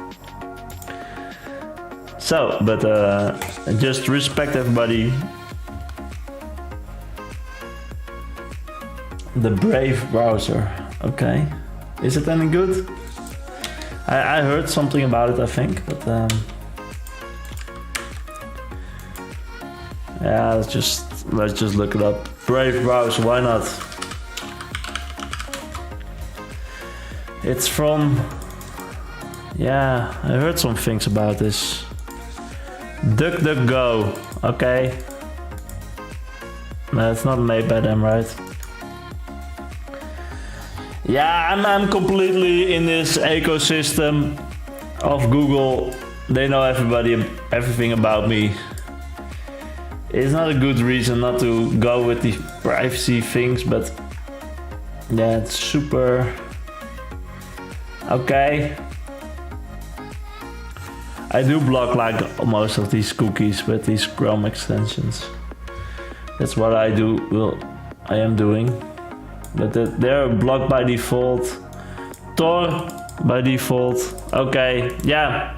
So, but just respect everybody. The Brave browser. Okay. Is it any good? I heard something about it, I think, but yeah, let's just look it up. Brave browser, why not? It's from, yeah, I heard some things about this. DuckDuckGo, okay. No, it's not made by them, right? Yeah, I'm completely in this ecosystem of Google. They know everything about me. It's not a good reason not to go with the privacy things, but yeah, it's super okay. I do block like most of these cookies with these Chrome extensions. That's what I do. Well, I am doing. But they're blocked by default. Tor by default. Okay, yeah.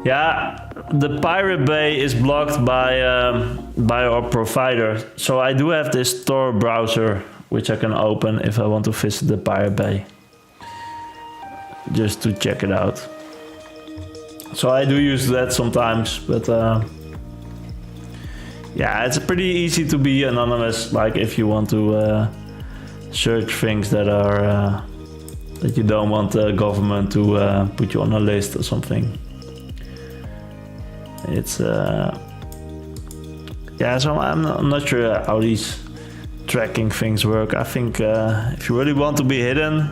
Yeah, the Pirate Bay is blocked by our provider. So I do have this Tor browser, which I can open if I want to visit the Pirate Bay. Just to check it out. So I do use that sometimes, but yeah, it's pretty easy to be anonymous. Like if you want to search things that are that you don't want the government to put you on a list or something. It's yeah, so I'm not sure how these tracking things work. I think if you really want to be hidden,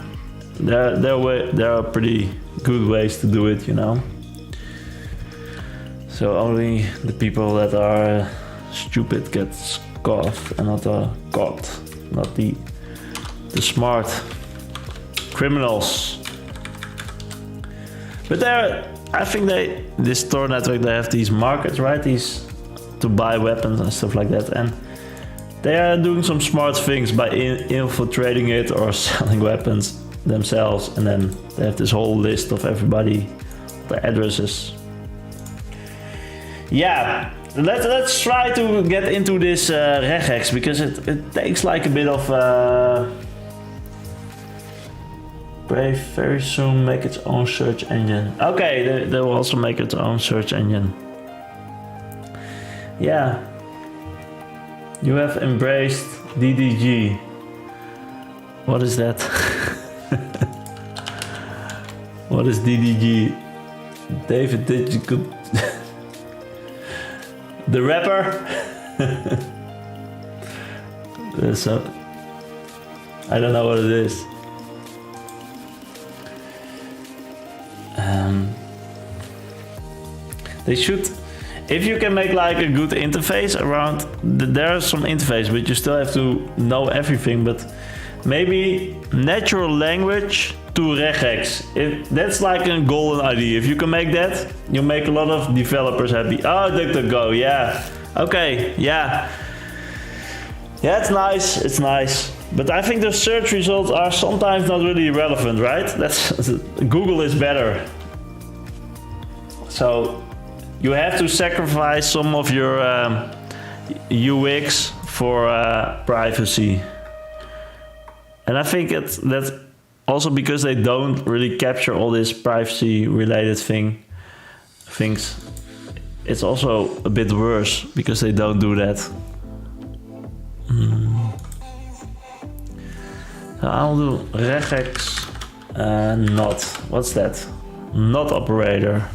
there are pretty good ways to do it, you know. So only the people that are stupid get caught and not caught, not the smart criminals. But I think this Tor network, they have these markets, right? These to buy weapons and stuff like that, and they are doing some smart things by infiltrating it or selling weapons themselves, and then they have this whole list of everybody, the addresses. Yeah, let's try to get into this Regex, because it takes like a bit of Brave very soon make its own search engine. Okay, they will also make its own search engine. Yeah, you have embraced DDG. What is that? What is DDG? David Digital. The rapper? So, I don't know what it is. They should, if you can make like a good interface around, there's some interface, but you still have to know everything. But maybe natural language to Regex. That's like a golden idea. If you can make that, you make a lot of developers happy. Oh, DuckDuckGo, yeah. Okay, yeah. Yeah, it's nice. It's nice. But I think the search results are sometimes not really relevant, right? Google is better. So you have to sacrifice some of your UX for privacy. And I think that's also because they don't really capture all this privacy related things. It's also a bit worse because they don't do that. So I'll do regex not. What's that? Not operator.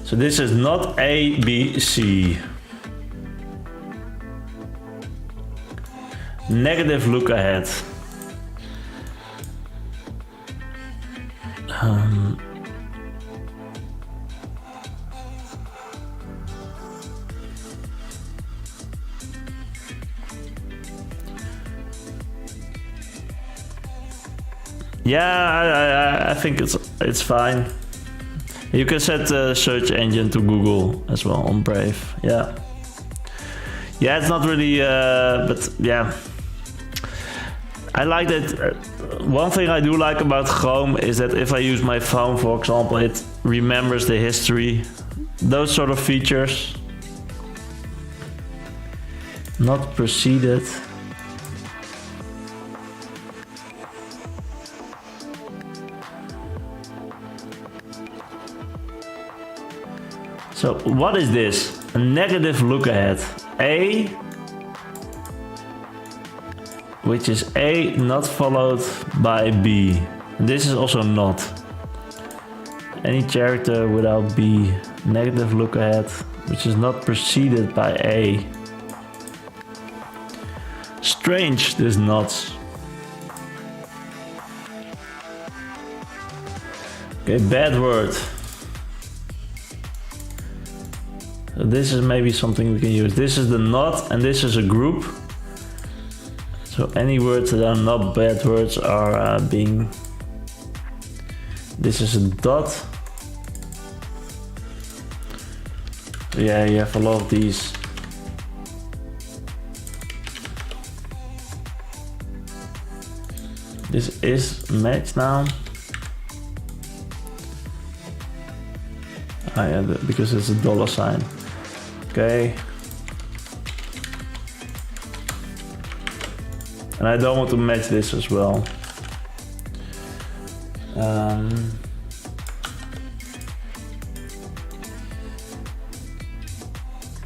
So this is not A, B, C. Negative look ahead. Yeah, I think it's fine. You can set the search engine to Google as well on Brave. Yeah, it's not really, but yeah. I like that. One thing I do like about Chrome is that if I use my phone, for example, it remembers the history. Those sort of features. Not preceded. So what is this? A negative look ahead. A, which is A not followed by B. This is also not. Any character without B. Negative look ahead, which is not preceded by A. Strange, this not. Okay, bad word. So this is maybe something we can use. This is the not and this is a group. So any words that are not bad words are being... This is a dot. Yeah, you have a lot of these. This is match now. Ah, yeah, because it's a dollar sign. Okay. And I don't want to match this as well.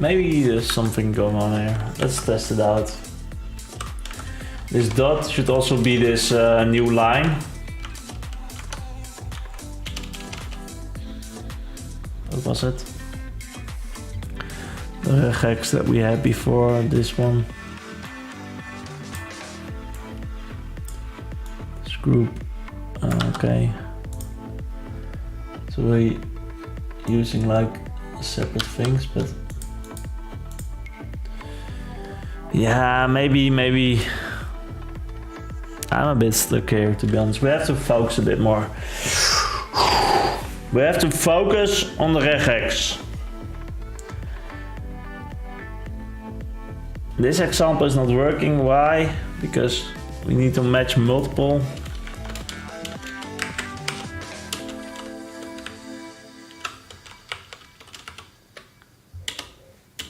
Maybe there's something going on here. Let's test it out. This dot should also be this new line. What was it? The regex that we had before, this one. This group. Okay. So we're using like separate things, but yeah, maybe I'm a bit stuck here, to be honest. We have to focus a bit more. We have to focus on the regex. This example is not working. Why? Because we need to match multiple.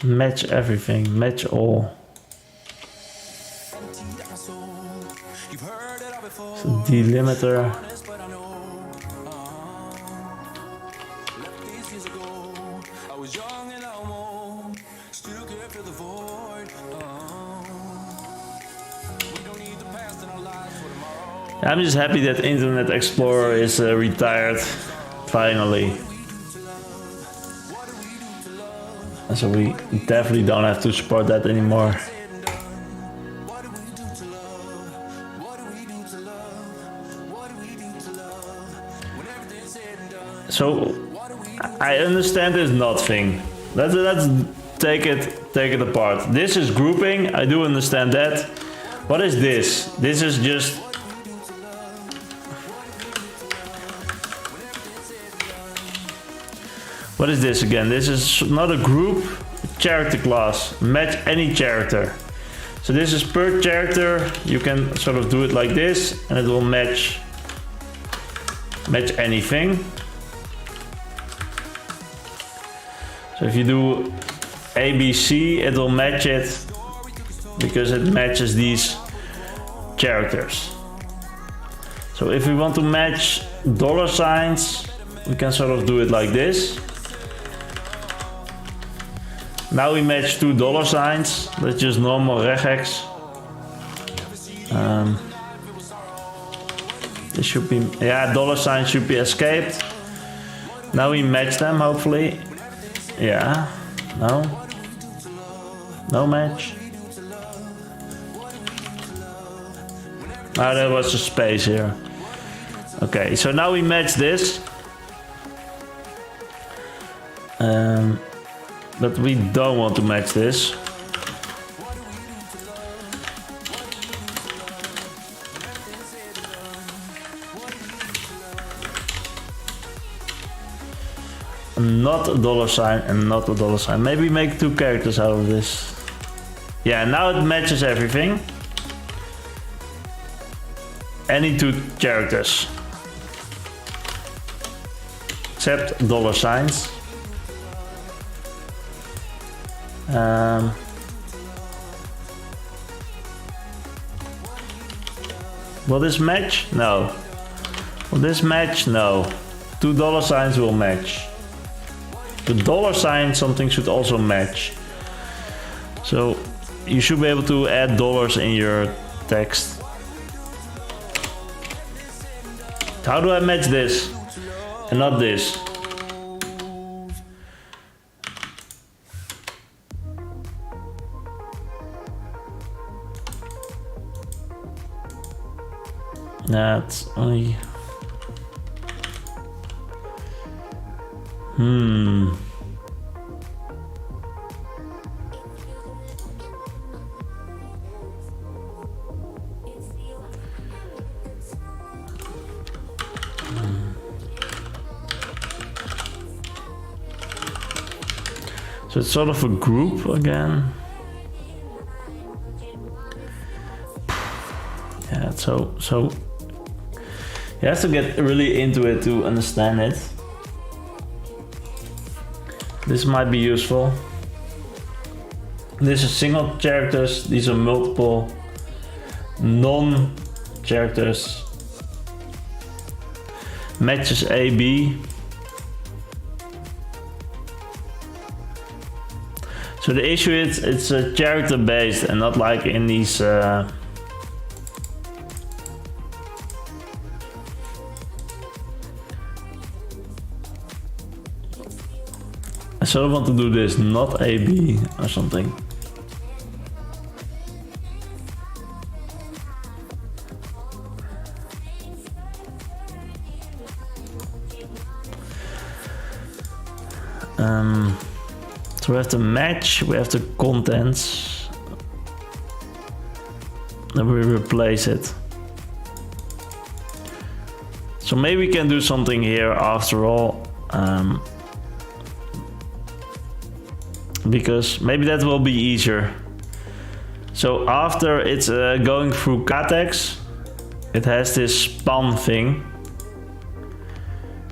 Match everything, match all. So delimiter. I'm just happy that Internet Explorer is retired, finally. And so we definitely don't have to support that anymore. So I understand this not thing. Let's take it apart. This is grouping. I do understand that. What is this? This is just what is this again? This is not a group, character class. Match any character. So this is per character. You can sort of do it like this and it will match anything. So if you do ABC, it will match it because it matches these characters. So if we want to match dollar signs, we can sort of do it like this. Now we match two dollar signs. That's just normal regex. This should be, yeah, dollar sign should be escaped. Now we match them, hopefully. Yeah, no. No match. Ah, there was a space here. Okay, so now we match this. But we don't want to match this. Not a dollar sign and not a dollar sign. Maybe make two characters out of this. Yeah, now it matches everything. Any two characters. Except dollar signs. Will this match? No. Will this match? No. Two dollar signs will match. The dollar sign, something should also match. So you should be able to add dollars in your text. How do I match this and not this? That's only... So it's sort of a group again. Yeah, so you have to get really into it to understand it. This might be useful. This is single characters, these are multiple non-characters. Matches A, B. So the issue is it's character based and not like in these I sort of want to do this, not AB or something. So we have the match, we have the contents, then we replace it. So maybe we can do something here after all. Because maybe that will be easier. So after it's going through Catex, it has this span thing.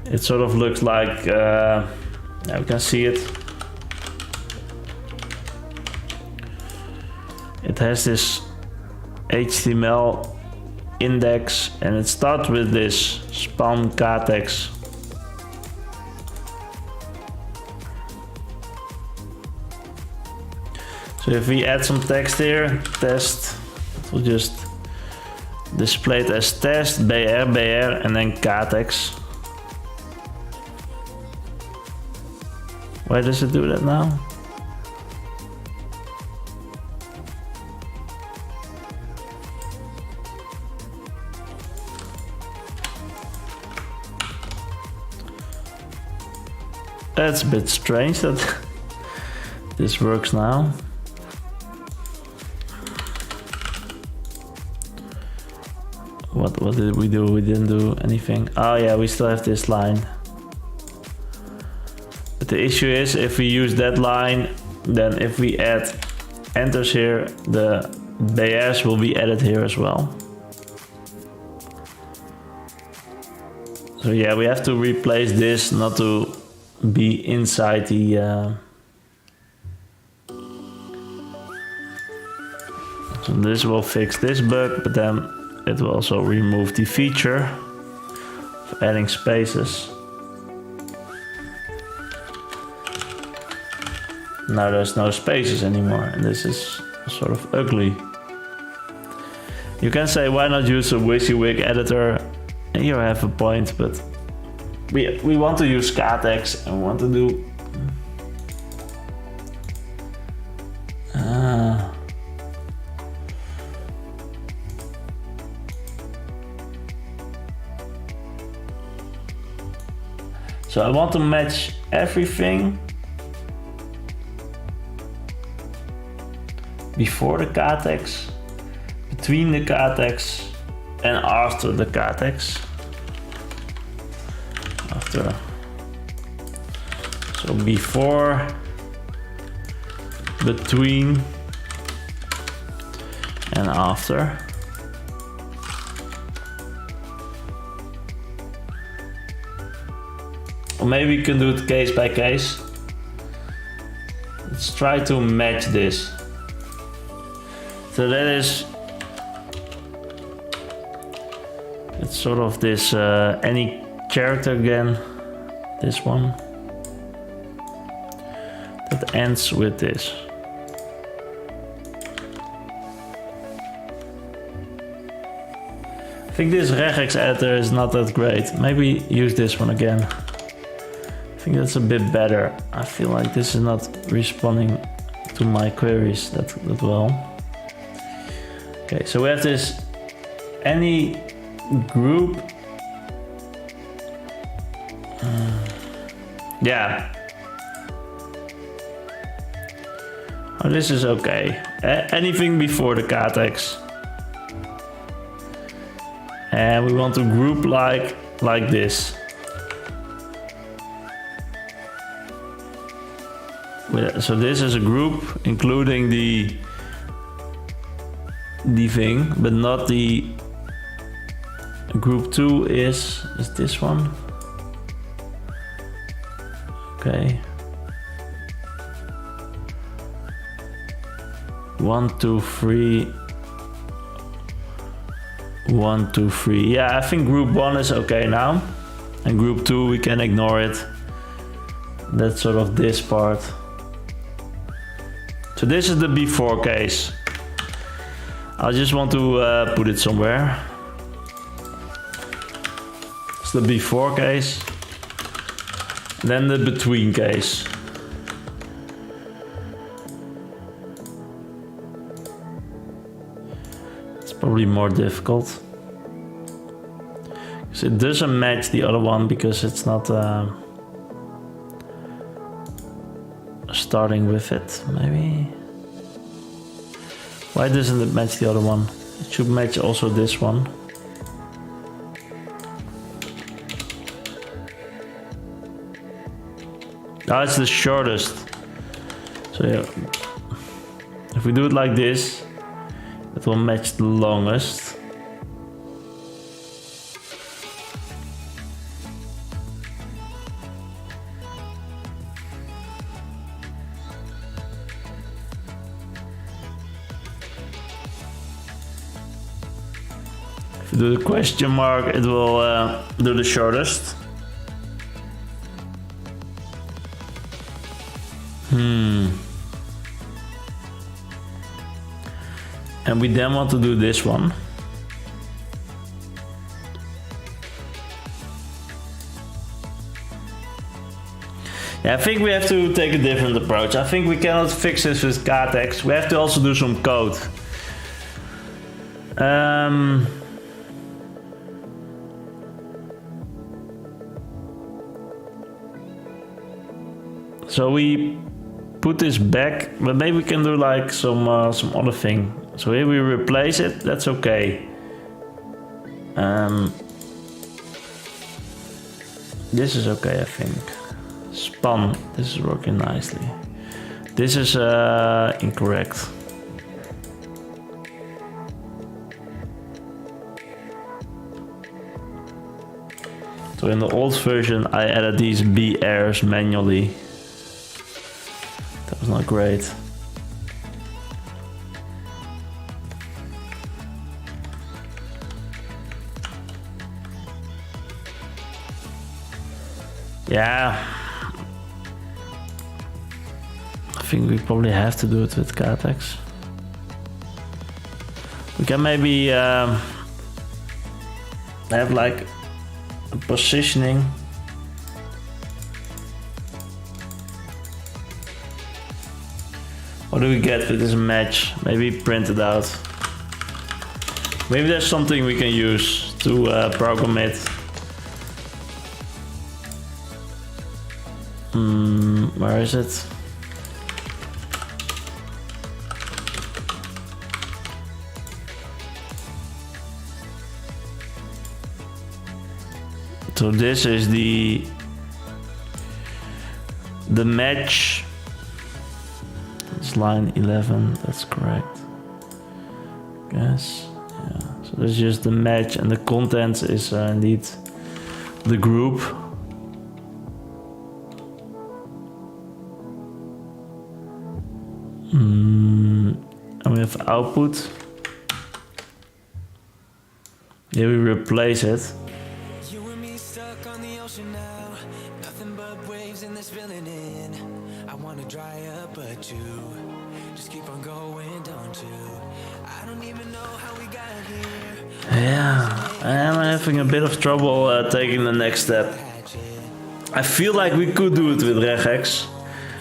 It sort of looks like, now we can see it. It has this HTML index and it starts with this span Catex. So if we add some text here, test, it will just display it as test, BR, BR, and then Catex. Why does it do that now? That's a bit strange that this works now. What did we do? We didn't do anything. Oh yeah, we still have this line. But the issue is if we use that line, then if we add enters here, the BS will be added here as well. So yeah, we have to replace this not to be inside the this will fix this bug, but then it will also remove the feature of adding spaces. Now there's no spaces anymore, and this is sort of ugly. You can say, why not use a WYSIWYG editor? And you have a point, but we want to use Catex and want to do so I want to match everything before the Catex, between the Catex, and after the Catex. So before, between, and after. Or maybe we can do it case by case. Let's try to match this. So that is, it's sort of this any character again, this one, that ends with this. I think this Regex editor is not that great. Maybe use this one again. I think that's a bit better. I feel like this is not responding to my queries that well. Okay, so we have this any group. Yeah. Oh, this is okay. Anything before the Catex. And we want to group like this. So this is a group including the thing, but not the group 2 is this one. Okay. 1, 2, 3. 1, 2, 3. Yeah, I think group 1 is okay now. And group 2 we can ignore it. That's sort of this part. So this is the before case. I just want to put it somewhere. It's the before case. Then the between case. It's probably more difficult. Because it doesn't match the other one because it's not starting with it, maybe. Why doesn't it match the other one? It should match also this one. Ah, it's the shortest. So yeah, if we do it like this, it will match the longest. If you do the question mark, it will do the shortest. And we then want to do this one. Yeah, I think we have to take a different approach. I think we cannot fix this with Catex. We have to also do some code. So we put this back, but maybe we can do like some other thing. So here we replace it, that's okay. This is okay, I think. Span, this is working nicely. This is incorrect. So in the old version I added these B errors manually. That was not great. Yeah. I think we probably have to do it with Catex. We can maybe have like a positioning. What do we get with this match? Maybe print it out. Maybe there's something we can use to program it. Where is it? So this is the match. It's line 11, that's correct. Yes, yeah. So there's just the match, and the contents is indeed the group. And we have output. Here we replace it. You and me stuck on the ocean now. Nothing but waves in this feeling in. I wanna dry up, but you just keep on going, don't you? I don't even know how we got here. Yeah, I am having a bit of trouble taking the next step. I feel like we could do it with Regex.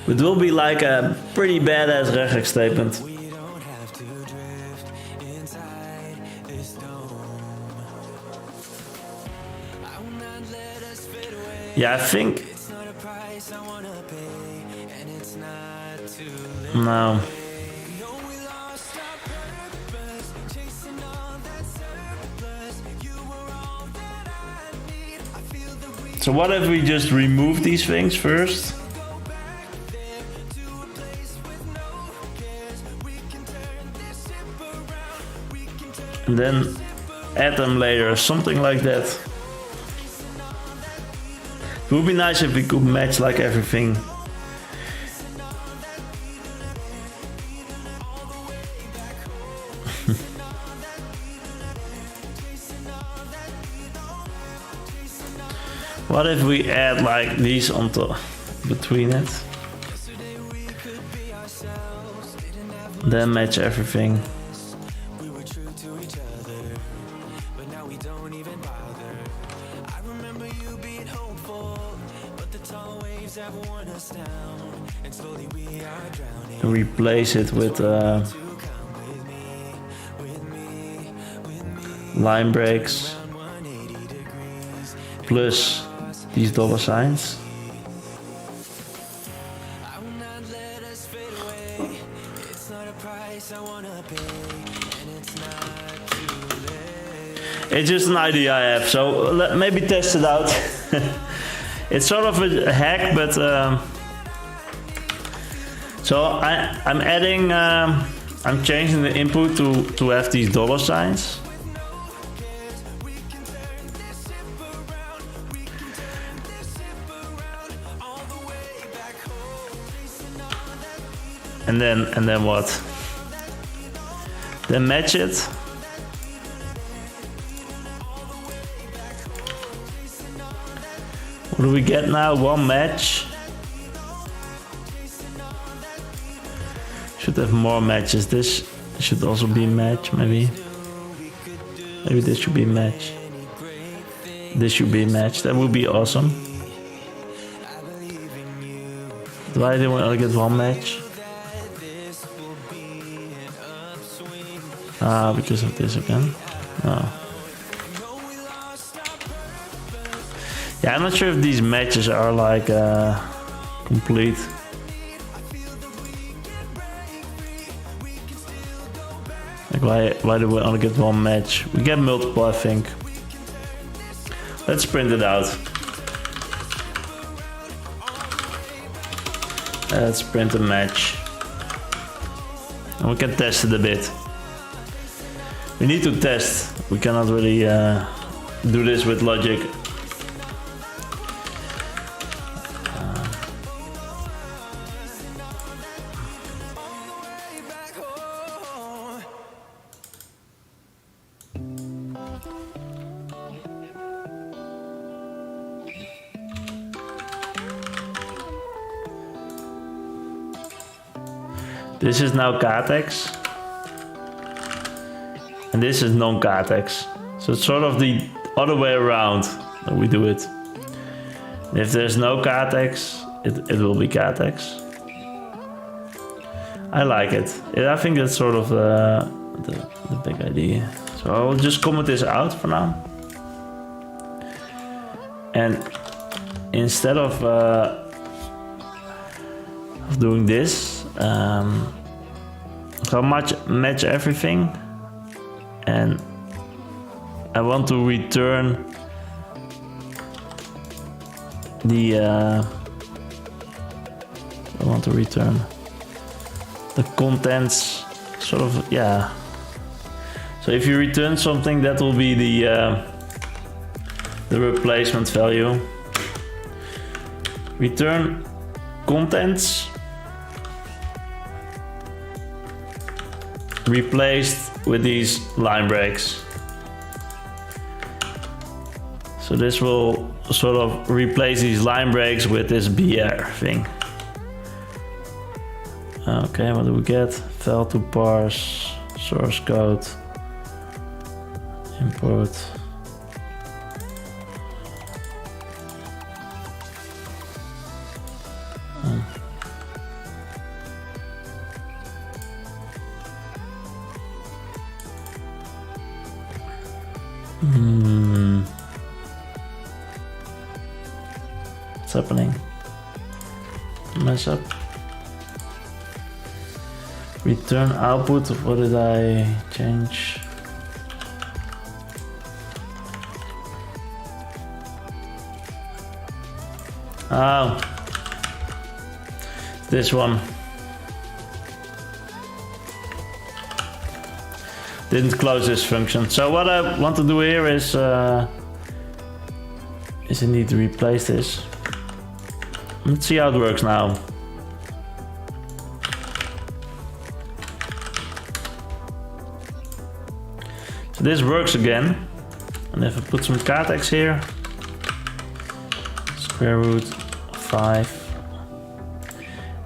It will be like a pretty badass Regex statement. We don't have to drift inside this dome. I will not let us fade away. Yeah, I think. It's not a price I wanna pay, and it's not too late. No. No, we lost our purpose, chasing all that surplus. You were all that I need. I feel that we So what if we just remove these things first? go back there to a place with no cares. We can turn this ship around. We can turn And then add them later, something like that. It would be nice if we could match like everything. What if we add like these on top between it? Then match everything. we were true to each other, but now we don't even bother. I remember you being hopeful, but the tall waves have worn us down, and slowly we are drowning. And replace it with To come with me, line breaks 180 degrees. plus these dollar signs. I will not let us fade away. It's not a price I wanna pay, and it's not too late. It's just an idea I have, so maybe test it out. It's sort of a hack, but so I'm adding, I'm changing the input to have these dollar signs. And then what? Then match it. What do we get now? One match. Should have more matches. This should also be match, maybe. Maybe this should be match. This should be match. That would be awesome. Do I only get one match? Because of this again. No. Yeah, I'm not sure if these matches are like complete. Like why do we only get one match? We get multiple, I think. Let's print it out. Let's print a match. And we can test it a bit. We need to test. We cannot really do this with logic. This is now Catex. And this is non-Catex. So it's sort of the other way around that we do it. And if there's no Catex, it will be Catex. I like it. I think that's sort of the big idea. So I will just comment this out for now. And instead of doing this, I'll match everything, and I want to return the contents, sort of, yeah. So if you return something, that will be the replacement value. Return contents replaced with these line breaks. So this will sort of replace these line breaks with this BR thing. Okay, what do we get? File to parse, source code, import. What's happening? Mess up. Return output. What did I change? Oh, this one. Didn't close this function. So what I want to do here is I need to replace this. Let's see how it works now. So this works again. And if I put some Catex here, square root 5,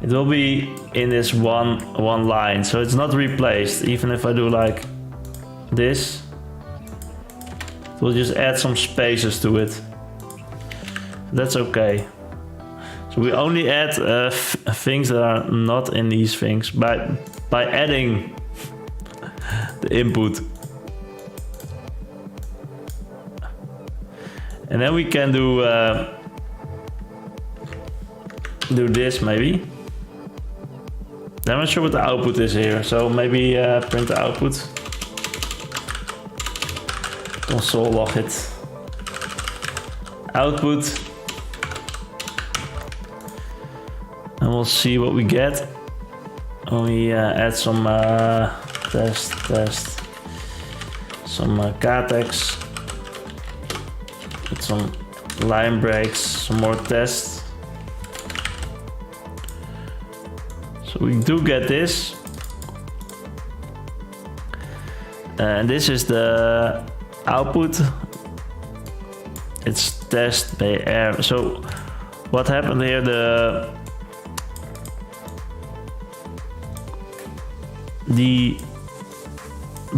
it will be in this one line. So it's not replaced. Even if I do like this, we'll just add some spaces to it. That's okay. So we only add things that are not in these things by adding the input. And then we can do this maybe. I'm not sure what the output is here, so maybe print the output. Console log it. Output. And we'll see what we get when we add some test, some Catex, with some line breaks, some more tests. So we do get this. And this is the output. It's test by error. So what happened here, the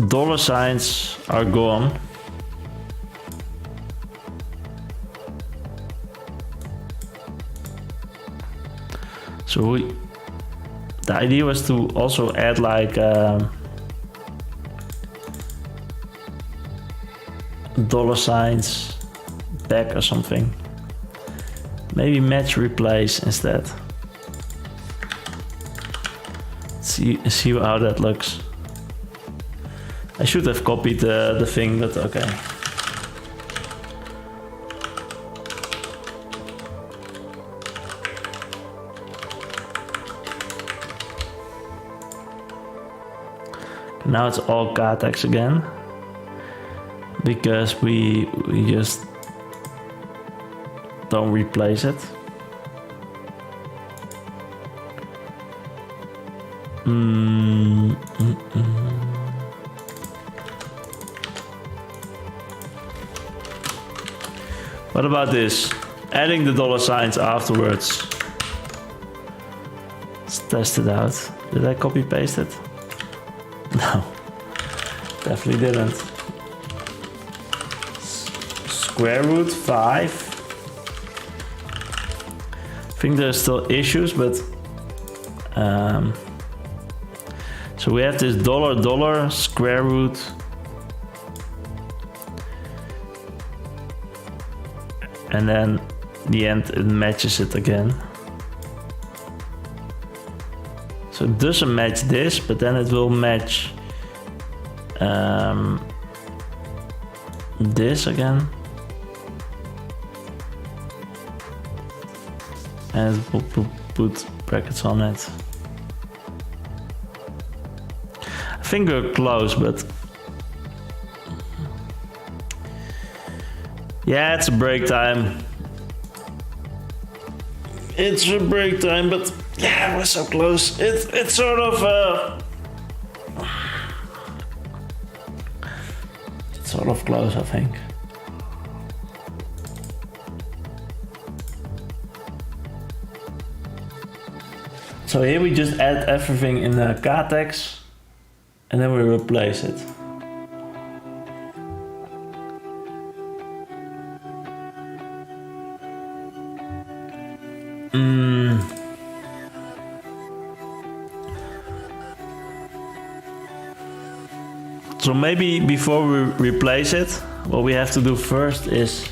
dollar signs are gone. So the idea was to also add like dollar signs back or something. Maybe match replace instead. See how that looks. I should have copied the thing, but okay. Now it's all Catex again, because we just don't replace it. What about this? Adding the dollar signs afterwards. Let's test it out. Did I copy paste it? No, definitely didn't. Square root 5. I think there's still issues, but so we have this $$ square root and then the end it matches it again. So it doesn't match this, but then it will match this again. And it will put brackets on it. I think we're close, but yeah, it's a break time. It's a break time, but yeah, we're so close. It's sort of it's sort of close, I think. So here we just add everything in the Catex and then we replace it. So maybe before we replace it, what we have to do first is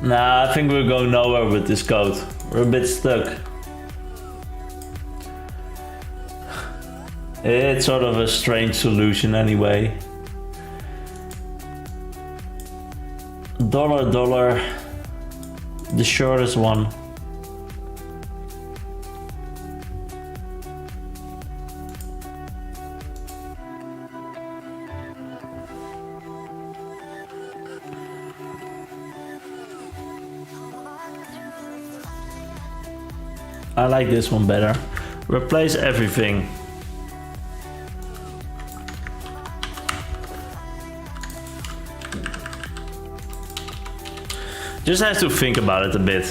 Nah, I think we're going nowhere with this code. We're a bit stuck. It's sort of a strange solution anyway. $, the shortest one. I like this one better. Replace everything. Just have to think about it a bit.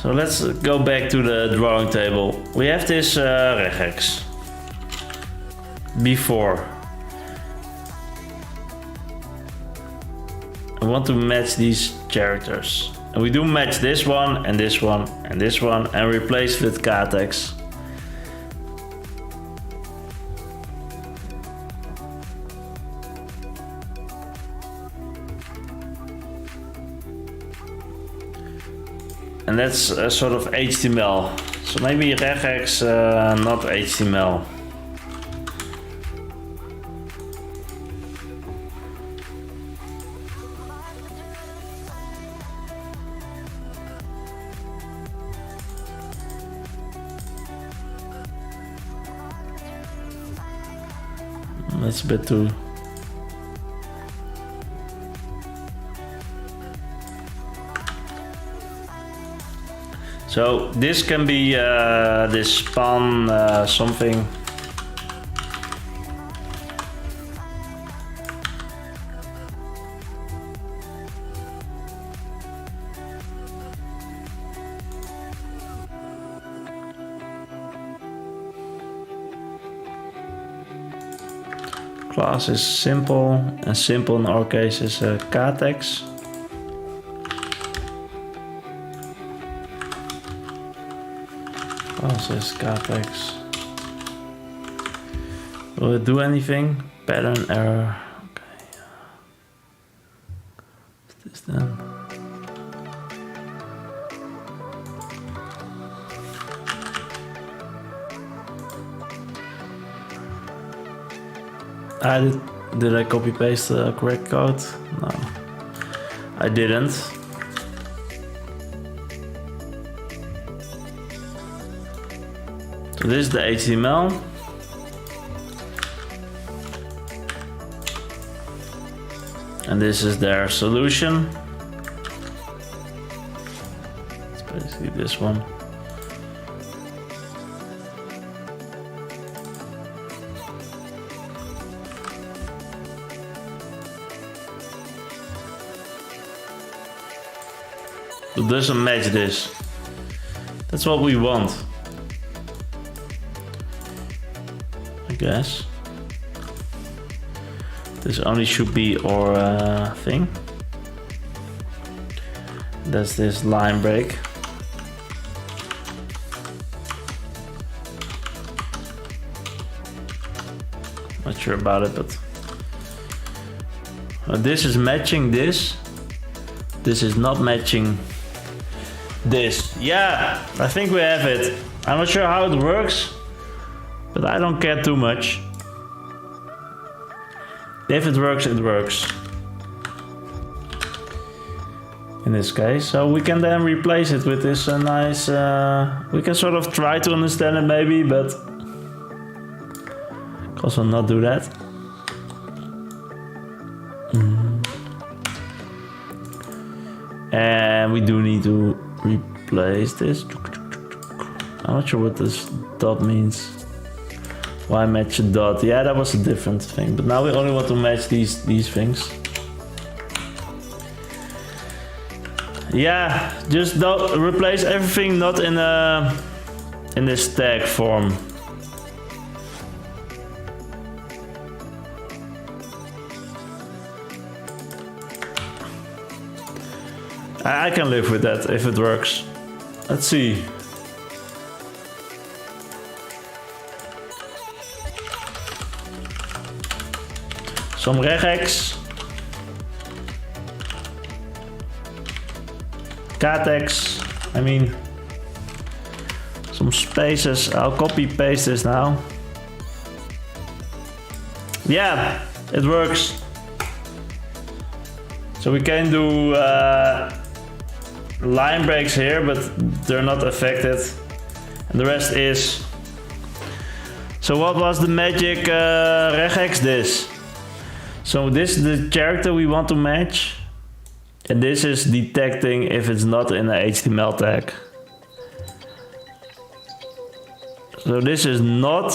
So let's go back to the drawing table. We have this regex. Before. I want to match these characters. And we do match this one and this one and this one and replace with Catex. And that's a sort of HTML. So maybe regex, not HTML. That's a bit too. So this can be this span something. Class is simple, and simple in our case is Catex. Class is Catex. Will it do anything? Pattern error. Okay. What's this then? Did I copy paste the correct code? No, I didn't. So this is the HTML. And this is their solution. It's basically this one. doesn't match this. That's what we want, I guess. This only should be our thing. That's this line break. Not sure about it, but this is matching this. This is not matching this. Yeah, I think we have it. I'm not sure how it works, but I don't care too much. If it works, it works. In this case, so we can then replace it with this nice. We can sort of try to understand it maybe, but also not do that. And we do need to replace this. I'm not sure what this dot means. Why match a dot? Yeah, that was a different thing. But now we only want to match these things. Yeah, just don't replace everything not in this tag form. I can live with that if it works. Let's see. Some regex. Catex. I mean, some spaces. I'll copy paste this now. Yeah, it works. So we can do line breaks here, but they're not affected. And the rest is. So what was the magic regex? This. So this is the character we want to match. And this is detecting if it's not in an HTML tag. So this is not.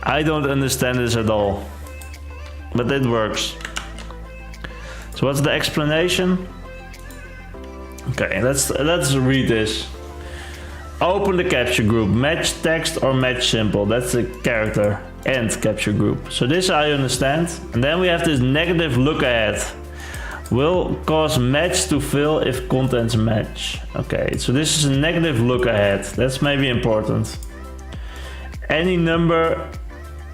I don't understand this at all. But it works. So what's the explanation? Okay, let's read this. Open the capture group, match text or match symbol. That's the character and capture group. So this I understand. And then we have this negative look ahead. Will cause match to fill if contents match. Okay, so this is a negative look ahead. That's maybe important. Any number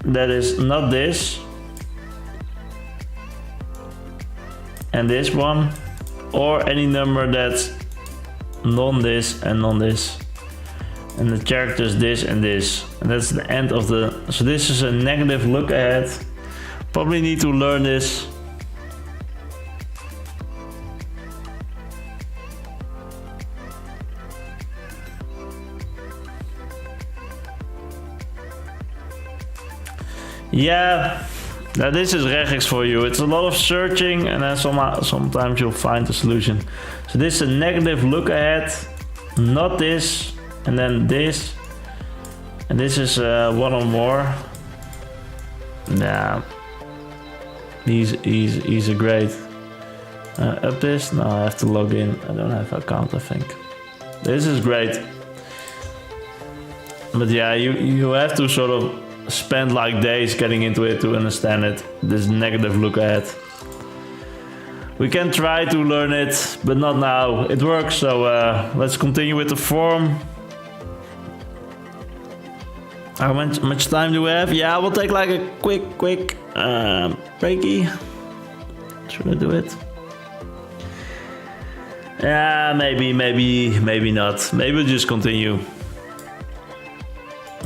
that is not this and this one, or any number that's non this and non this, and the characters this and this, and that's the end of the. So this is a negative look ahead. Probably need to learn this. Yeah, now this is regex for you. It's a lot of searching, and then sometimes you'll find the solution. So this is a negative look ahead, not this, and then this, and this is one or more. Nah, these are great. Up this? No, I have to log in. I don't have an account, I think. This is great. But yeah, you have to sort of spend like days getting into it to understand it. This negative look ahead. We can try to learn it, but not now. It works, so let's continue with the form. How much time do we have? Yeah, we'll take like a quick breaky. Should I do it? Yeah, maybe not. Maybe we'll just continue.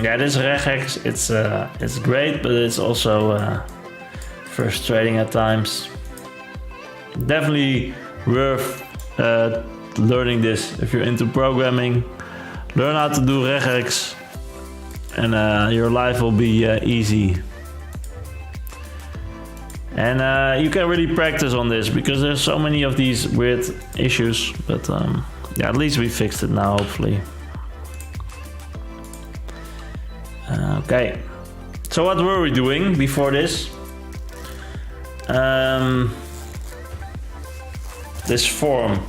Yeah, this regex, it's great, but it's also frustrating at times. Definitely worth learning this if you're into programming. Learn how to do regex, and your life will be easy. And you can really practice on this because there's so many of these weird issues. But yeah, at least we fixed it now, hopefully. Okay, so what were we doing before this? this form.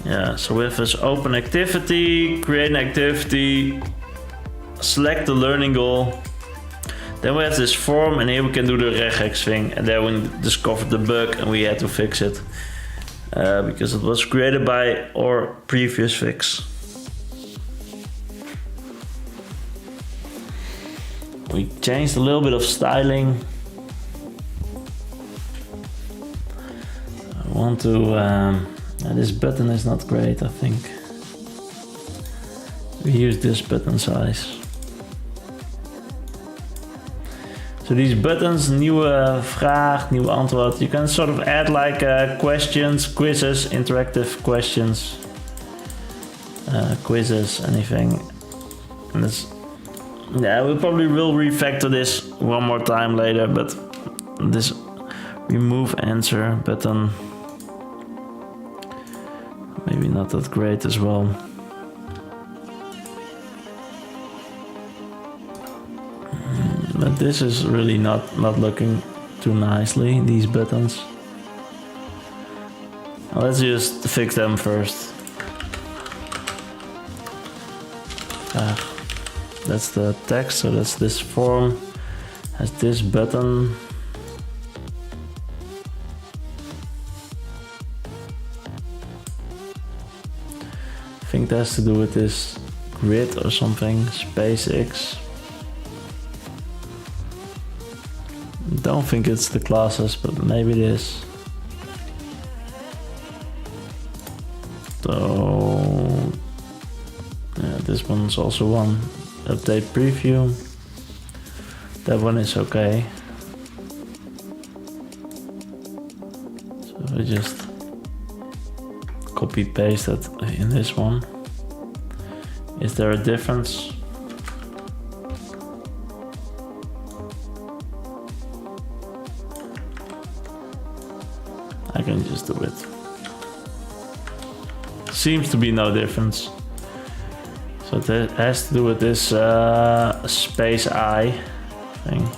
Yeah, so we have this open activity, create an activity, select the learning goal. Then we have this form, and here we can do the regex thing, and then we discovered the bug and we had to fix it because it was created by our previous fix. We changed a little bit of styling. I want to. This button is not great, I think. We use this button size. So these buttons, nieuwe vraag, nieuw antwoord. You can sort of add like questions, quizzes, interactive questions, quizzes, anything. And this, yeah, we probably will refactor this one more time later, but this remove answer button, maybe not that great as well. But this is really not looking too nicely, these buttons. Well, let's just fix them first. That's the text, so that's this form, has this button. I think that has to do with this grid or something, space X. Don't think it's the classes, but maybe it is. So yeah, this one's also one. Update preview. That one is okay. So I just copy paste that in this one. Is there a difference? I can just do it. Seems to be no difference. So it has to do with this space I thing.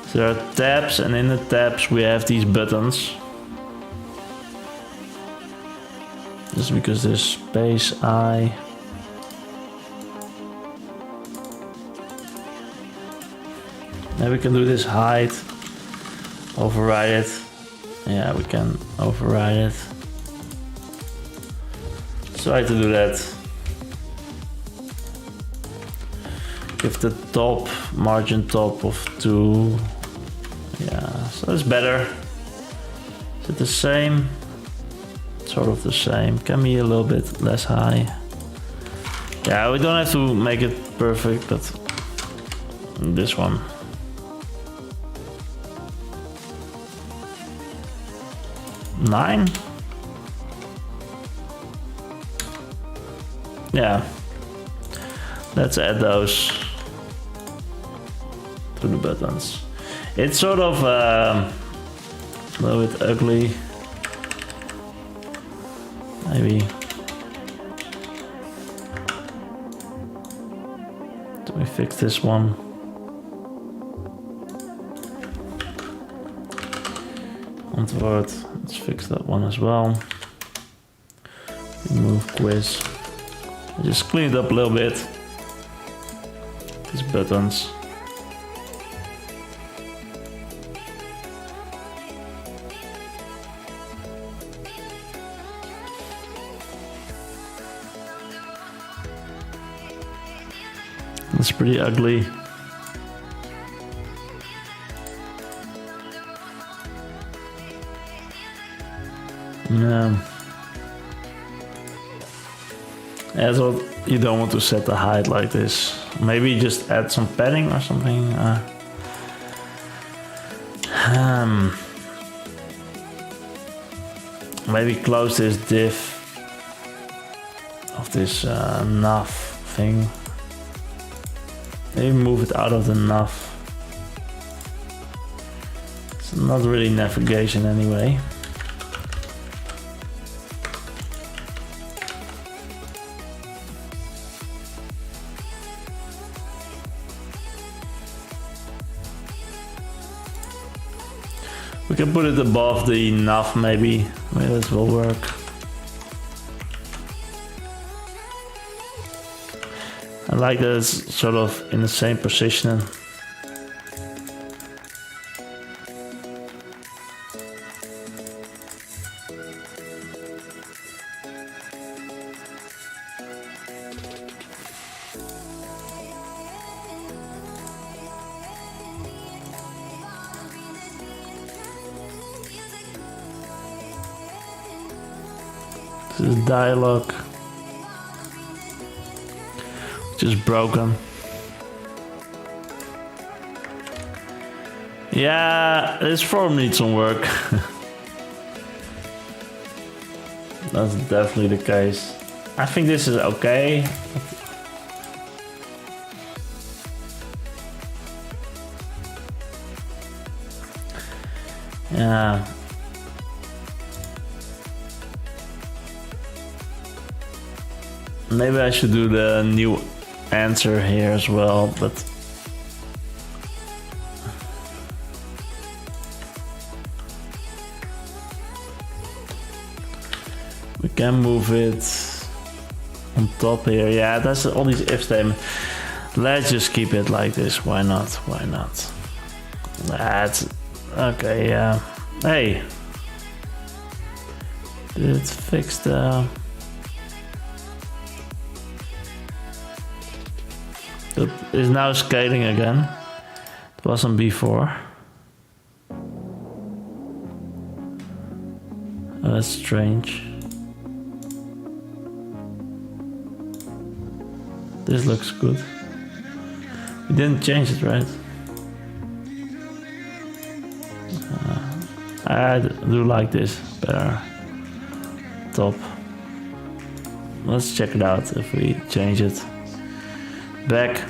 So there are tabs, and in the tabs we have these buttons. Just because there's space I. Now we can do this hide, override it. Yeah, we can override it. Try to do that. Give the top, margin top of 2. Yeah, so that's better. Is it the same? Sort of the same. Can be a little bit less high. Yeah, we don't have to make it perfect, but this one. Nine? Yeah. Let's add those to the buttons. It's sort of a little bit ugly. Maybe. Do we fix this one? Antwoord. Let's fix that one as well. Remove quiz. Just clean it up a little bit. These buttons. That's pretty ugly. Yeah. As well, you don't want to set the height like this. Maybe just add some padding or something. Maybe close this div of this nav thing. Maybe move it out of the nav. It's not really navigation anyway. We can put it above the nav maybe. Maybe this will work. I like that it's sort of in the same position. This is dialogue, which is broken. Yeah, this form needs some work. That's definitely the case. I think this is okay. Yeah. Maybe I should do the new answer here as well, but we can move it on top here. Yeah, that's all these if statements. Let's just keep it like this. Why not? Why not? That's okay. Yeah. Hey, did it fix the? It is now scaling again. It wasn't before. Oh, that's strange. This looks good. We didn't change it, right? I do like this better. Top. Let's check it out if we change it. Back.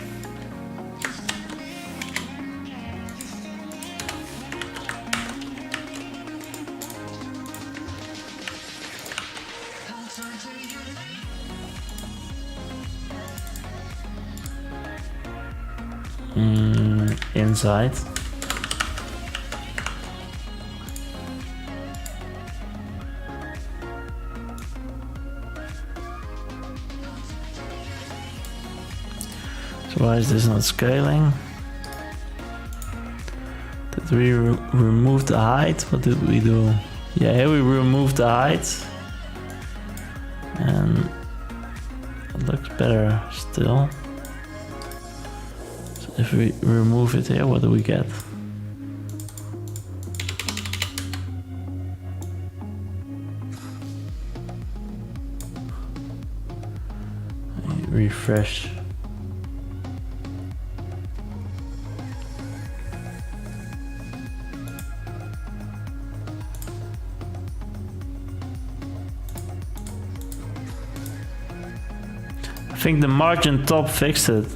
Inside. Why is this not scaling? Did we remove the height? What did we do? Yeah, here we removed the height. And it looks better still. So if we remove it here, what do we get? Refresh. I think the margin top fixed it,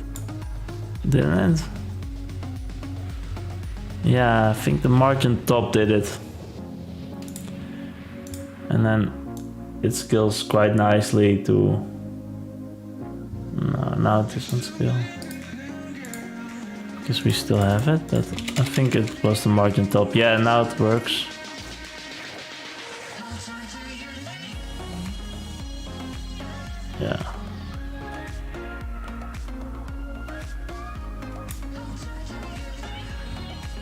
didn't it? Yeah, I think the margin top did it. And then it scales quite nicely to... No, now it doesn't scale. Because we still have it, but I think it was the margin top. Yeah, now it works. Yeah.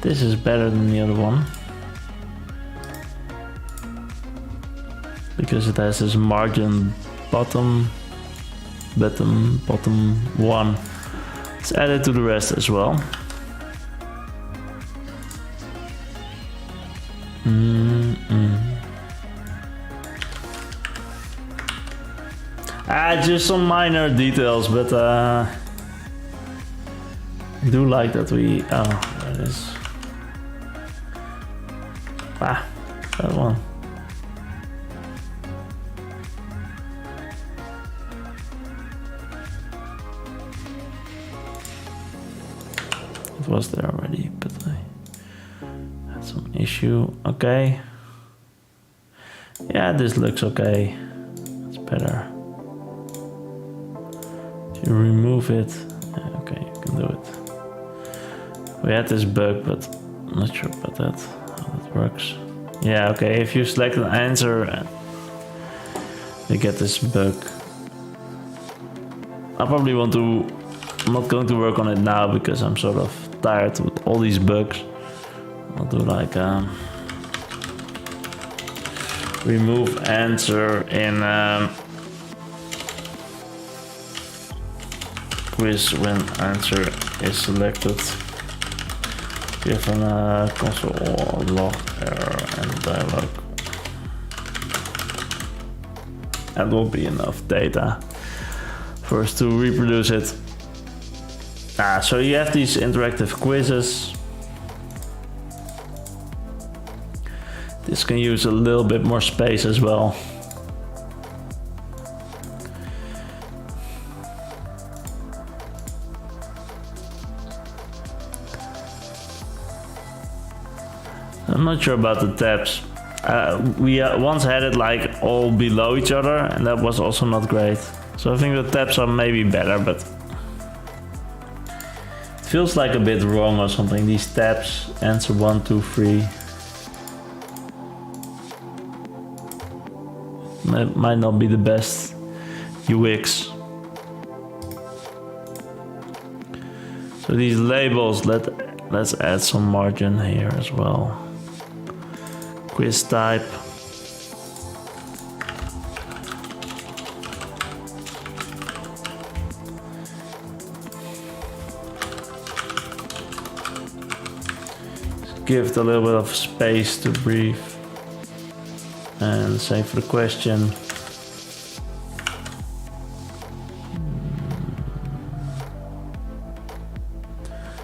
This is better than the other one. Because it has this margin bottom one. Let's add it to the rest as well. Just some minor details, but I do like that we... Oh, there it is. Ah, that one. It was there already, but I had some issue. Okay. Yeah, this looks okay. It's better. You remove it. Yeah, okay, you can do it. We had this bug, but I'm not sure about that. How that works. Yeah, okay, if you select an answer, you get this bug. I probably want to... I'm not going to work on it now because I'm sort of tired with all these bugs. I'll do like remove answer in quiz when answer is selected. Given a console log error and dialog. That will be enough data for us to reproduce it. So you have these interactive quizzes. This can use a little bit more space as well. I'm not sure about the tabs. We once had it like all below each other, and that was also not great. So I think the tabs are maybe better, but it feels like a bit wrong or something. These tabs, answer 1, 2, 3. That might not be the best UX. So these labels, let's add some margin here as well. Quiz type. Give it a little bit of space to breathe. And same for the question.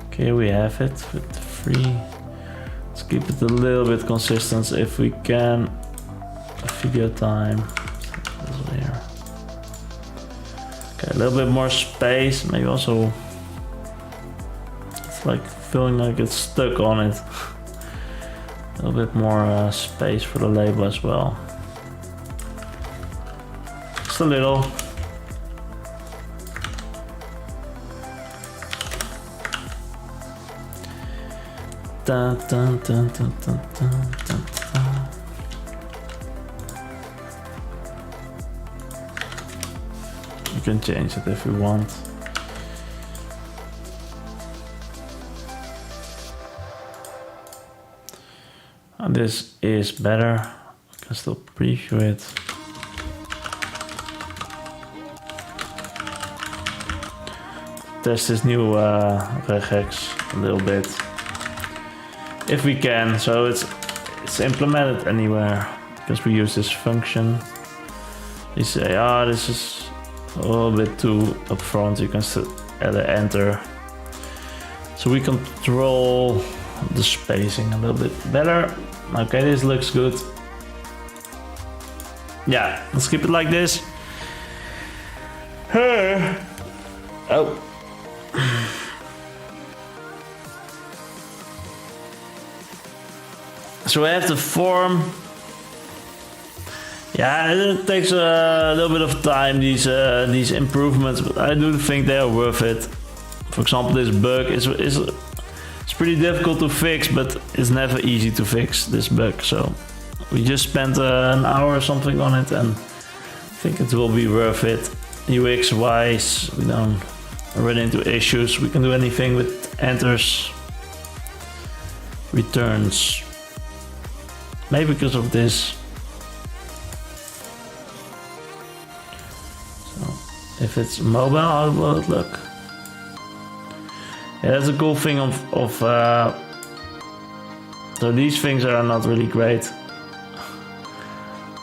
Okay, we have it with the 3. Let's keep it a little bit consistent if we can. Video time. Here. Okay, a little bit more space. Maybe also it's like feeling like it's stuck on it. A little bit more space for the label as well. Just a little. Dun, dun, dun, dun, dun, dun, dun, dun. You can change it if you want. And this is better. I can still preview it. Test this new regex a little bit. If we can, so it's implemented anywhere because we use this function. You say, this is a little bit too upfront. You can still add an enter. So we control the spacing a little bit better. Okay, this looks good. Yeah, let's keep it like this. Oh. So we have the form. Yeah, it takes a little bit of time, these improvements, but I do think they are worth it. For example, this bug is it's pretty difficult to fix, but it's never easy to fix this bug. So we just spent an hour or something on it, and I think it will be worth it. UX wise, we don't run into issues. We can do anything with enters, returns. Maybe because of this. So if it's mobile, how will it look? Yeah, that's a cool thing of so these things are not really great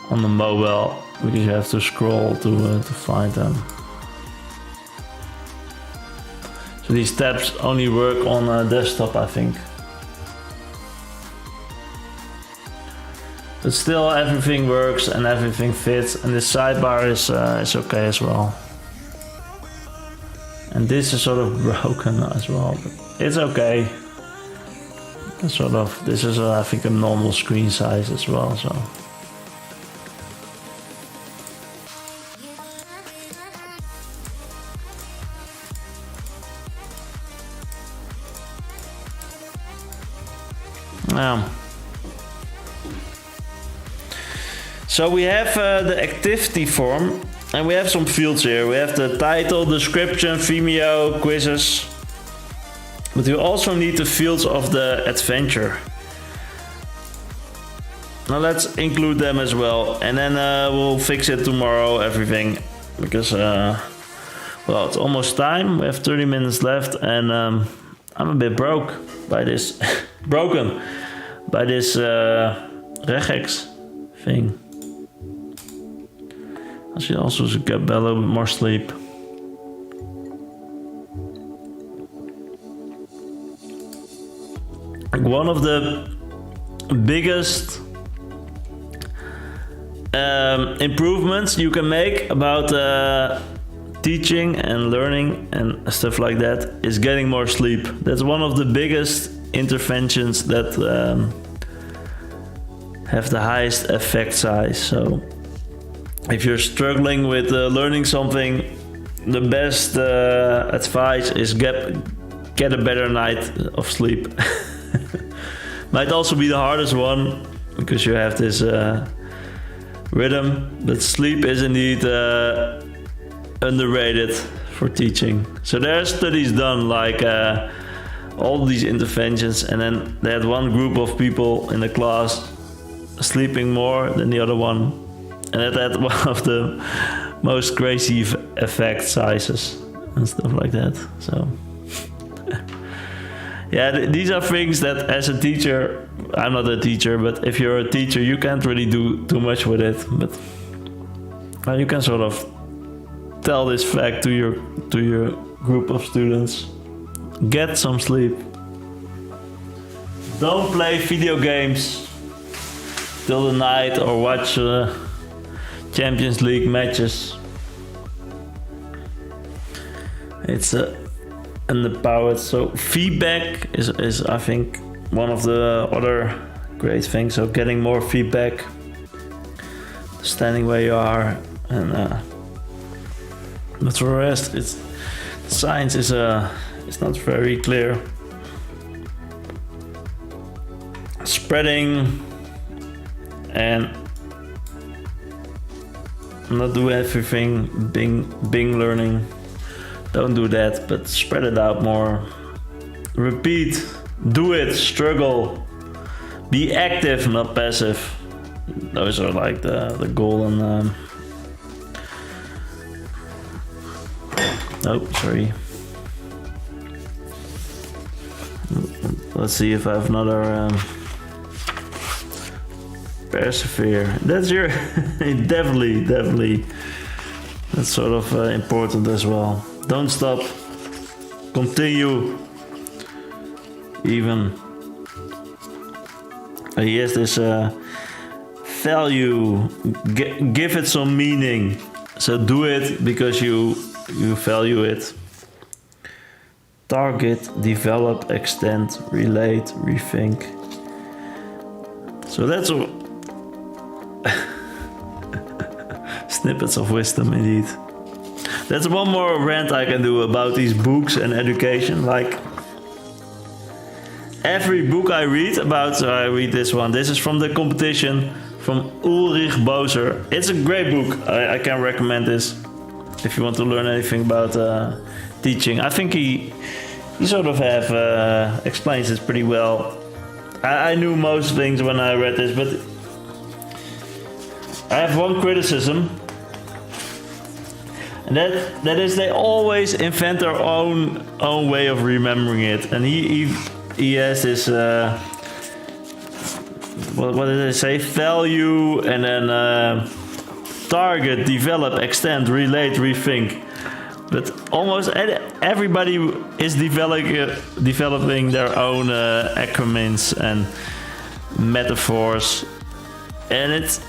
on the mobile because you have to scroll to find them. So these tabs only work on a desktop, I think. But still, everything works and everything fits, and this sidebar is okay as well. And this is sort of broken as well, but it's okay. And sort of, this is I think a normal screen size as well, so. Yeah. So we have the activity form, and we have some fields here. We have the title, description, Vimeo, quizzes. But you also need the fields of the adventure. Now let's include them as well, and then we'll fix it tomorrow, everything, because well, it's almost time. We have 30 minutes left, and I'm a bit broke by this, broken by this Regex thing. I should also get a little bit more sleep. Like one of the biggest improvements you can make about teaching and learning and stuff like that is getting more sleep. That's one of the biggest interventions that have the highest effect size. So if you're struggling with learning something, the best advice is get a better night of sleep. Might also be the hardest one because you have this rhythm, but sleep is indeed underrated for teaching. So there are studies done like all these interventions, and then they had one group of people in the class sleeping more than the other one, and it had one of the most crazy effect sizes and stuff like that. So yeah, these are things that as a teacher, I'm not a teacher, but if you're a teacher, you can't really do too much with it. But you can sort of tell this fact to your group of students. Get some sleep. Don't play video games till the night or watch Champions League matches. It's underpowered. So feedback is I think one of the other great things. So getting more feedback, standing where you are, and but for the rest, science is it's not very clear. Spreading and not do everything Bing learning. Don't do that, but spread it out more. Repeat, do it, struggle, be active, not passive. Those are like the golden. Oh, sorry. Let's see if I have another. Persevere. That's your definitely. That's sort of important as well. Don't stop. Continue. Even. He has this value. Give it some meaning. So do it because you value it. Target, develop, extend, relate, rethink. So that's a snippets of wisdom indeed. That's one more rant I can do about these books and education. Like every book I read about, so I read this one. This is from the competition from Ulrich Boser. It's a great book. I can recommend this if you want to learn anything about teaching. I think he sort of explains this pretty well. I knew most things when I read this, but I have one criticism, and that is they always invent their own way of remembering it. And he has this what did they say? Value, and then target, develop, extend, relate, rethink. But almost everybody is developing their own acronyms and metaphors, and it's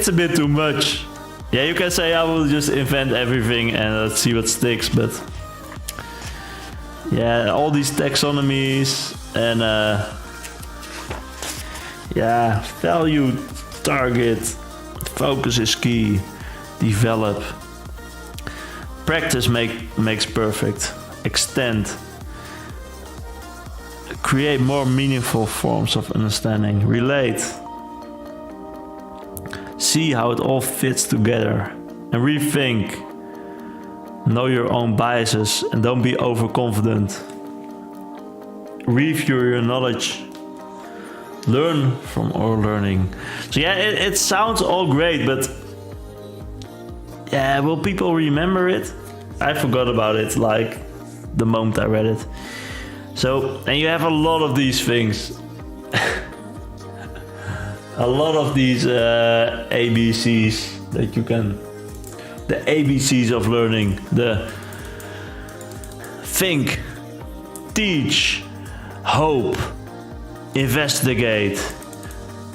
a bit too much. Yeah, you can say I will just invent everything and let's see what sticks, but yeah, all these taxonomies and yeah, value, target, focus is key, develop. Practice makes perfect. Extend. Create more meaningful forms of understanding. Relate. see how it all fits together and rethink. Know your own biases and don't be overconfident. Review your knowledge. Learn from all learning. So yeah, it sounds all great, but yeah, will people remember it? I forgot about it like the moment I read it. So, and you have a lot of these things. A lot of these ABCs that you can... The ABCs of learning. The think, teach, hope, investigate,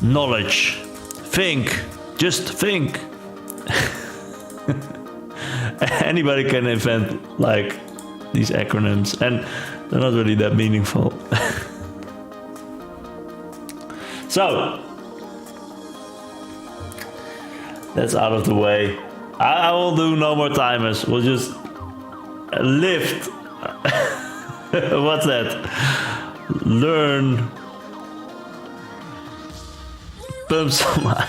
knowledge, think, just think. Anybody can invent like these acronyms and they're not really that meaningful. So that's out of the way. I will do no more timers. We'll just lift. What's that? Learn. Pump some iron.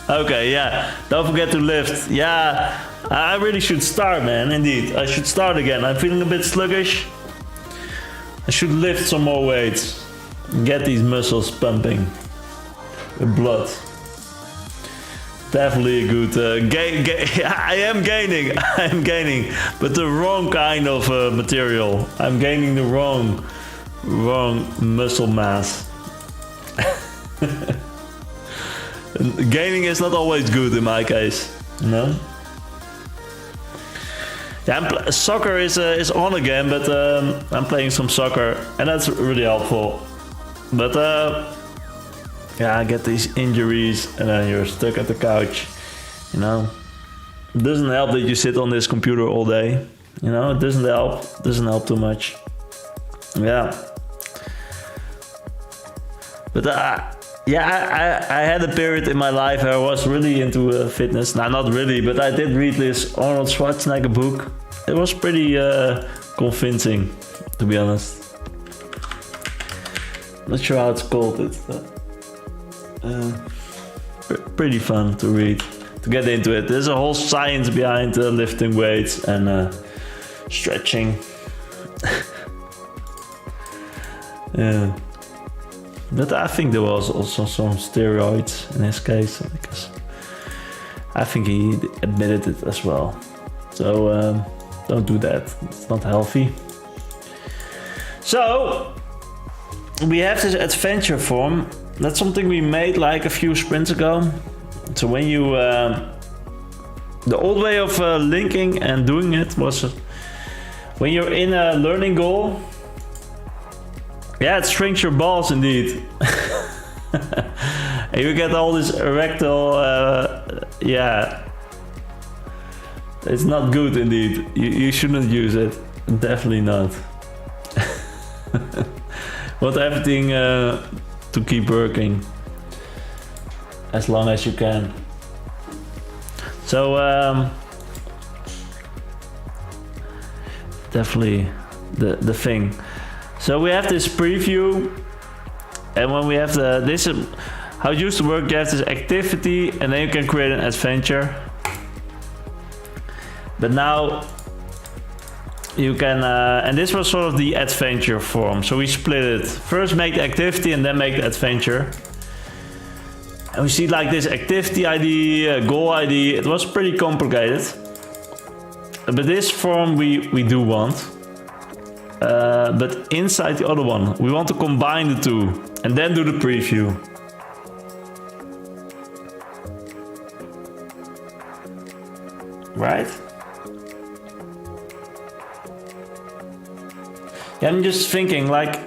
Okay, yeah. Don't forget to lift. Yeah, I really should start, man. Indeed, I should start again. I'm feeling a bit sluggish. I should lift some more weights. Get these muscles pumping with blood. Definitely a good I am gaining, but the wrong kind of material. I'm gaining the wrong muscle mass. Gaining is not always good in my case, you know. Yeah, soccer is on again, but I'm playing some soccer, and that's really helpful. But yeah, I get these injuries and then you're stuck at the couch, you know. It doesn't help that you sit on this computer all day, you know. It doesn't help too much. Yeah. But yeah, I had a period in my life where I was really into fitness. Now, not really, but I did read this Arnold Schwarzenegger book. It was pretty convincing, to be honest. Not sure how it's called. It's pretty fun to read, to get into it. There's a whole science behind lifting weights and stretching. Yeah. But I think there was also some steroids in his case, because I think he admitted it as well. So don't do that. It's not healthy. So we have this adventure form. That's something we made like a few sprints ago. So when you... the old way of linking and doing it was when you're in a learning goal. Yeah, it shrinks your balls indeed. And you get all this erectile... yeah. It's not good indeed. You shouldn't use it. Definitely not. Want everything to keep working as long as you can. So definitely the thing. So we have this preview, and when we have this is how it used to work. You have this activity, and then you can create an adventure. But now you can, and this was sort of the adventure form. So we split it. First make the activity and then make the adventure. And we see like this activity ID, goal ID. It was pretty complicated. But this form we do want. But inside the other one, we want to combine the two and then do the preview. Right? Yeah, I'm just thinking like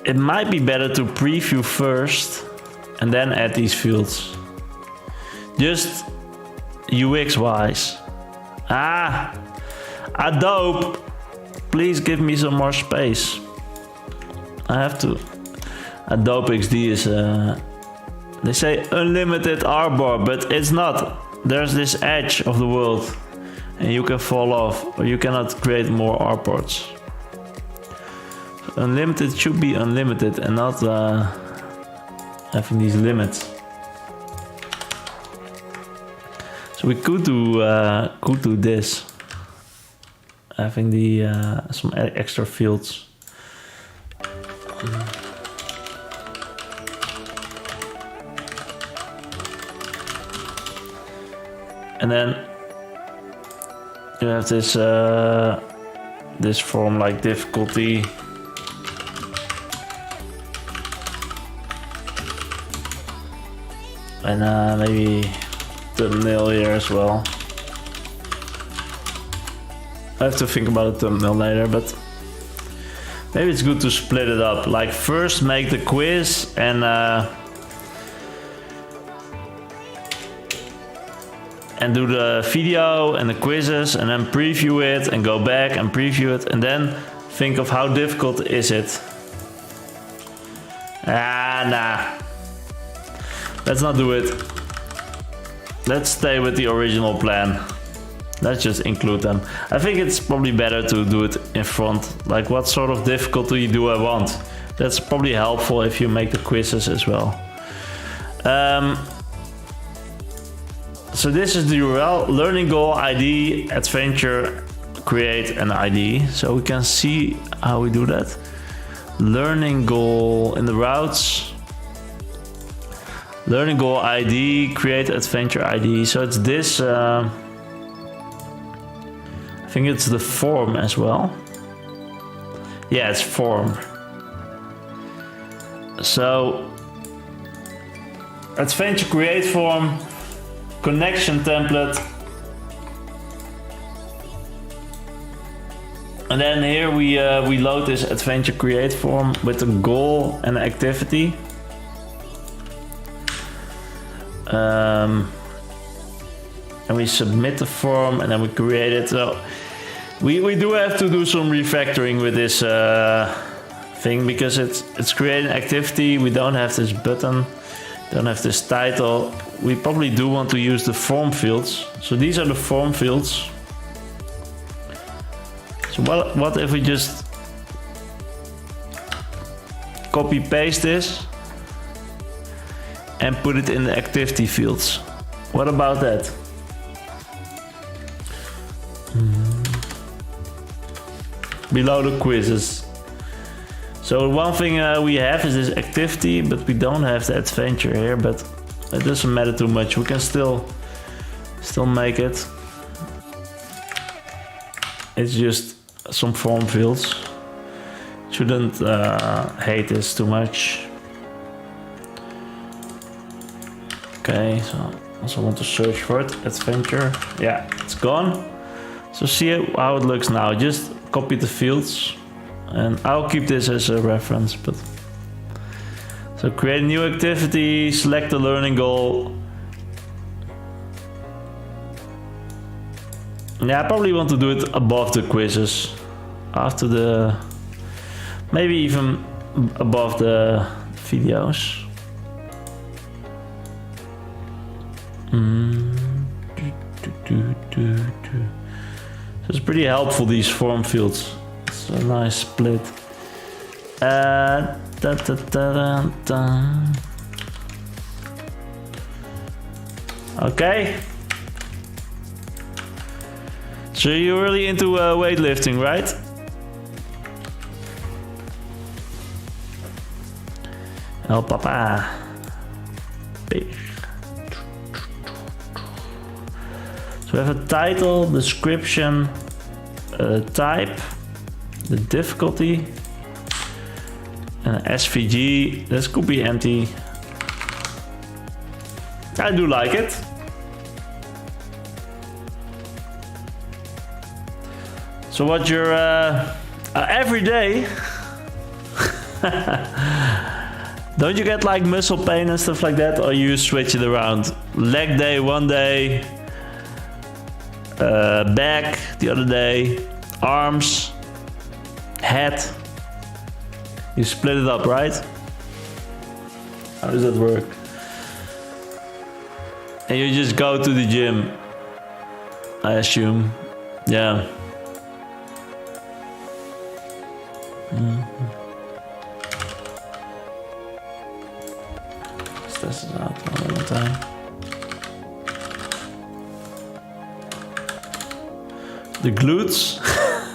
it might be better to preview first and then add these fields. Just UX wise. Adobe, please give me some more space. I have to. Adobe XD is they say unlimited artboard, but it's not. There's this edge of the world and you can fall off, or you cannot create more artboards. Unlimited should be unlimited and not having these limits. So we could do this. Having the some extra fields. And then you have this this form like difficulty. And maybe thumbnail here as well. I have to think about a thumbnail later, but maybe it's good to split it up. Like first make the quiz and do the video and the quizzes and then preview it and go back and preview it and then think of how difficult is it. Nah. Let's not do it. Let's stay with the original plan. Let's just include them. I think it's probably better to do it in front. Like what sort of difficulty do I want? That's probably helpful if you make the quizzes as well. So this is the URL, learning goal ID, adventure, create an ID. So we can see how we do that. Learning goal in the routes. Learning goal ID, create adventure ID. So it's this, I think it's the form as well. Yeah, it's form. So, adventure create form, connection template. And then here we load this adventure create form with a goal and an activity. And we submit the form and then we create it. So we do have to do some refactoring with this thing because it's creating activity. We don't have this button, don't have this title. We probably do want to use the form fields. So these are the form fields. So what if we just copy paste this and put it in the activity fields? What about that? Below the quizzes. So one thing we have is this activity, but we don't have the adventure here, but it doesn't matter too much. We can still make it. It's just some form fields. Shouldn't hate this too much. Okay, so I also want to search for it. Adventure. Yeah, it's gone. So see how it looks now. Just copy the fields and I'll keep this as a reference. But so create a new activity, select the learning goal. Yeah, I probably want to do it above the quizzes. After the, maybe even above the videos. So it's pretty helpful, these form fields. It's a nice split. Okay. So you're really into weightlifting, right? Oh, papa. Big. So we have a title, description, type, the difficulty, and SVG. This could be empty. I do like it. So what your every day? Don't you get like muscle pain and stuff like that, or you switch it around? Leg day one day, back the other day, arms, head. You split it up, right? How does that work? And you just go to the gym, I assume. Yeah. Let's test it out one more time. The glutes.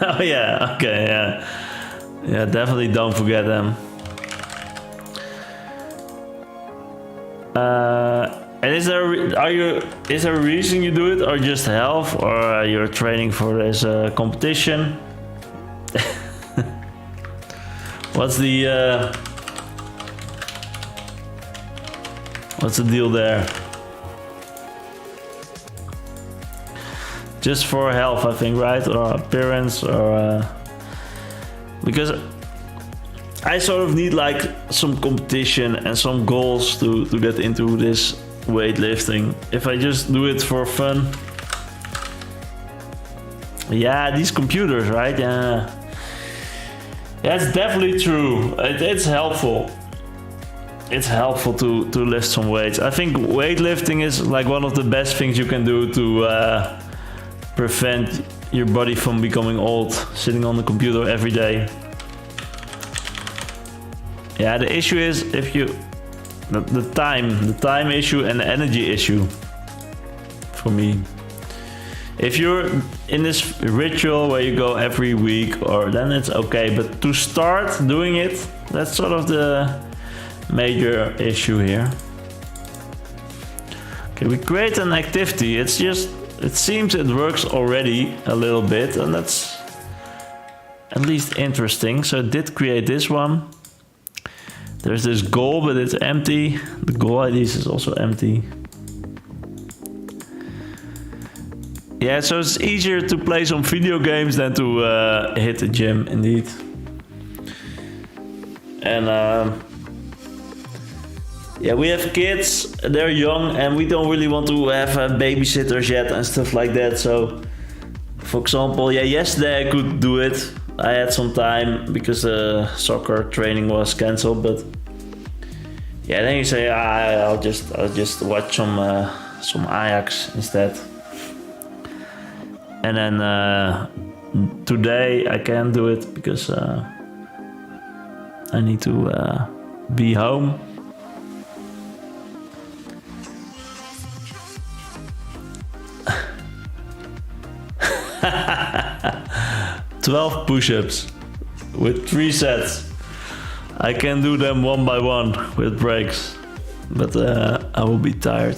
Oh yeah, okay, yeah. Yeah, definitely don't forget them. And is there a reason you do it, or just health, or you're training for this competition? What's the deal there? Just for health, I think, right? Or appearance, or because I sort of need like some competition and some goals to get into this weightlifting. If I just do it for fun, yeah, these computers, right? Yeah, it's definitely true. It's helpful. It's helpful to lift some weights. I think weightlifting is like one of the best things you can do to prevent your body from becoming old, sitting on the computer every day. Yeah, the issue is if you the time issue and the energy issue for me. If you're in this ritual where you go every week, or then it's okay, but to start doing it, that's sort of the major issue here. Okay, we create an activity. It seems it works already a little bit, and that's at least interesting. So I did create this one. There's this goal, but it's empty. The goal IDs is also empty. Yeah, so it's easier to play some video games than to hit the gym, indeed. And yeah, we have kids, they're young, and we don't really want to have babysitters yet and stuff like that. So, for example, yeah, yesterday I could do it. I had some time because soccer training was cancelled, but yeah, then you say I'll just watch some Ajax instead. And then today I can't do it because I need to be home. "12 push-ups with 3 sets. I can do them one by one with breaks, but I will be tired."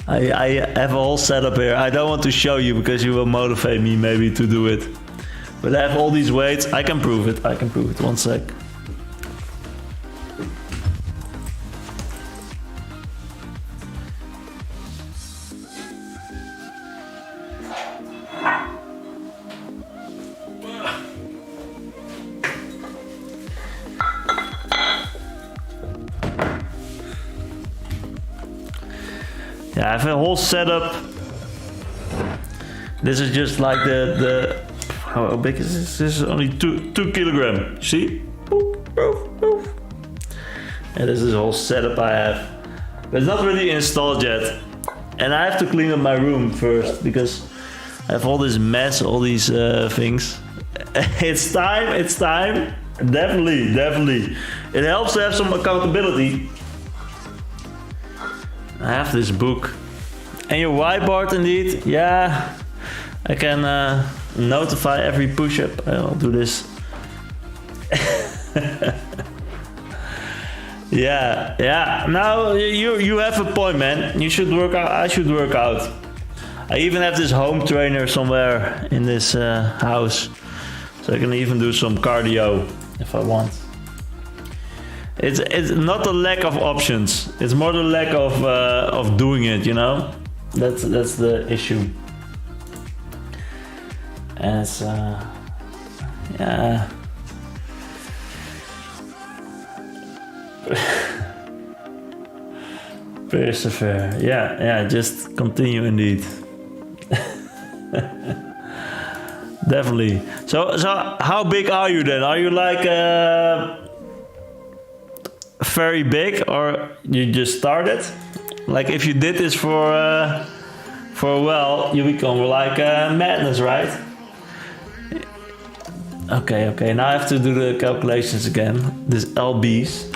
I have a whole setup here. I don't want to show you because you will motivate me maybe to do it. But I have all these weights. I can prove it. 1 sec. Yeah, I have a whole setup. This is just like the how big is this? This is only 2 kilograms. See? And this is a whole setup I have. But it's not really installed yet. And I have to clean up my room first because I have all this mess, all these things. It's time. Definitely. It helps to have some accountability. I have this book. And your whiteboard, indeed. Yeah, I can notify every push-up. I'll do this. Yeah. Now you have a point, man. You should work out. I should work out. I even have this home trainer somewhere in this house, so I can even do some cardio if I want. It's not the lack of options. It's more the lack of doing it. You know, that's the issue. And it's yeah. Persevere. Yeah. Just continue, indeed. Definitely. So how big are you then? Are you like very big, or you just started? Like if you did this for a while, you become like madness, right? Okay. Now I have to do the calculations again. This LBs.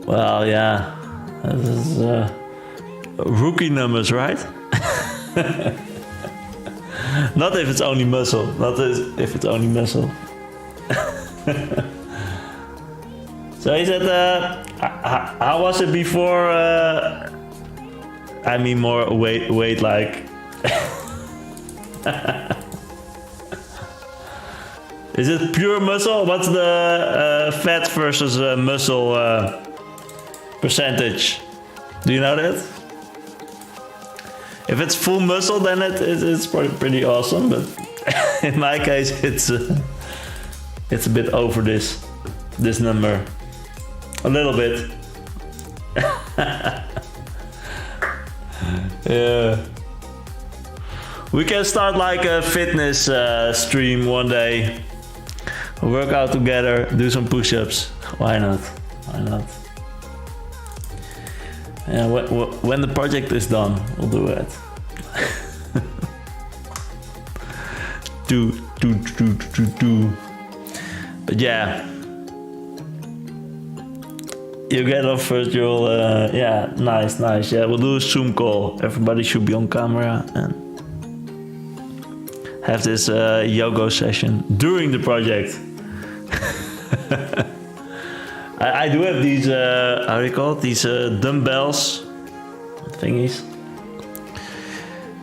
Well, yeah. This is rookie numbers, right? Not if it's only muscle. Not if it's only muscle. So he said, how was it before? I mean, more weight like. Is it pure muscle? What's the fat versus muscle percentage? Do you know that? If it's full muscle, then it's pretty awesome. But in my case, it's a bit over this number, a little bit. Yeah. We can start like a fitness stream one day. Work out together, do some push-ups. Why not? Why not? Yeah, when the project is done, we'll do it. do. But yeah, you get off first. You'll yeah, nice. Yeah, we'll do a Zoom call. Everybody should be on camera and have this yoga session during the project. I do have these, how do you call it? These dumbbells thingies.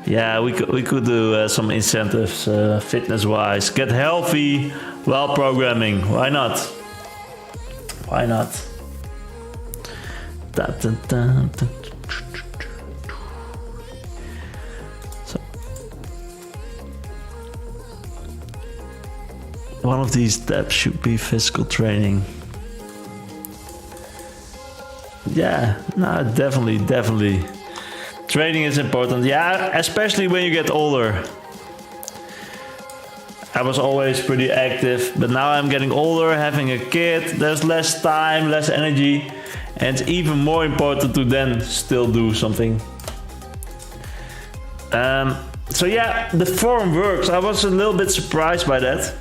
Yeah, we could do some incentives, fitness-wise. Get healthy while programming. Why not? Why not? So, one of these steps should be physical training. Yeah, no, definitely. Training is important. Yeah, especially when you get older. I was always pretty active, but now I'm getting older, having a kid. There's less time, less energy, and it's even more important to then still do something. So yeah, the form works. I was a little bit surprised by that.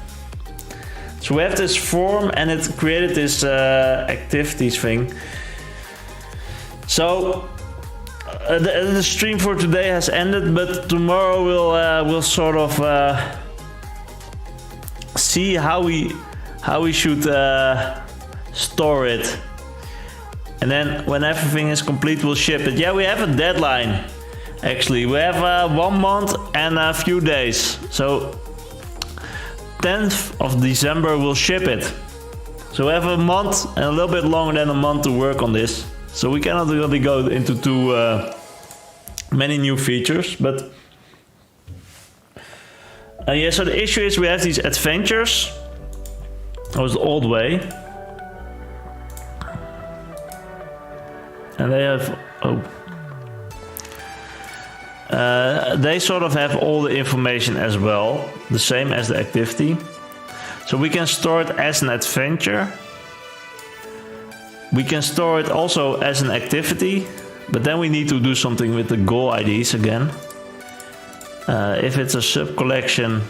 So we have this form, and it created this activities thing. So the stream for today has ended, but tomorrow we'll sort of see how we should store it, and then when everything is complete, we'll ship it. Yeah, we have a deadline. Actually, we have 1 month and a few days. So 10th of December we'll ship it. So we have a month and a little bit longer than a month to work on this. So we cannot really go into too many new features, but yeah. So the issue is we have these adventures. That was the old way, and they have they sort of have all the information as well, the same as the activity. So we can store it as an adventure. We can store it also as an activity, but then we need to do something with the goal IDs again. If it's a sub-collection,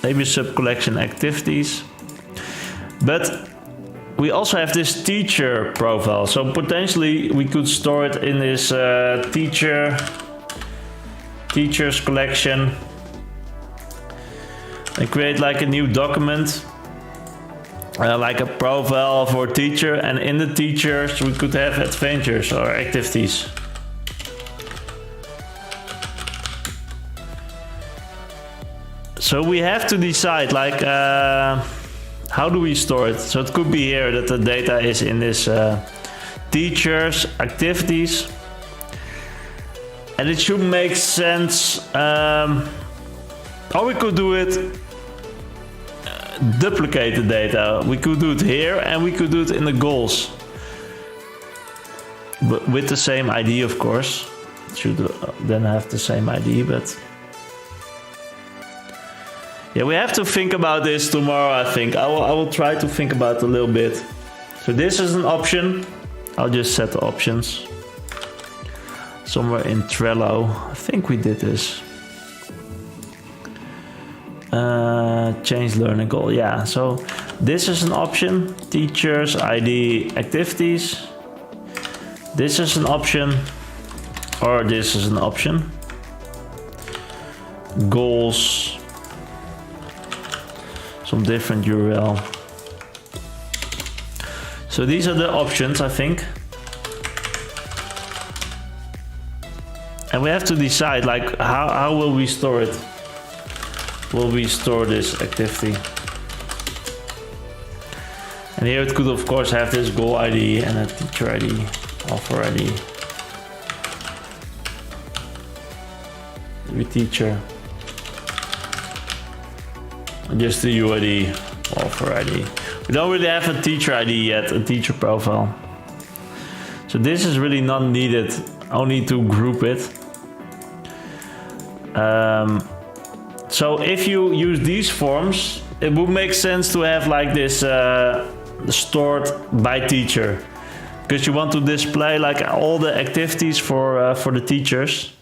maybe sub-collection activities. But we also have this teacher profile, so potentially we could store it in this teachers collection and create like a new document. Like a profile for teacher, and in the teachers we could have adventures or activities. So we have to decide like how do we store it. So it could be here that the data is in this teachers activities, and it should make sense. Or we could do it duplicate the data. We could do it here, and we could do it in the goals, but with the same ID, of course. It should then have the same ID, but yeah, we have to think about this tomorrow. I think I will try to think about it a little bit. So this is an option. I'll just set the options somewhere in Trello. I think we did this. Change learning goal. Yeah, so this is an option. Teachers, ID, activities. This is an option, or this is an option. Goals, some different URL. So these are the options, I think. And we have to decide, like, how will we store it? Will we store this activity? And here it could of course have this goal ID and a teacher ID, author ID. Maybe teacher. Just the UID, author ID. We don't really have a teacher ID yet, a teacher profile. So this is really not needed, only to group it. So if you use these forms, it would make sense to have like this stored by teacher, because you want to display like all the activities for the teachers.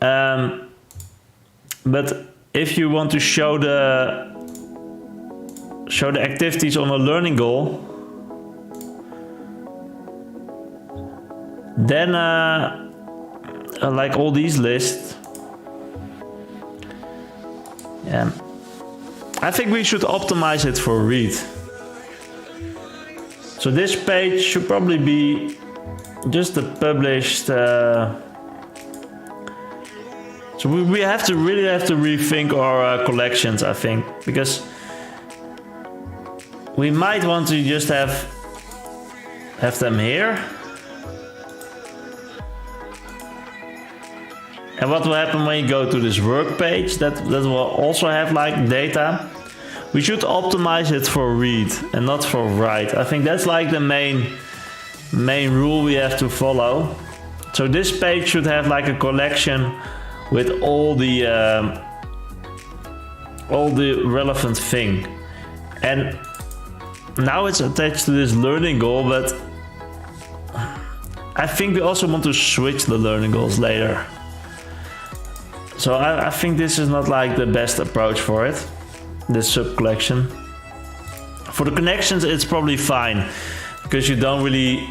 But if you want to show the activities on a learning goal, then like all these lists, yeah, I think we should optimize it for read. So this page should probably be just the published. So we really have to rethink our collections, I think, because we might want to just have them here. And what will happen when you go to this work page? That will also have like data. We should optimize it for read and not for write. I think that's like the main rule we have to follow. So this page should have like a collection with all the relevant thing. And now it's attached to this learning goal, but I think we also want to switch the learning goals later. So I think this is not like the best approach for it, this sub collection. For the connections, it's probably fine, because you don't really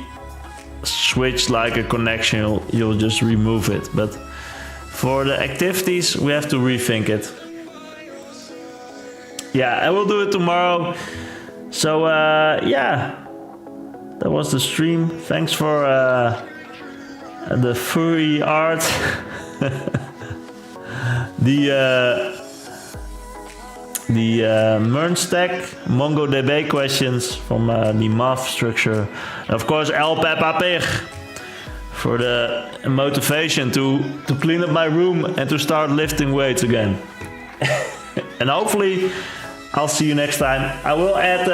switch like a connection, you'll just remove it. But for the activities, we have to rethink it. Yeah, I will do it tomorrow. So yeah, that was the stream. Thanks for the furry art. the MERN stack, MongoDB questions from the math structure. And of course, El Peppa Pig for the motivation to clean up my room and to start lifting weights again. And hopefully I'll see you next time. I will add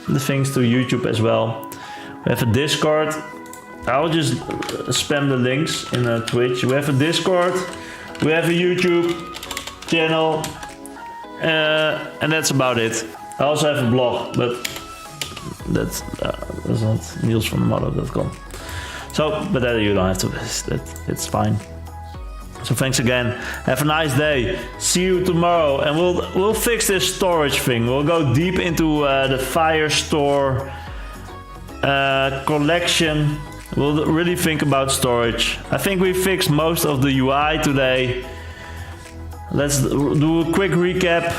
the things to YouTube as well. We have a Discord. I'll just spam the links in Twitch. We have a Discord. We have a YouTube channel. And that's about it. I also have a blog, but that's not nielsvandermodder.com. So, but that you don't have to visit. It's fine. So thanks again. Have a nice day. See you tomorrow, and we'll fix this storage thing. We'll go deep into the Firestore collection. We'll really think about storage. I think we fixed most of the UI today. Let's do a quick recap.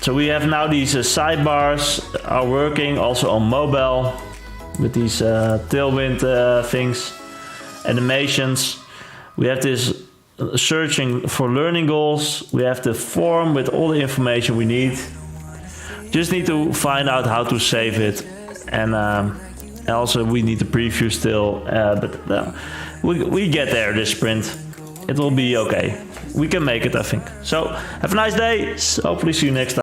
So we have now these sidebars are working also on mobile with these tailwind things, animations. We have this searching for learning goals. We have the form with all the information we need. Just need to find out how to save it, and also we need the preview still. But we get there this sprint. It will be okay. We can make it, I think. So have a nice day. Hopefully see you next time.